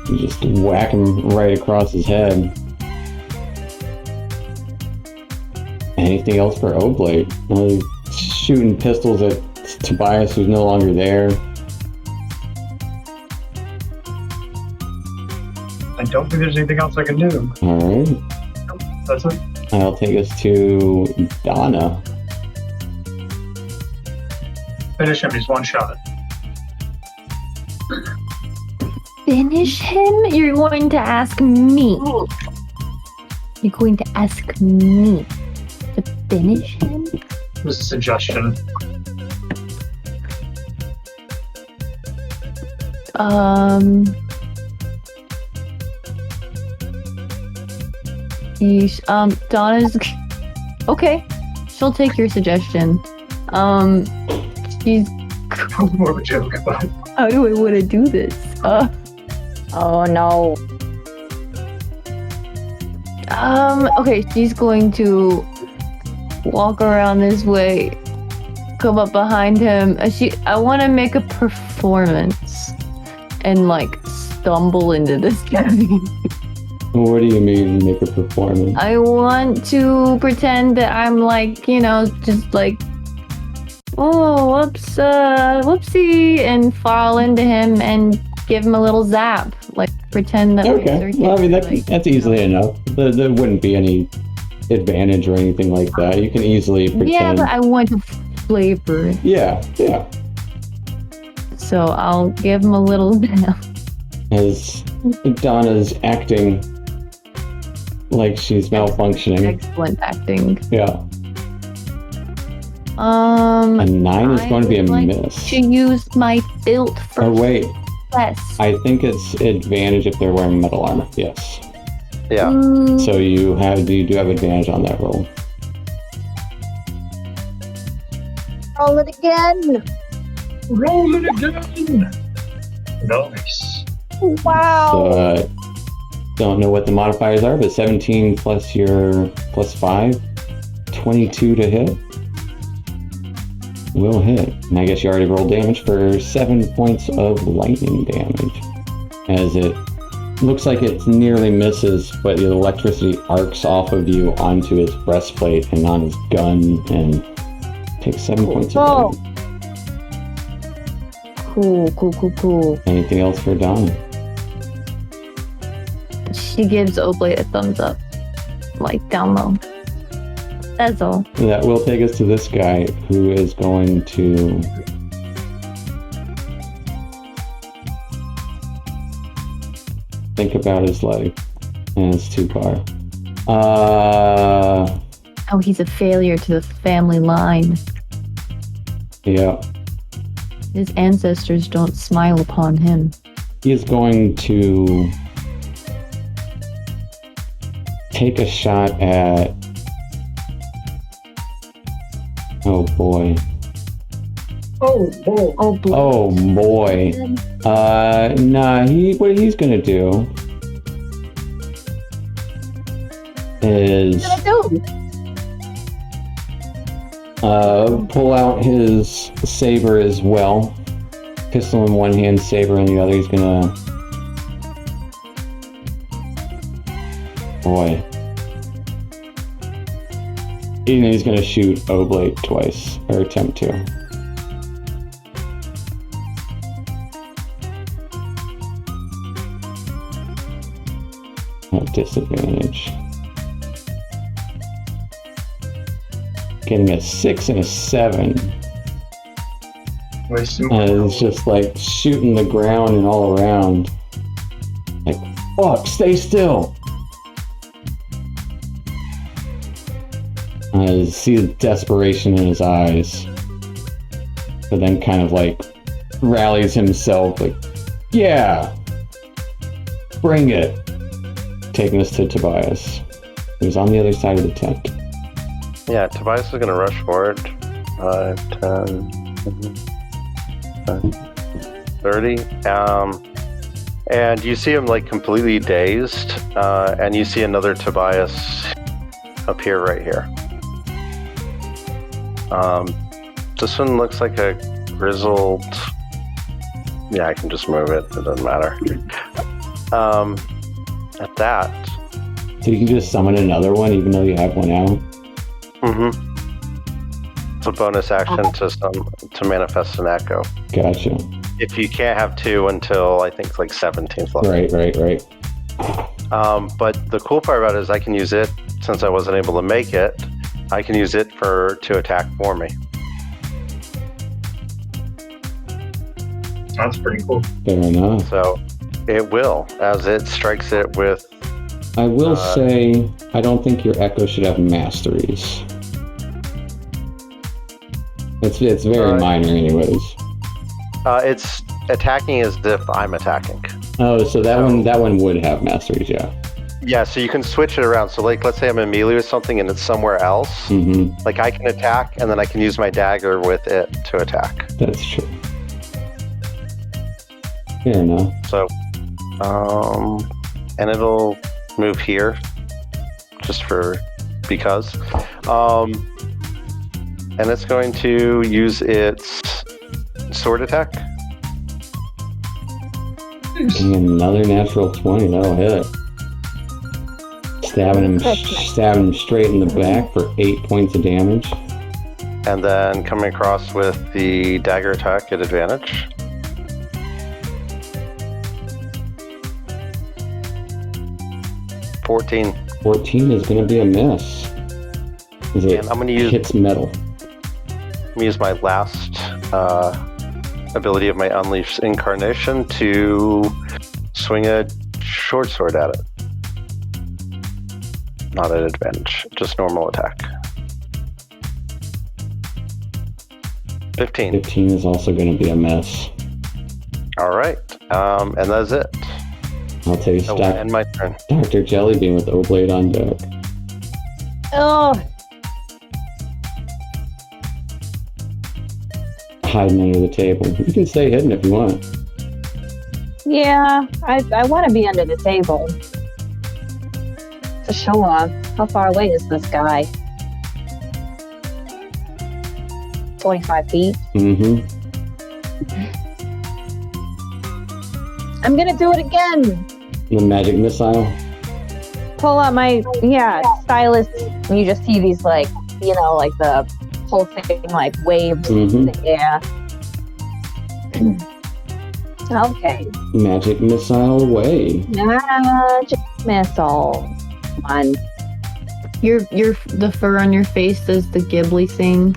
You just whack him right across his head. Anything else for Oblate? Well, shooting pistols at Tobias, who's no longer there. I don't think there's anything else I can do. Alright. That's it. That'll take us to Donna. Finish him. He's one shot. Finish him? You're going to ask me. You're going to ask me to finish him? It was a suggestion. Yeesh. Donna's okay. She'll take your suggestion. She's. That was more of a joke, but How do I want to do this? Oh no. Okay, she's going to walk around this way, come up behind him. I want to make a performance and like stumble into this cabin. What do you mean, make a performance? I want to pretend that I'm like, just like, oh, whoops, whoopsie, and fall into him and give him a little zap. Like, pretend that. Okay, well, I mean, that's easily enough. There wouldn't be any advantage or anything like that. You can easily pretend. Yeah, but I want to flavor it. Yeah. So I'll give him a little zap. As Donna's acting like she's malfunctioning. Excellent acting. Yeah. A 9 is going to be a miss. To use my built for Oh, wait. less. I think it's advantage if they're wearing metal armor. Yes. Yeah. So you do have advantage on that roll. Roll it again. roll it again. Nice. Wow. So, don't know what the modifiers are, but 17 plus your plus 5, 22 to hit. Will hit. And I guess you already rolled damage for 7 points of lightning damage. As it looks like it nearly misses, but the electricity arcs off of you onto his breastplate and on his gun and takes 7 points of damage. Cool. Anything else for Donna? She gives Oblate a thumbs up. Like, down low. That's all. That will take us to this guy who is going to think about his life and his 2-car. Oh, he's a failure to the family line. Yeah. His ancestors don't smile upon him. He is going to take a shot at... Oh boy. Oh, boy. Oh, boy. Oh boy. What he's gonna do is... pull out his saber as well. Pistol in one hand, saber in the other. He's gonna... Boy. He's gonna shoot Oblate twice, or attempt to. At disadvantage. Getting a 6 and a 7. It's just like shooting the ground and all around. Like, fuck, stay still! See the desperation in his eyes. But then kind of like rallies himself, like, yeah! Bring it! Taking us to Tobias. Who's on the other side of the tent. Yeah, Tobias is going to rush forward. 5, 10, 30. And you see him like completely dazed. And you see another Tobias appear right here. This one looks like a grizzled... Yeah, I can just move it. It doesn't matter. At that. So you can just summon another one even though you have one out? Mm-hmm. It's a bonus action to manifest an echo. Gotcha. If you can't have 2 until I think like 17th level. Right. But the cool part about it is I can use it, since I wasn't able to make it, I can use it to attack for me. That's pretty cool. Fair enough. So it will, as it strikes it with... I will say, I don't think your Echo should have masteries. It's very minor anyways. It's attacking as if I'm attacking. Oh, so that one would have masteries, yeah. Yeah, so you can switch it around. So like, let's say I'm in melee with something and it's somewhere else. Mm-hmm. Like I can attack and then I can use my dagger with it to attack. That's true. Fair enough. So, and it'll move here, just because. And it's going to use its sword attack. And another natural 20, that'll hit it. Stabbing him straight in the back for 8 points of damage. And then coming across with the dagger attack at advantage. $14. 14 is going to be a miss. And I'm going to use hits metal. I'm going to use my last ability of my Unleashed Incarnation to swing a short sword at it. Not at advantage, just normal attack. 15. 15 is also going to be a miss. All right, and that's it. I'll taste end my turn. Dr. Jellybean with Oblate on deck. Oh, Hiding under the table. You can stay hidden if you want. yeah. I want to be under the table. To show off. How far away is this guy? 45 feet. Mm-hmm. I'm gonna do it again. The magic missile. Pull out my stylus, and you just see these like the pulsing like waves in the air. Okay. Magic missile away. Magic missile. Come on. The fur on your face does the Ghibli thing.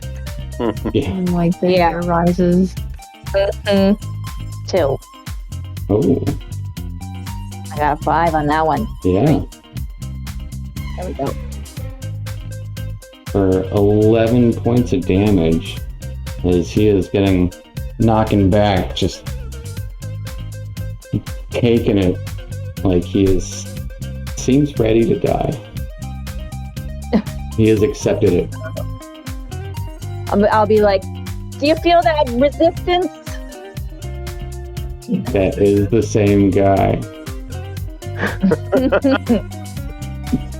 Yeah. And like the air rises. 2. Oh. I got a 5 on that one. Yeah. There we go. For 11 points of damage, as he is getting knocking back, just caking it, like seems ready to die. He has accepted it. I'll be like, do you feel that resistance? That is the same guy.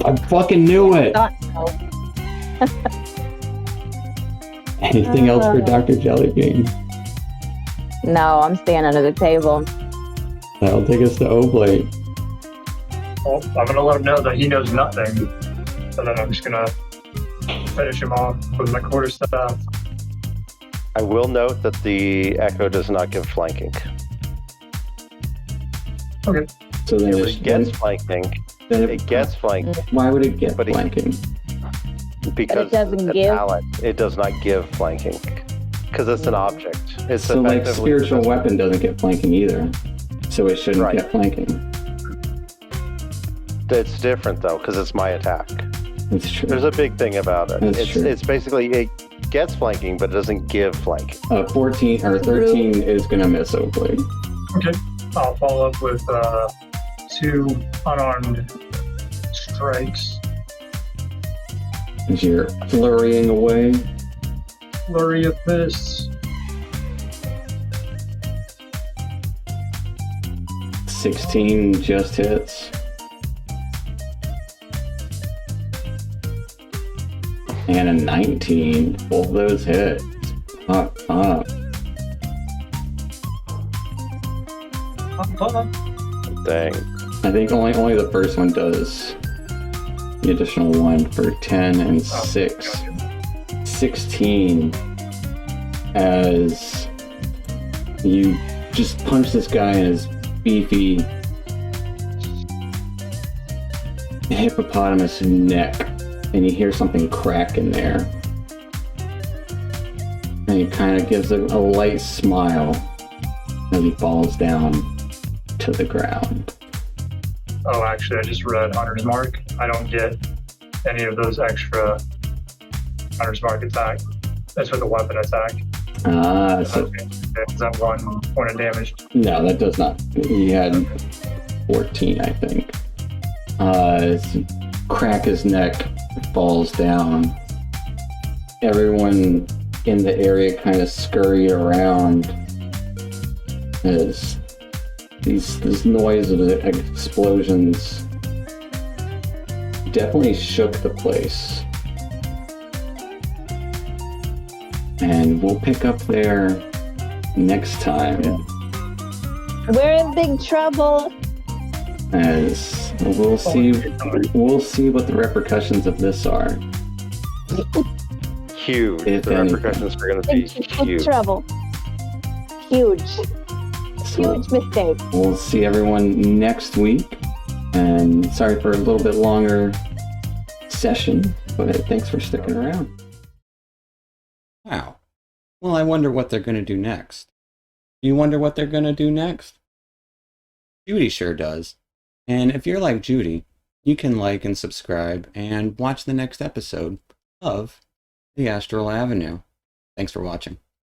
I fucking knew it. Thought so. Anything else for Dr. Jellybean? No, I'm staying under the table. That'll take us to Oblate. Well, I'm gonna let him know that he knows nothing, and then I'm just gonna finish him off with my quarterstaff. I will note that the echo does not give flanking. Okay. So then It gets flanking. It gets flanking Why would it get But flanking? because doesn't the give? palette, it does not give flanking because it's an object. It's So like effectively spiritual weapon doesn't get flanking either. So it shouldn't Right. get flanking. It's different though because it's my attack. That's true. There's a big thing about it. That's true. It's basically it gets flanking but it doesn't give flanking. 14 or 13 is gonna miss Oblate. Okay. I'll follow up with 2 unarmed strikes. As you're flurrying away. Flurry of fists. 16 just hits. And a 19. Both those hits. Fuck up. Dang. I think only the first one does the additional one for 10 and 6. 16 as you just punch this guy in his beefy hippopotamus neck, and you hear something crack in there. And he kind of gives a light smile as he falls down to the ground. Oh, actually, I just read Hunter's Mark. I don't get any of those extra Hunter's Mark attack. That's with a weapon attack. So Is that 1 point of damage? no, that does not. He had 14, I think. Crack his neck, falls down. Everyone in the area kind of scurry around as this noise of the explosions definitely shook the place. And we'll pick up there next time. We're in big trouble. As we'll see what the repercussions of this are. Huge. If The anything. repercussions are going to be Big huge. trouble. Huge. So Huge mistake. we'll see everyone next week. And sorry for a little bit longer session, but thanks for sticking around. Wow. Well, I wonder what they're going to do next. You wonder what they're going to do next? Judy sure does. And if you're like Judy, you can like and subscribe and watch the next episode of The Astral Avenue. Thanks for watching.